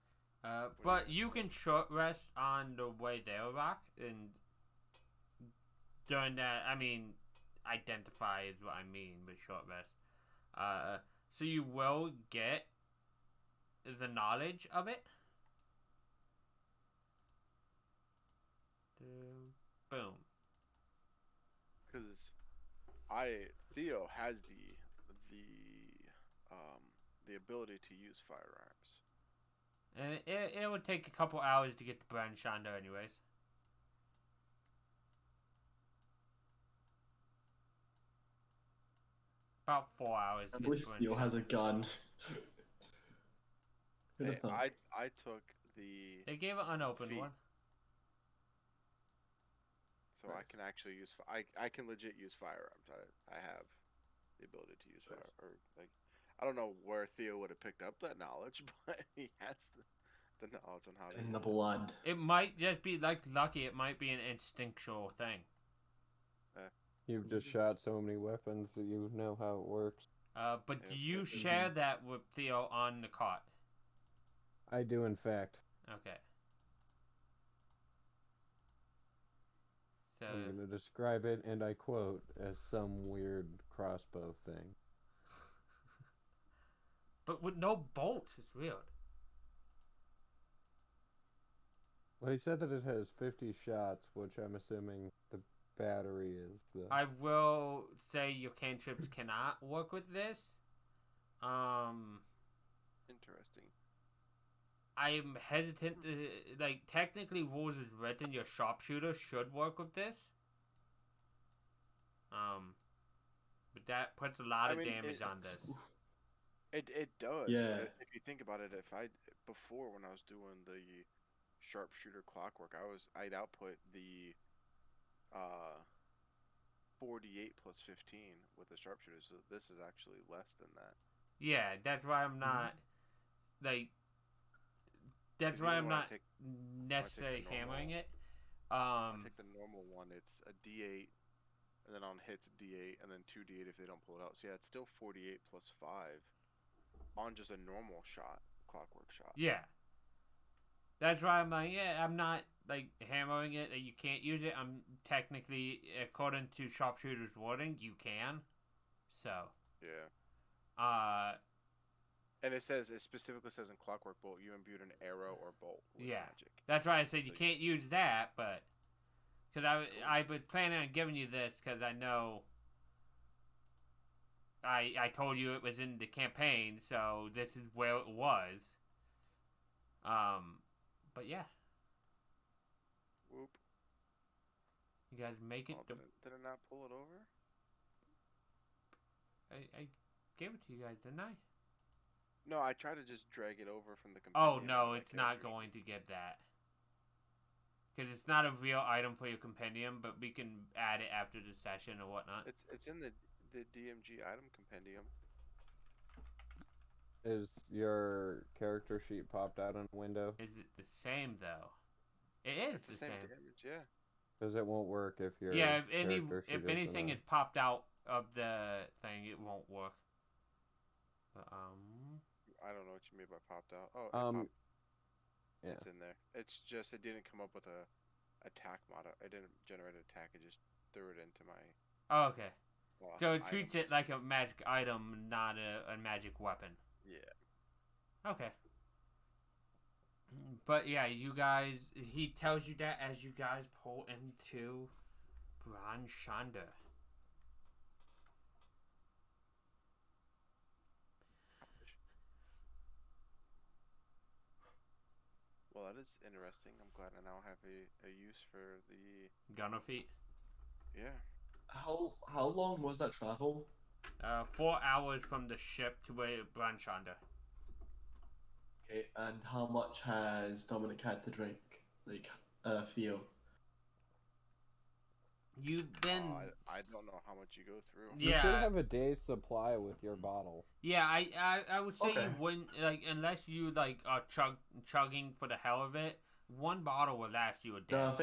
But you can short rest on the way there, Rock, and during that, I mean, identify is what I mean with short rest. So you will get the knowledge of it. Boom. Because Theo has the ability to use firearms. And it would take a couple hours to get to Brand Shonda anyways. About 4 hours to I get believe to Brand Theo has a gun. Hey, I took the... They gave an unopened feet. one. So I can actually use... I can legit use firearms. I have the ability to use fire. Or, like, I don't know where Theo would have picked up that knowledge, but he has the knowledge on how to In use the it. blood. It might just be like lucky. It might be an instinctual thing. You've just shot so many weapons that you know how it works. But do you share that with Theo on the cot? I do, in fact. Okay. So I'm going to describe it, and I quote, as some weird crossbow thing. but with no bolts, it's weird. Well, he said that it has 50 shots, which I'm assuming the battery is the... I will say your cantrips cannot work with this. Interesting. I'm hesitant to, like, technically rules is written, your sharpshooter should work with this. But that puts a lot of damage on this. It does. Yeah. But if you think about it, before when I was doing the sharpshooter clockwork, I'd output the 48 plus 15 with the sharpshooter, so this is actually less than that. Yeah, that's why I'm not, like, that's why I'm not necessarily hammering it. I take the normal one, it's a D8, and then on hits D8, and then 2D8 if they don't pull it out. So yeah, it's still 48 plus 5 on just a normal shot, clockwork shot. Yeah. That's why I'm like, yeah, I'm not, like, hammering it that you can't use it. I'm technically, according to sharpshooter's wording, you can. So. Yeah. And it specifically says in Clockwork Bolt, you imbued an arrow or bolt with magic. That's why I said you can't use that, but because I was planning on giving you this because I know I told you it was in the campaign, so this is where it was. But yeah. Whoop. You guys make it. Did it not pull it over? I gave it to you guys, didn't I? No, I tried to just drag it over from the compendium. compendium. Oh, no, it's not going to get that. Because it's not a real item for your compendium, but we can add it after the session or whatnot. It's in the DMG item compendium. Is your character sheet popped out on the window? Is it the same though? It is It's the same damage, yeah. Because it won't work if your Yeah, if character sheet anything isn't is popped out of the thing, it won't work. But, I don't know what you mean by popped out. Oh, yeah. it's in there. It's just it didn't come up with a attack motto. It didn't generate an attack. It just threw it into my. oh, okay. So it treats items. it like a magic item, not a magic weapon. Yeah. Okay. But yeah, you guys. He tells you that as you guys pull into Branchanda. Well, that is interesting. I'm glad I now have a use for the. Gunner feet. Yeah. How long was that travel? 4 hours from the ship to Branchanda. Okay, and how much has Dominic had to drink? Like, Theo. You've been. I don't know how much you go through. You Yeah. should have a day's supply with your bottle. Yeah, I would say Okay. you wouldn't like unless you like are chugging for the hell of it. One bottle will last you a day. No, I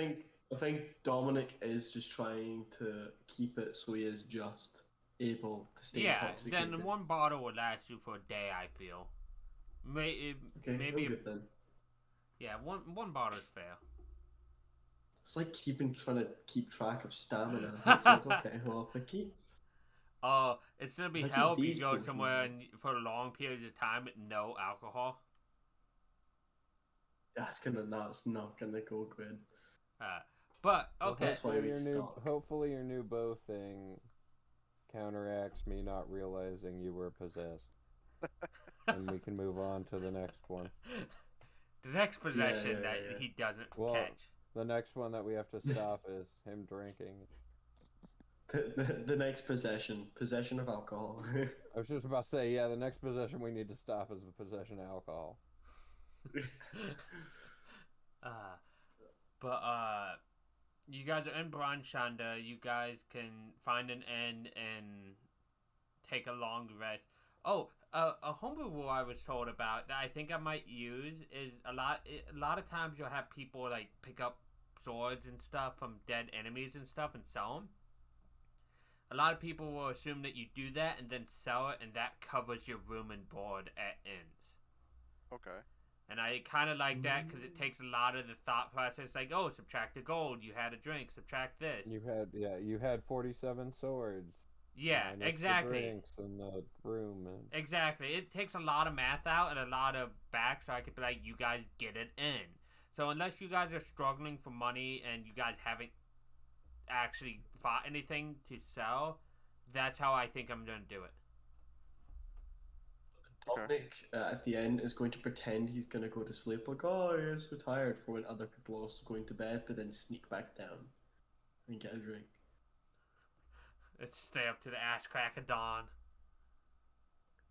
think Dominic is just trying to keep it so he is just able to stay Yeah, intoxicated. then one bottle will last you for a day. I feel. Okay, Maybe. I'm good then. Yeah, one bottle is fair. It's like trying to keep track of stamina. It's like, okay, well, if I keep... It's gonna be Look at hell if you these go potions, somewhere man. for long periods of time with no alcohol. That's not gonna go good. But Well, okay. That's why we hopefully your new bow thing counteracts me not realizing you were possessed. And we can move on to the next one. The next possession yeah, that yeah. he doesn't Well, catch. The next one that we have to stop is him drinking. The next possession of alcohol. I was just about to say, yeah, the next possession we need to stop is the possession of alcohol. You guys are in Branchanda. You guys can find an inn and take a long rest. Oh, a homebrew rule I was told about that I think I might use is a lot of times you'll have people like pick up swords and stuff from dead enemies and stuff and sell them. A lot of people will assume that you do that and then sell it, and that covers your room and board at inns. Okay. And I kind of like that because it takes a lot of the thought process. Like, oh, subtract the gold. You had a drink. Subtract this. You had 47 swords. Yeah, minus exactly. The drinks in the room. And... Exactly. It takes a lot of math out and a lot of back, so I could be like, you guys get it in. So unless you guys are struggling for money and you guys haven't actually fought anything to sell, that's how I think I'm going to do it. Dominic, at the end, is going to pretend he's going to go to sleep, like, oh, you're so tired, for when other people are also going to bed, but then sneak back down and get a drink. Let's stay up to the ash crack of dawn.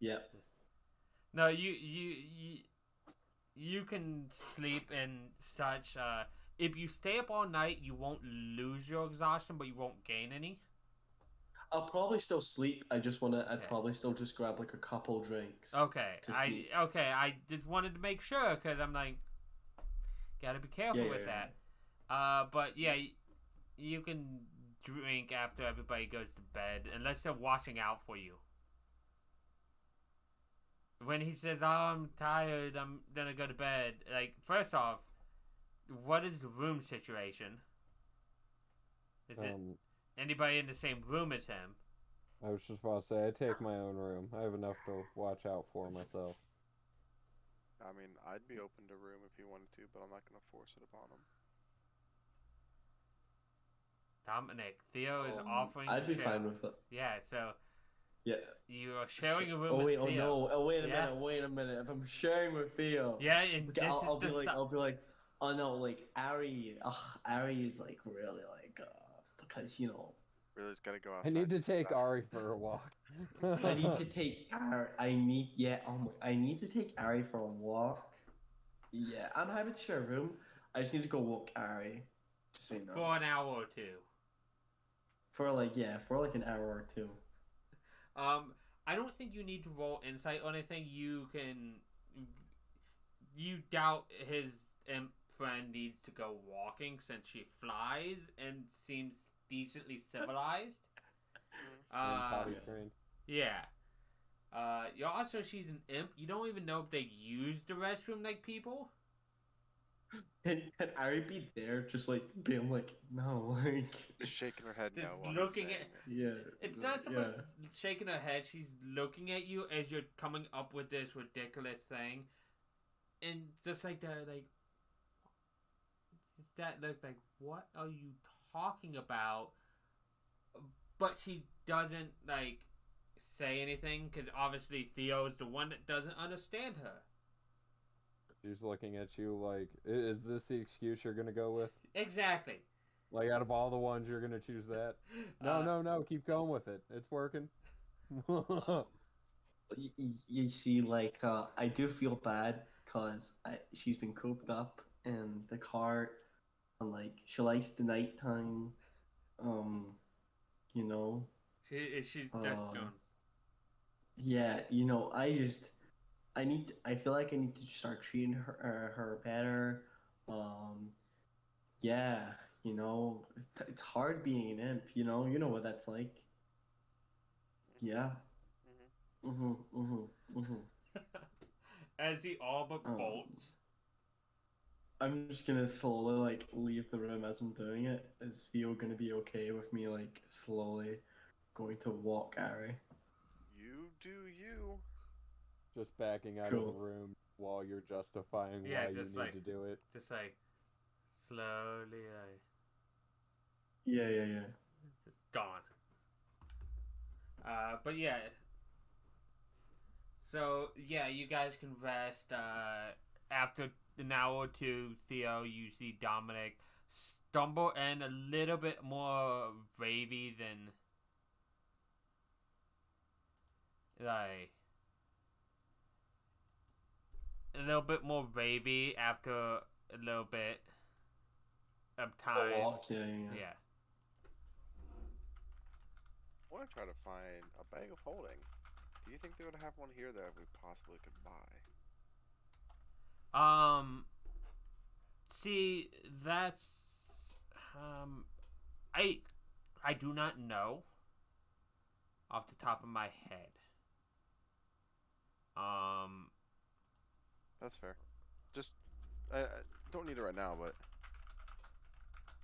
Yep. No, you can sleep and such. If you stay up all night, you won't lose your exhaustion, but you won't gain any. I'll probably still sleep. I'd Okay. probably still just grab like a couple drinks. Okay, to sleep. I just wanted to make sure because I'm like, gotta be careful with that. But yeah, you can drink after everybody goes to bed unless they're watching out for you. When he says, "Oh, I'm tired. I'm gonna go to bed." Like, first off, what is the room situation? Is it anybody in the same room as him? I was just about to say, I take my own room. I have enough to watch out for myself. I mean, I'd be open to room if he wanted to, but I'm not going to force it upon him. Dominic, Theo is offering I'd to be share. fine with it. Yeah, so Yeah. you are sharing a room Oh wait! with Oh Theo. no! Oh wait a Yeah. minute! Wait a minute! If I'm sharing with Theo, Yeah, and okay, this I'll is be the like, oh no, like Ari. Ari is like really like because you know. Really's got to go I outside. need to take Ari for a walk. I need to take Ari. I need to take Ari for a walk. Yeah, I'm happy to share a room. I just need to go walk Ari. Just so you know. for an hour or two. For like an hour or two. I don't think you need to roll insight or anything. You doubt his imp friend needs to go walking since she flies and seems decently civilized. And potty trained. Yeah. You also, she's an imp. You don't even know if they use the restroom like people. Can Ari be there, just like being like, no, like, Just shaking her head Just no while looking he's at- saying it. yeah. It's not so much yeah. shaking her head. She's looking at you as you're coming up with this ridiculous thing, and just like that looks like, what are you talking about? But she doesn't like say anything because obviously Theo is the one that doesn't understand her. She's looking at you like, is this the excuse you're gonna go with? Exactly. Like, out of all the ones, you're gonna choose that? No, keep going with it. It's working. You see, like, I do feel bad because she's been cooped up in the cart, and like she likes the nighttime. You know. She's just going. Yeah, I feel like I need to start treating her better. Yeah, it's hard being an imp. You know what that's like. Yeah. As he all but Um, bolts. I'm just gonna slowly like leave the room as I'm doing it. Is Theo gonna be okay with me like slowly going to walk Ari? You do you. Just backing out of the room while you're justifying why you need to do it. Just like slowly, Yeah. just gone. But yeah. So yeah, you guys can rest. After an hour or two, Theo, you see Dominic stumble and a little bit more ravey than like a little bit more ravey after a little bit of time. Walk, yeah. I want to try to find a bag of holding. Do you think they would have one here that we possibly could buy? See, that's I do not know off the top of my head. That's fair. Just I don't need it right now, but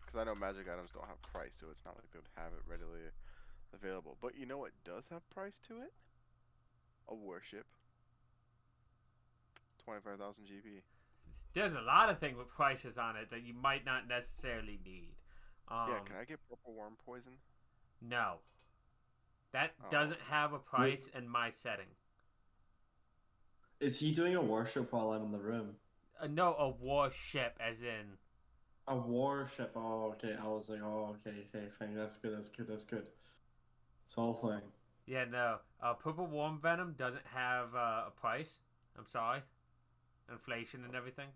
because I know magic items don't have price, so it's not like they would have it readily available. But you know what does have price to it? A warship. 25,000 GP. There's a lot of things with prices on it that you might not necessarily need. Yeah, can I get purple worm poison? No. That doesn't have a price in my setting. Is he doing a warship while I'm in the room? No, a warship, as in. A warship. Oh, okay. I was like, oh, okay, fine. That's good. It's all fine. Yeah, no. Purple worm venom doesn't have a price. I'm sorry. Inflation and everything.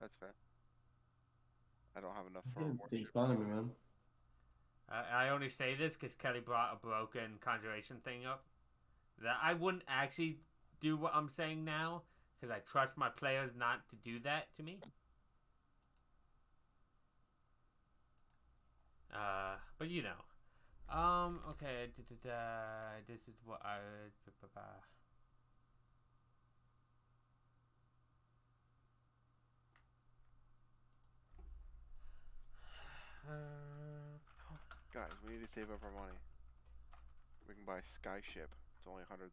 That's fair. I don't have enough for a The warship. economy, man. I only say this because Kelly brought a broken conjuration thing up. That I wouldn't actually do what I'm saying now because I trust my players not to do that to me. But you know. Okay. This is what I. Guys, we need to save up our money. We can buy Skyship. It's only 100,000.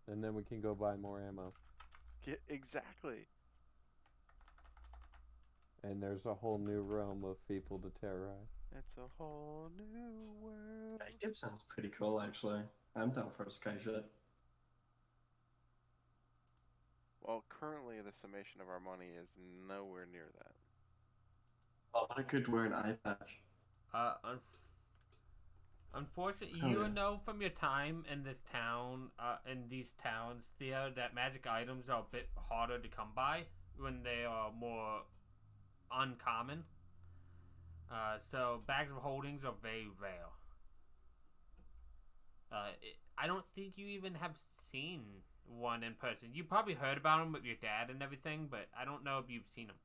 And then we can go buy more ammo. Yeah, exactly. And there's a whole new realm of people to terrorize. It's a whole new world. Skyship sounds pretty cool, actually. I'm down for a skyship. Well, currently the summation of our money is nowhere near that. Oh, I could wear an eye patch. Unfortunately, Oh, you yeah. know from your time in this town, in these towns, Theo, that magic items are a bit harder to come by when they are more uncommon. So bags of holdings are very rare. I don't think you even have seen one in person. You probably heard about him with your dad and everything, but I don't know if you've seen him.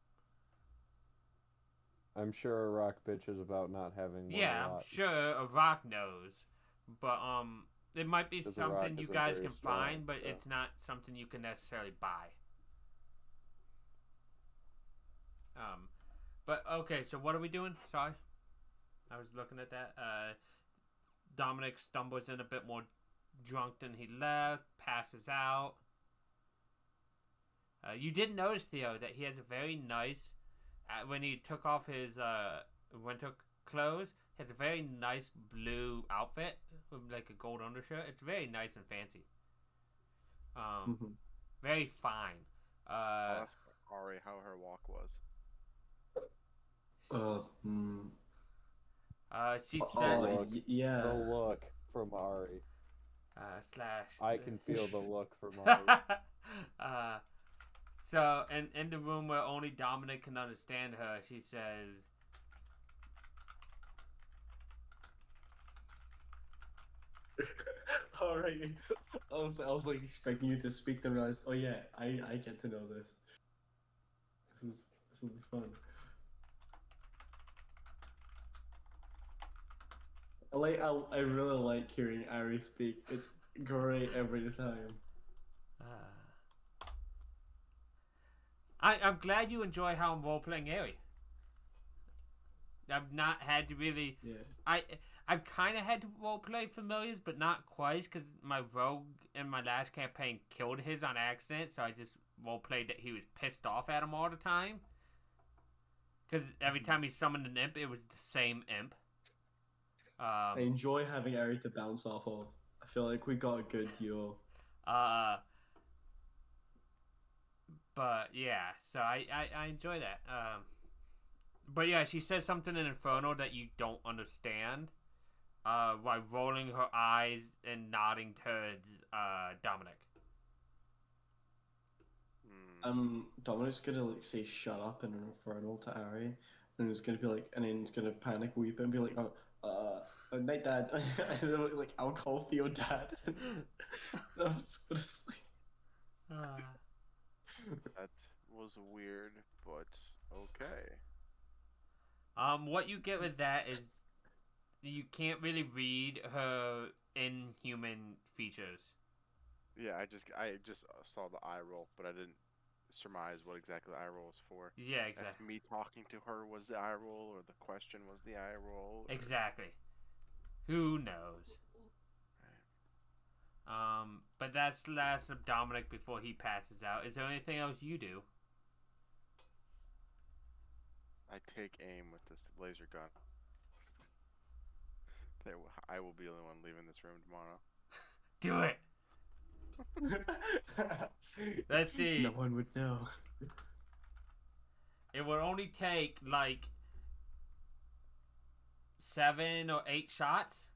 I'm sure a rock bitches about not having one Yeah, a I'm lot. sure a rock knows, but it might be 'Cause a rock something you isn't guys very can strong, find, but so. it's not something you can necessarily buy. But okay, so what are we doing? Sorry, I was looking at that. Dominic stumbles in a bit more drunk than he left, passes out. You did notice, Theo, that he has a very nice. When he took off his winter clothes, he has a very nice blue outfit with like a gold undershirt. It's very nice and fancy. Very fine. I'll ask Ari how her walk was. She The said, look, yeah. the look from Ari. slash. I can feel the look from Ari. So, in the room where only Dominic can understand her, she says, All right. I was like expecting you to speak to realize, oh yeah, I get to know this. This will be fun. I really like hearing Ari speak. It's great every time. I'm glad you enjoy how I'm role playing Ari. I've not had to really. Yeah. I've kind of had to role play familiars, but not quite, because my rogue in my last campaign killed his on accident, so I just role played that he was pissed off at him all the time. Because every time he summoned an imp, it was the same imp. I enjoy having Ari to bounce off of. I feel like we got a good duo. But yeah, so I enjoy that. But yeah, she says something in Inferno that you don't understand, while rolling her eyes and nodding towards Dominic. Dominic's gonna like say "shut up" in Inferno to Ari, and he's gonna be like, and then he's gonna panic, weep, and be like, night, Dad. And then, like, I'll call Theo Dad. And I'm just gonna sleep. That was weird, but okay. What you get with that is you can't really read her inhuman features. Yeah, I just saw the eye roll, but I didn't surmise what exactly the eye roll was for. Yeah, exactly. If me talking to her was the eye roll, or the question was the eye roll. Or... Exactly. Who knows? But that's the last of Dominic before he passes out. Is there anything else you do? I take aim with this laser gun. I will be the only one leaving this room tomorrow. Do it! Let's see. No one would know. It would only take like 7 or 8 shots.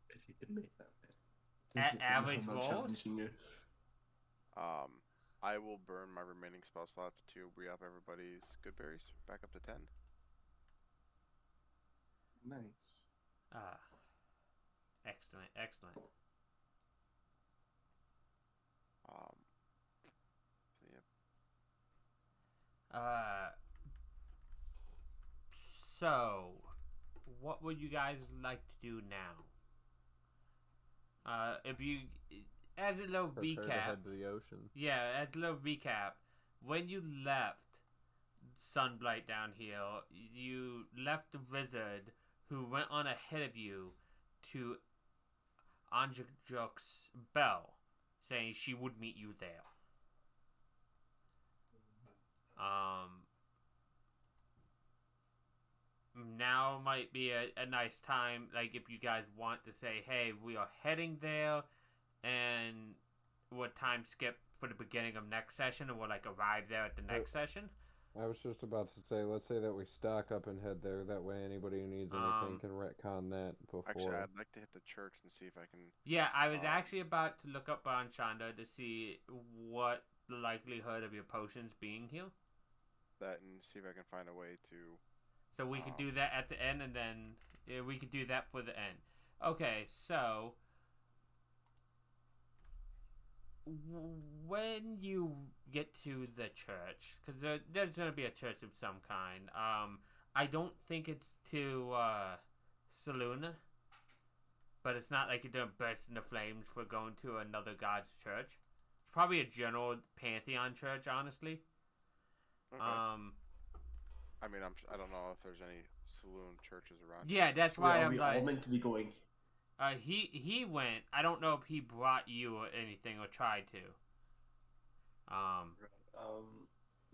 If you could make that. At average rolls? I will burn my remaining spell slots to re-up everybody's good berries back up to 10. Nice. Excellent, excellent. So yep. So, what would you guys like to do now? If you, as a little Prepare to recap, head to the ocean. yeah, as a little recap, when you left Sunblight down here, you left the wizard who went on ahead of you to Anjak's bell, saying she would meet you there. Now might be a nice time, like if you guys want to say, hey, we are heading there, and we'll time skip for the beginning of next session, and we'll like arrive there at the next session. I was just about to say, let's say that we stock up and head there. That way, anybody who needs anything can retcon that before. Actually, I'd like to hit the church and see if I can. Yeah, I was actually about to look up on Shonda to see what the likelihood of your potions being here. That and see if I can find a way to. So we could do that at the end, and then we could do that for the end. Okay, so when you get to the church, because there's going to be a church of some kind. I don't think it's to Saluna, but it's not like you're doing burst into flames for going to another god's church. It's probably a general pantheon church, honestly. Okay. I mean, I don't know if there's any saloon churches around. Yeah, that's why Are I'm we like. all meant to be going? He went. I don't know if he brought you or anything or tried to.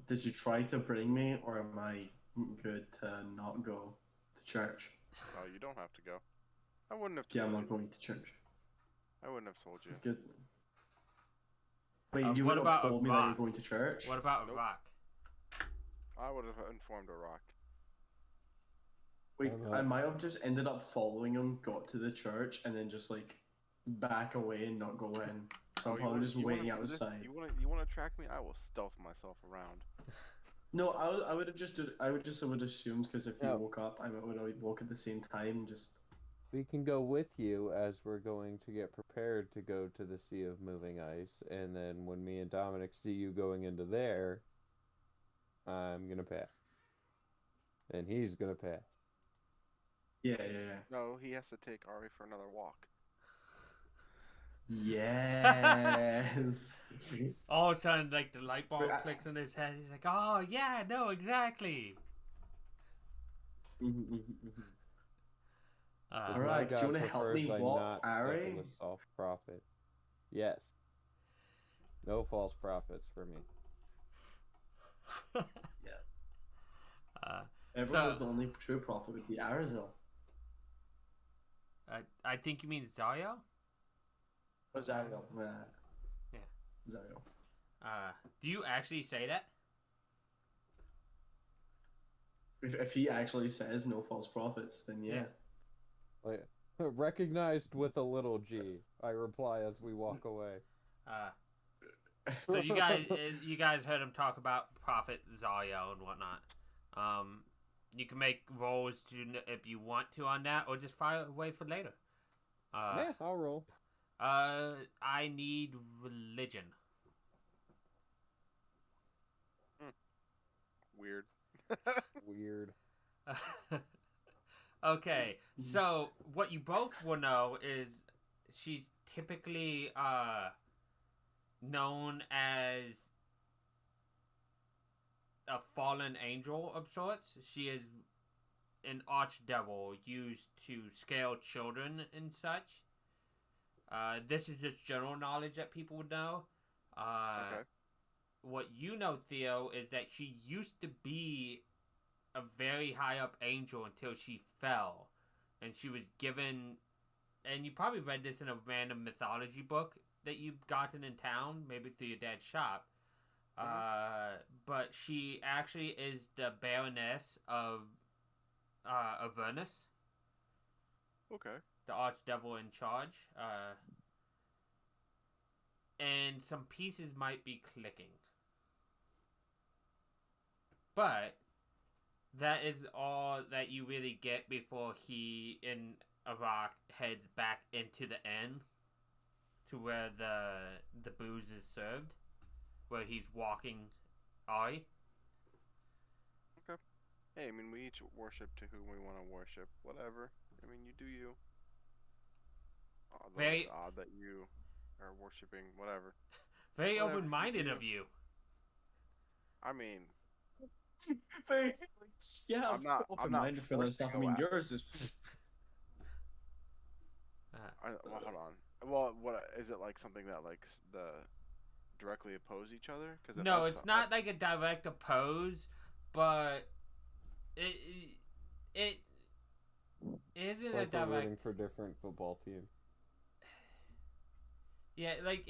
Did you try to bring me, or am I good to not go to church? Oh, you don't have to go. I wouldn't have Yeah, told I'm you. not going to church. I wouldn't have told you. It's good. Wait, you what would about have told me that Rock? you're going to church? What about Nope. Rock? I would have informed a rock. Wait, I'm I not- might have just ended up following him, got to the church, and then just like back away and not go in. So I'm probably just waiting outside. You want to track me? I will stealth myself around. No, I would have assumed because if you Yeah. woke up, I would walk at the same time. Just We can go with you as we're going to get prepared to go to the Sea of Moving Ice, and then when me and Dominic see you going into there, I'm gonna pass. And he's gonna pass. yeah. No, he has to take Ari for another walk. Yes. All of a sudden, like the light bulb Wait, clicks in his head. He's like, "Oh yeah, no, exactly." Because All my right, do you God wanna help me prefers I walk, not step Ari? in the soft prophet. Yes. No false prophets for me. Everyone's So- the only true prophet would be Arizal. I think you mean Zario. Or Zariel. Yeah. Zariel. Do you actually say that? If he actually says no false prophets, then yeah. Like, recognized with a little G. I reply as we walk away. So you guys heard him talk about Prophet Zario and whatnot. You can make rolls if you want to on that, or just fire away for later. Yeah, I'll roll. I need religion. Weird. Weird. Okay, so what you both will know is she's typically known as a fallen angel of sorts. She is an archdevil used to scale children and such. This is just general knowledge that people would know. Okay. What you know, Theo, is that she used to be a very high up angel until she fell. And she was given, and you probably read this in a random mythology book that you've gotten in town, maybe through your dad's shop. But she actually is the Baroness of Avernus, Okay. the archdevil in charge. And some pieces might be clicking. But that is all that you really get before he in Iraq heads back into the inn to where the booze is served, where he's walking Ari. Hey, I mean, we each worship to whom we want to worship. Whatever. I mean, you do you. Although Very- it's odd that you are worshiping whatever. Very Whatever, open-minded you of you. I mean, Yeah, I'm not open-minded for that forced to stuff. I go mean, out. yours is. well, hold on. Well, what is it like? Something that like directly oppose each other? Because No, it's not like a direct oppose, but it isn't It's a like we're direct. rooting for different football teams. Yeah, like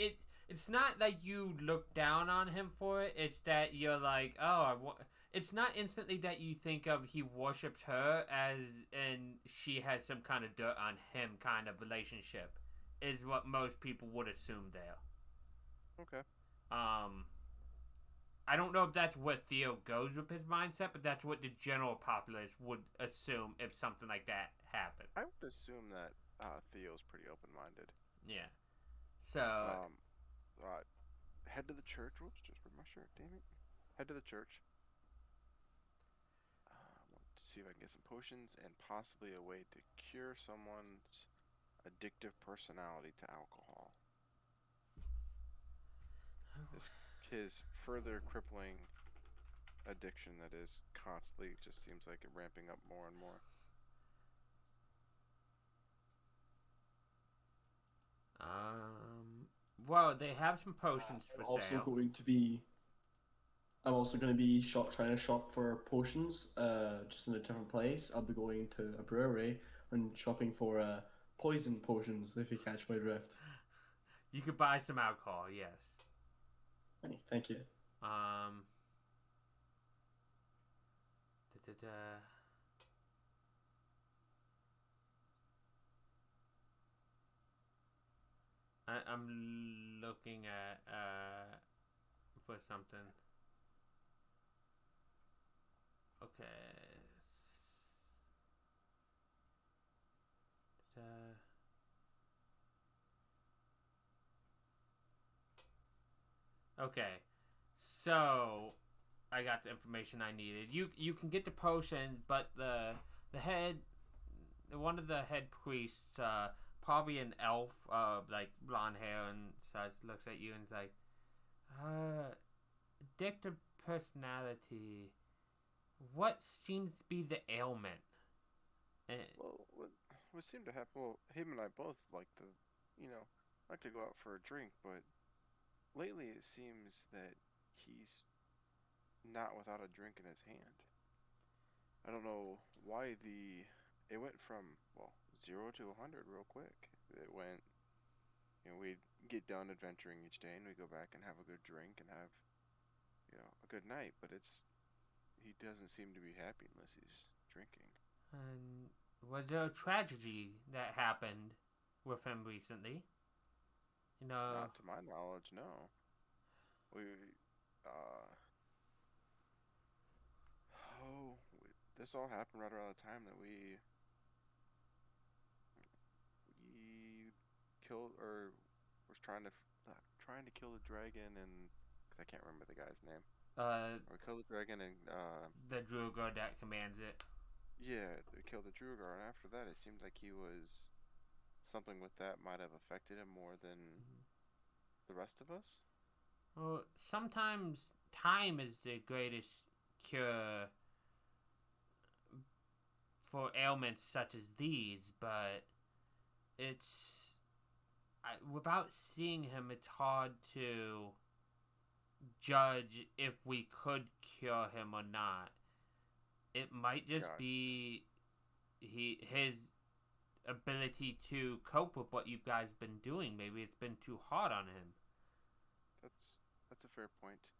it's not that you look down on him for it. It's that you're like, oh, it's not instantly that you think of he worships her as and she has some kind of dirt on him kind of relationship, is what most people would assume there. Okay. I don't know if that's where Theo goes with his mindset, but that's what the general populace would assume if something like that happen. I would assume that Theo's pretty open-minded. Yeah. So Head to the church. Whoops, just ripped my shirt. Damn it. Head to the church. Want to see if I can get some potions and possibly a way to cure someone's addictive personality to alcohol. His further crippling addiction that is constantly just seems like it ramping up more and more. Well, they have some potions for I'm also sale. I'm also going to be trying to shop for potions, just in a different place. I'll be going to a brewery and shopping for poison potions, if you catch my drift. You could buy some alcohol, yes. Thank you. I'm looking at for something. Okay. Okay. So I got the information I needed. You can get the potions, but one of the head priests, probably an elf, like blonde hair and such, looks at you and is like, addictive personality. What seems to be the ailment? Well, what seemed to happen? Well, him and I both like to go out for a drink, but lately it seems that he's not without a drink in his hand. I don't know why it went from 0 to 100 real quick. It went, we'd get done adventuring each day and we go back and have a good drink and have, a good night, but he doesn't seem to be happy unless he's drinking. And was there a tragedy that happened with him recently? Not to my knowledge, no. This all happened right around the time that we killed or was trying to kill the dragon, and cause I can't remember the guy's name. We killed the dragon and the Drugar that commands it. Yeah, we killed the Drugar, and after that, it seems like something with that might have affected him more than the rest of us. Well, sometimes time is the greatest cure for ailments such as these, but without seeing him, it's hard to judge if we could cure him or not. It might just be his ability to cope with what you guys been doing. Maybe it's been too hard on him. That's a fair point.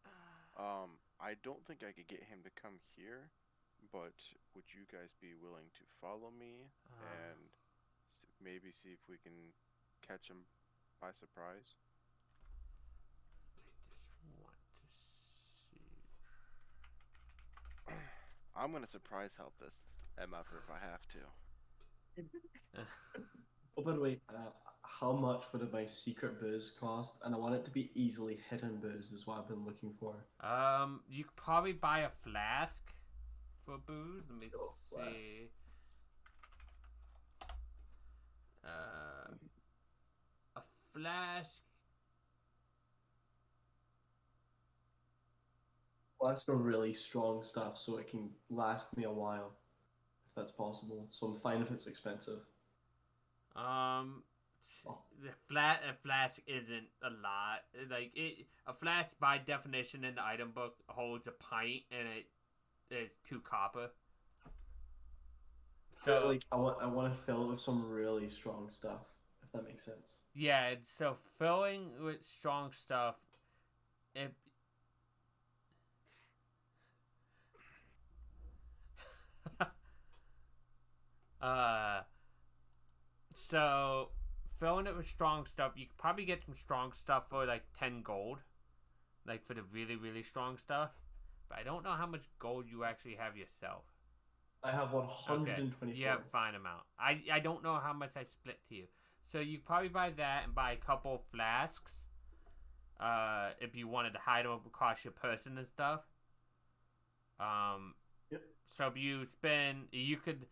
I don't think I could get him to come here, but would you guys be willing to follow me and maybe see if we can catch him by surprise? I just want to see. I'm gonna surprise help this MF if I have to. Oh, by the way, how much would my secret booze cost? And I want it to be easily hidden booze is what I've been looking for. You could probably buy a flask for booze. Let me see. A flask. Flask of really strong stuff so it can last me a while, if that's possible. So I'm fine if it's expensive. A flask isn't a lot. A flask by definition in the item book holds a pint, and it is 2 copper. So I want to fill it with some really strong stuff, if that makes sense. Yeah, so filling with strong stuff, so filling it with strong stuff, you could probably get some strong stuff for like 10 gold, for the really, really strong stuff. But I don't know how much gold you actually have yourself. I have Okay, 124. you have a fine amount. I don't know how much I split to you. So you probably buy that and buy a couple flasks. If you wanted to hide them across your person and stuff. Yep. So if you spend, you could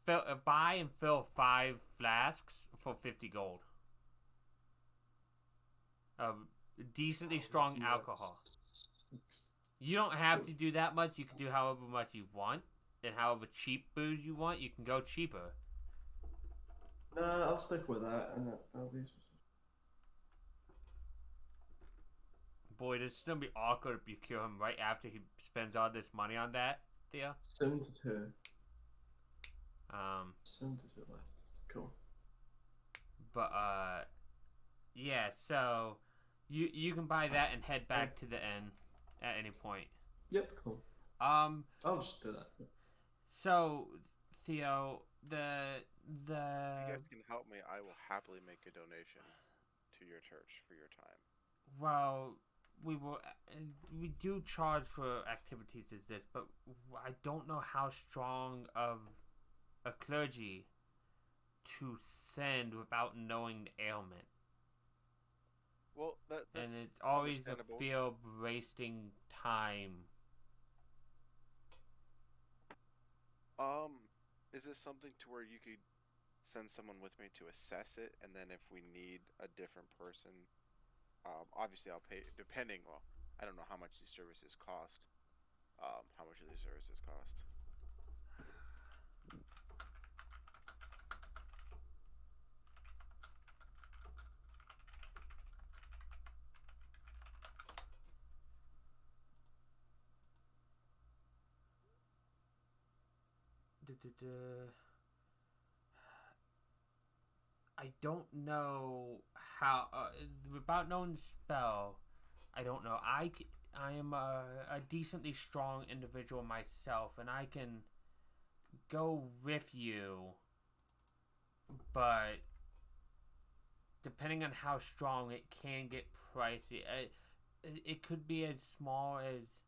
buy and fill 5 flasks for 50 gold. Decently strong alcohol. You don't have to do that much. You can do however much you want, and however cheap booze you want. You can go cheaper. Nah, I'll stick with that, and that'll be. Boy, this is gonna be awkward if you kill him right after he spends all this money on that, Theo. 72. 72 72 left. Cool. But yeah. So you can buy that and head back to the inn at any point. Yep, cool. I'll just do that. So Theo, the If you guys can help me, I will happily make a donation to your church for your time. Well, we do charge for activities as this, but I don't know how strong of a clergy to send without knowing the ailment. Well, that's and it's always a understandable. fear of wasting time. Is this something to where you could send someone with me to assess it, and then if we need a different person, obviously I'll pay, depending, well, I don't know how much these services cost. How much do these services cost? I don't know how, without knowing the spell, I don't know. I am a decently strong individual myself, and I can go with you, but depending on how strong, it can get pricey. It could be as small as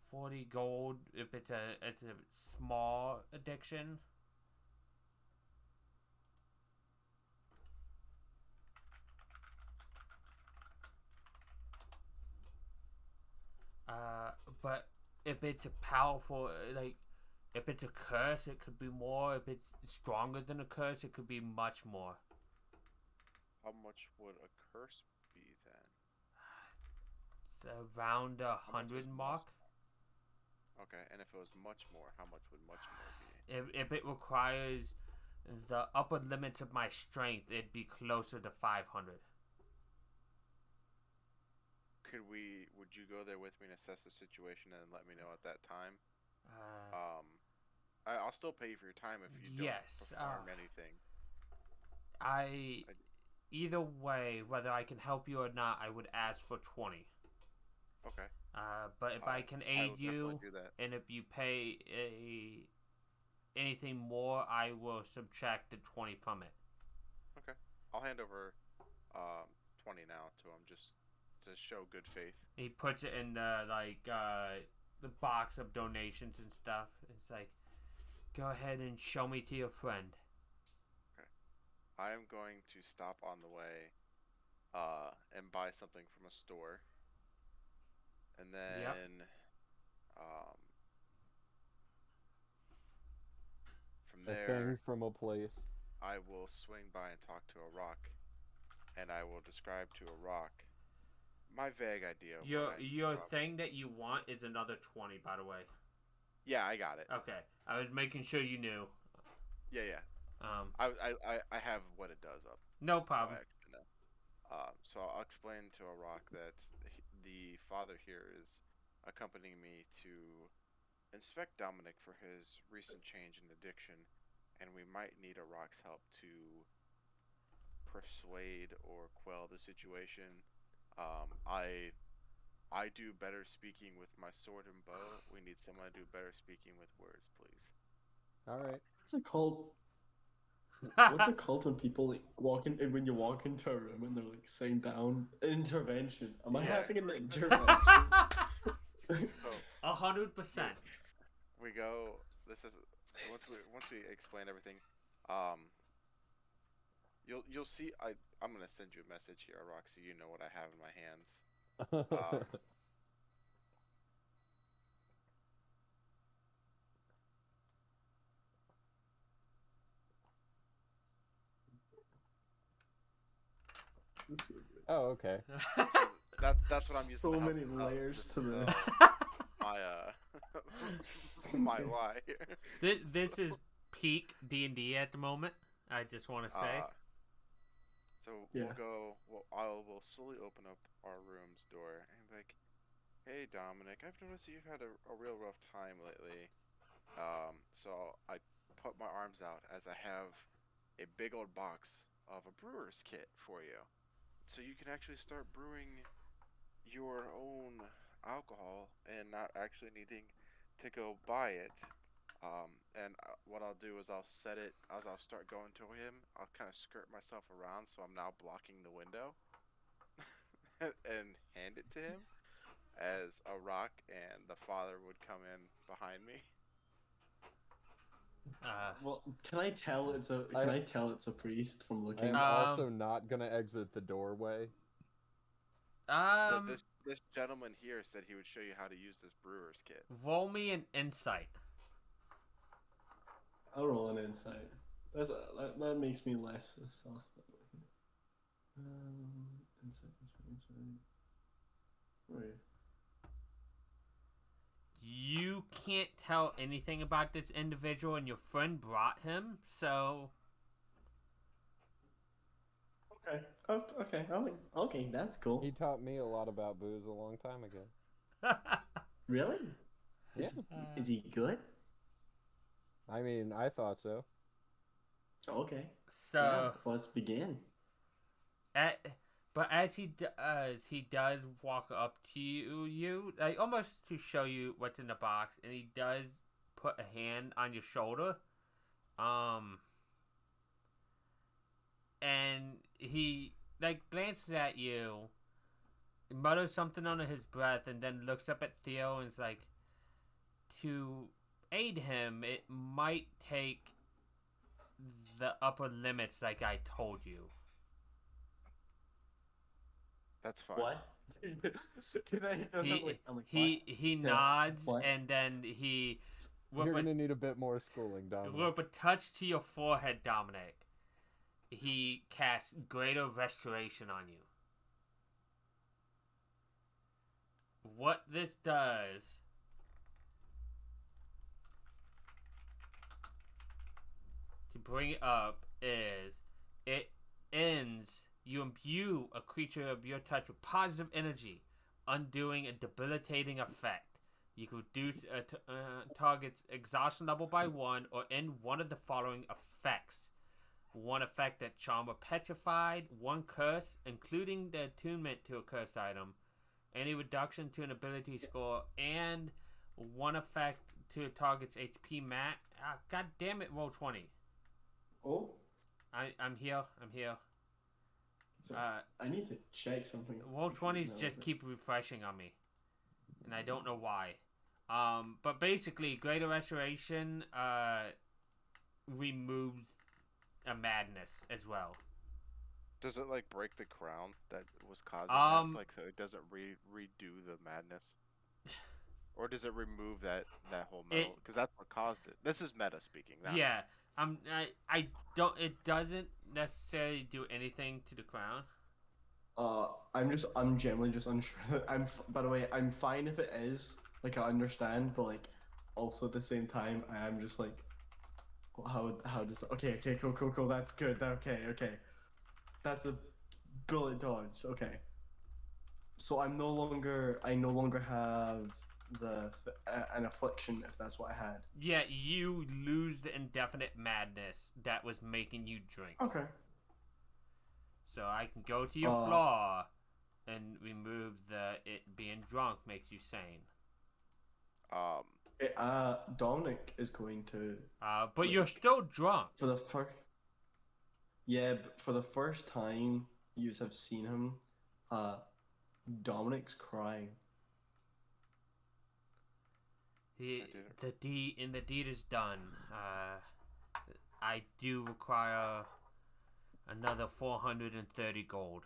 40 gold if it's a small addiction. But if it's a powerful, like, if it's a curse, it could be more. If it's stronger than a curse, it could be much more. How much would a curse be then? It's around 100 mark. Okay, and if it was much more, how much would much more be? If it requires the upper limits of my strength, it'd be closer to 500. Would you go there with me and assess the situation and let me know at that time? I'll still pay you for your time if you don't perform anything. Either way, whether I can help you or not, I would ask for 20. Okay. But if I can aid you, do that. and if you pay anything more, I will subtract the 20 from it. Okay. I'll hand over 20 now to him, just to show good faith. He puts it in the box of donations and stuff. It's like, go ahead and show me to your friend. Okay. I am going to stop on the way and buy something from a store. And then from A there, thing from a place. I will swing by and talk to a rock, and I will describe to a rock my vague idea. Of your thing that you want is another 20, by the way. Yeah, I got it. Okay, I was making sure you knew. Yeah. I have what it does up. No problem. So I'll explain to a rock that the father here is accompanying me to inspect Dominic for his recent change in addiction, and we might need a rock's help to persuade or quell the situation. I do better speaking with my sword and bow. We need someone to do better speaking with words, please. All right. What's it called? What's it called when people like when you walk into a room and they're like saying down intervention? Am I having an intervention? 100%. We go. this is so once we explain everything, um, you'll see. I'm gonna send you a message here, Rock, so you know what I have in my hands. Oh, okay. So that's what I'm using. So to help many you out. layers This to is, this. my my lie. This is peak D&D at the moment. I just want to say. So Yeah. we'll slowly open up our room's door and be like, "Hey Dominic, I've noticed that you've had a real rough time lately. So I put my arms out as I have a big old box of a brewer's kit for you, so you can actually start brewing your own alcohol and not actually needing to go buy it. And what I'll do is I'll set it as I'll start going to him. I'll kind of skirt myself around so I'm now blocking the window and hand it to him as a Rock and the father would come in behind me. Well, can I tell it's a priest from I looking? am also not gonna exit the doorway. This gentleman here said he would show you how to use this brewer's kit. Roll me an insight. I'll roll an insight. That makes me less sus. Insight. Wait. You can't tell anything about this individual, and your friend brought him, so... Okay. Okay, that's cool. He taught me a lot about booze a long time ago. Really? Yeah. Is he good? I mean, I thought so. Okay. So... Yeah, let's begin. But as he does walk up to you, like almost to show you what's in the box, and he does put a hand on your shoulder, and he like glances at you, mutters something under his breath, and then looks up at Theo and is like, to aid him, it might take the upper limits like I told you. That's fine. What? He nods, what? and then he You're gonna need a bit more schooling, Dominic. with a touch to your forehead, Dominic, he casts greater restoration on you. What this does to bring it up is it ends. You imbue a creature of your touch with positive energy, undoing a debilitating effect. You can reduce a target's exhaustion level by 1 or end one of the following effects. 1 effect that charm or petrified, 1 curse, including the attunement to a cursed item, any reduction to an ability score, and 1 effect to a target's HP mat. God damn it, roll 20. Oh. I'm here. So I need to check something. Roll 20s just keep refreshing on me, and I don't know why. But basically, greater restoration removes a madness as well. Does it like break the crown that was causing that? Like, so it doesn't redo the madness, or does it remove that whole metal? Because that's what caused it. This is meta speaking. Yeah. I don't. It doesn't necessarily do anything to the crown. I'm generally just unsure. By the way, I'm fine if it is. Like, I understand, but like, also at the same time, I am just like, how does? Okay, cool. That's good. Okay. That's a bullet dodge. Okay. So I no longer have an affliction, if that's what I had. Yeah, you lose the indefinite madness that was making you drink. Okay. So I can go to your flaw and remove it being drunk makes you sane. Dominic is going to. But you're still drunk. For the first. Yeah, but for the first time you have seen him, Dominic's crying. The deed is done. I do require another 430 gold.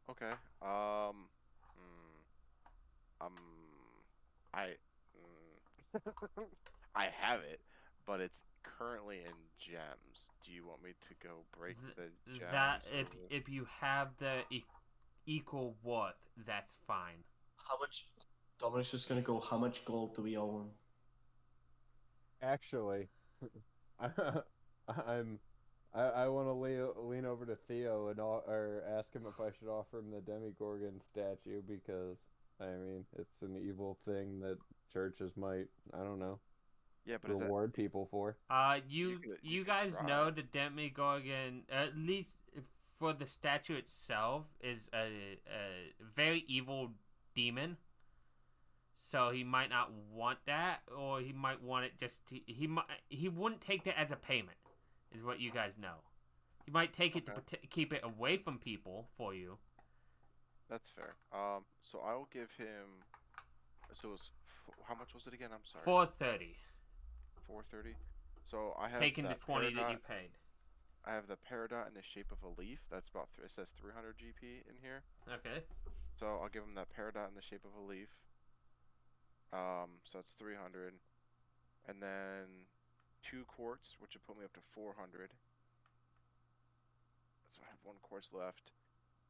Okay. Um. I. I have it, but it's currently in gems. Do you want me to go break the gems? That or- if you have the equal worth, that's fine. How much? Dominic's just gonna go. How much gold do we owe him? Actually, I want to lean over to Theo and or ask him if I should offer him the Demigorgon statue because I mean it's an evil thing that churches might, I don't know, Yeah, but reward people for. You you could guys try. know the Demigorgon, at least for the statue itself, is a very evil demon. So he might not want that, or he might want it just to, he wouldn't take that as a payment, is what you guys know. He might take it to keep it away from people for you. That's fair. So I will give him. So it's how much was it again? I'm sorry. 430. 430. So I have Taking the that 20 that you peridot. paid. I have the peridot in the shape of a leaf. That's about it says 300 GP in here. Okay. So I'll give him that peridot in the shape of a leaf. So that's 300, and then 2 quartz, which would put me up to 400. So I have 1 quartz left,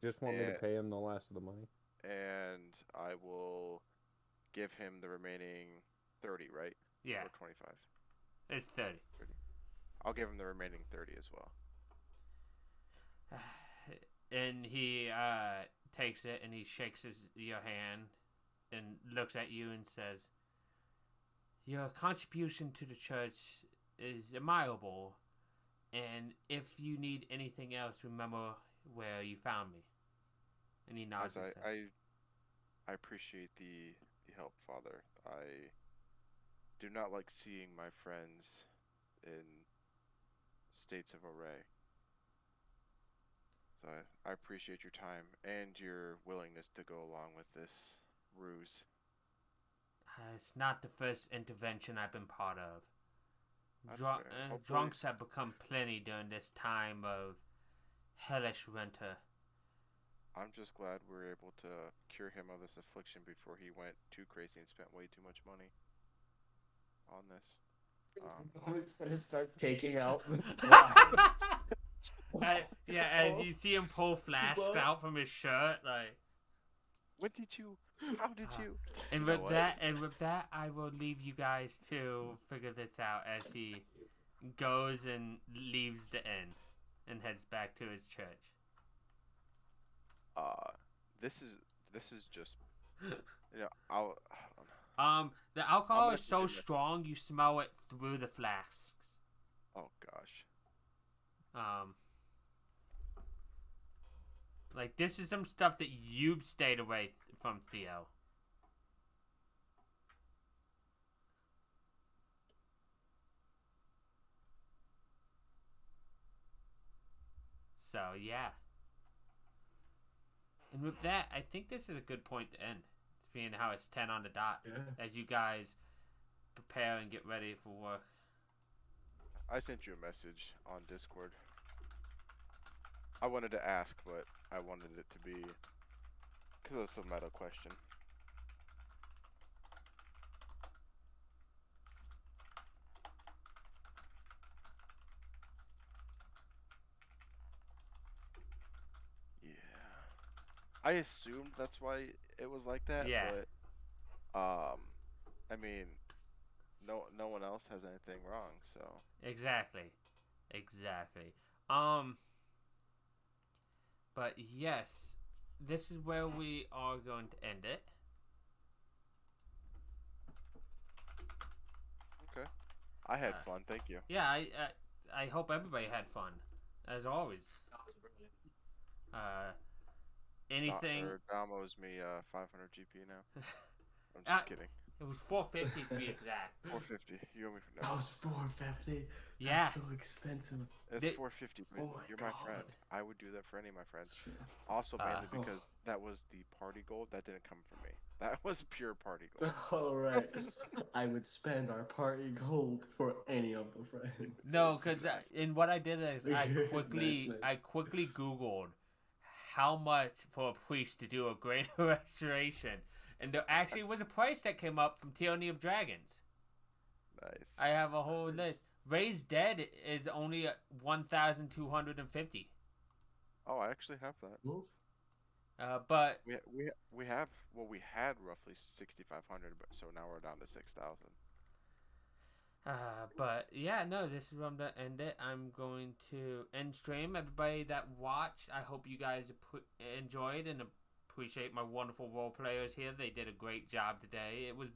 Just want me to pay him the last of the money. and I will give him the remaining 30, right? Yeah. Or 25. It's 30. I'll give him the remaining 30 as well. And he takes it and he shakes your hand and looks at you and says, "Your contribution to the church is admirable, and if you need anything else, remember where you found me." And he nods his head. I appreciate the help, Father. I do not like seeing my friends in states of array. So I appreciate your time and your willingness to go along with this ruse. It's not the first intervention I've been part of. That's fair. Hopefully- Drunks have become plenty during this time of hellish winter. I'm just glad we were able to cure him of this affliction before he went too crazy and spent way too much money on this. Dominic's gonna start taking out. As you see him pull flasks out from his shirt, like. What did you? How did you? And You know with that, I will leave you guys to figure this out as he goes and leaves the inn and heads back to his church. This is just, I don't know. The alcohol gonna is so do that. strong you smell it through the flasks. Oh gosh. Like this is some stuff that you've stayed away from, Theo. So yeah. And with that, I think this is a good point to end. Being how it's 10 on the dot. Yeah. As you guys prepare and get ready for work. I sent you a message on Discord. I wanted to ask, but I wanted it to be because it's a meta question. Yeah. I assumed that's why it was like that, Yeah. but I mean, no one else has anything wrong, so Exactly. But yes, this is where we are going to end it. okay. I had fun, thank you. Yeah, I hope everybody had fun, as always. That was brilliant. Anything? Dom owes me 500 GP now. I'm just kidding. It was $450 to be exact. 450. You owe me for That no. was $450. Yeah. That's so expensive. It's They- $450. But Oh my you're my God. friend. I would do that for any of my friends. That's true. Also, mainly Oh. because that was the party gold. That didn't come from me. That was pure party gold. All right. I would spend our party gold for any of the friends. No, because in what I did is I Nice. quickly Googled how much for a priest to do a great restoration, and there actually was a price that came up from Tyranny of Dragons. Nice. I have a whole Nice. list. Raised Dead is only 1,250. Oh, I actually have that. Oof. But We have we had roughly 6,500, but so now we're down to 6,000. But yeah, no, this is where I'm gonna end it. I'm going to end stream. Everybody that watched, I hope you guys enjoyed and appreciate my wonderful role players here. They did a great job today. It was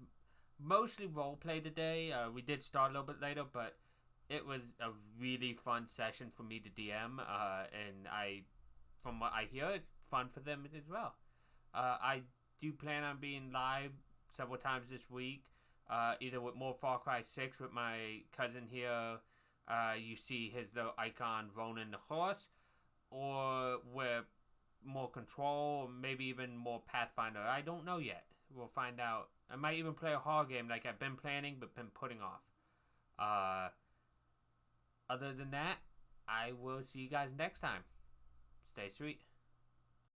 mostly role play today. We did start a little bit later, but it was a really fun session for me to DM. And from what I hear, it's fun for them as well. I do plan on being live several times this week. Either with more Far Cry 6 with my cousin here, you see his little icon Ronan the horse, or with more Control, or maybe even more Pathfinder. I don't know yet. We'll find out. I might even play a horror game like I've been planning but been putting off. Other than that, I will see you guys next time. Stay sweet.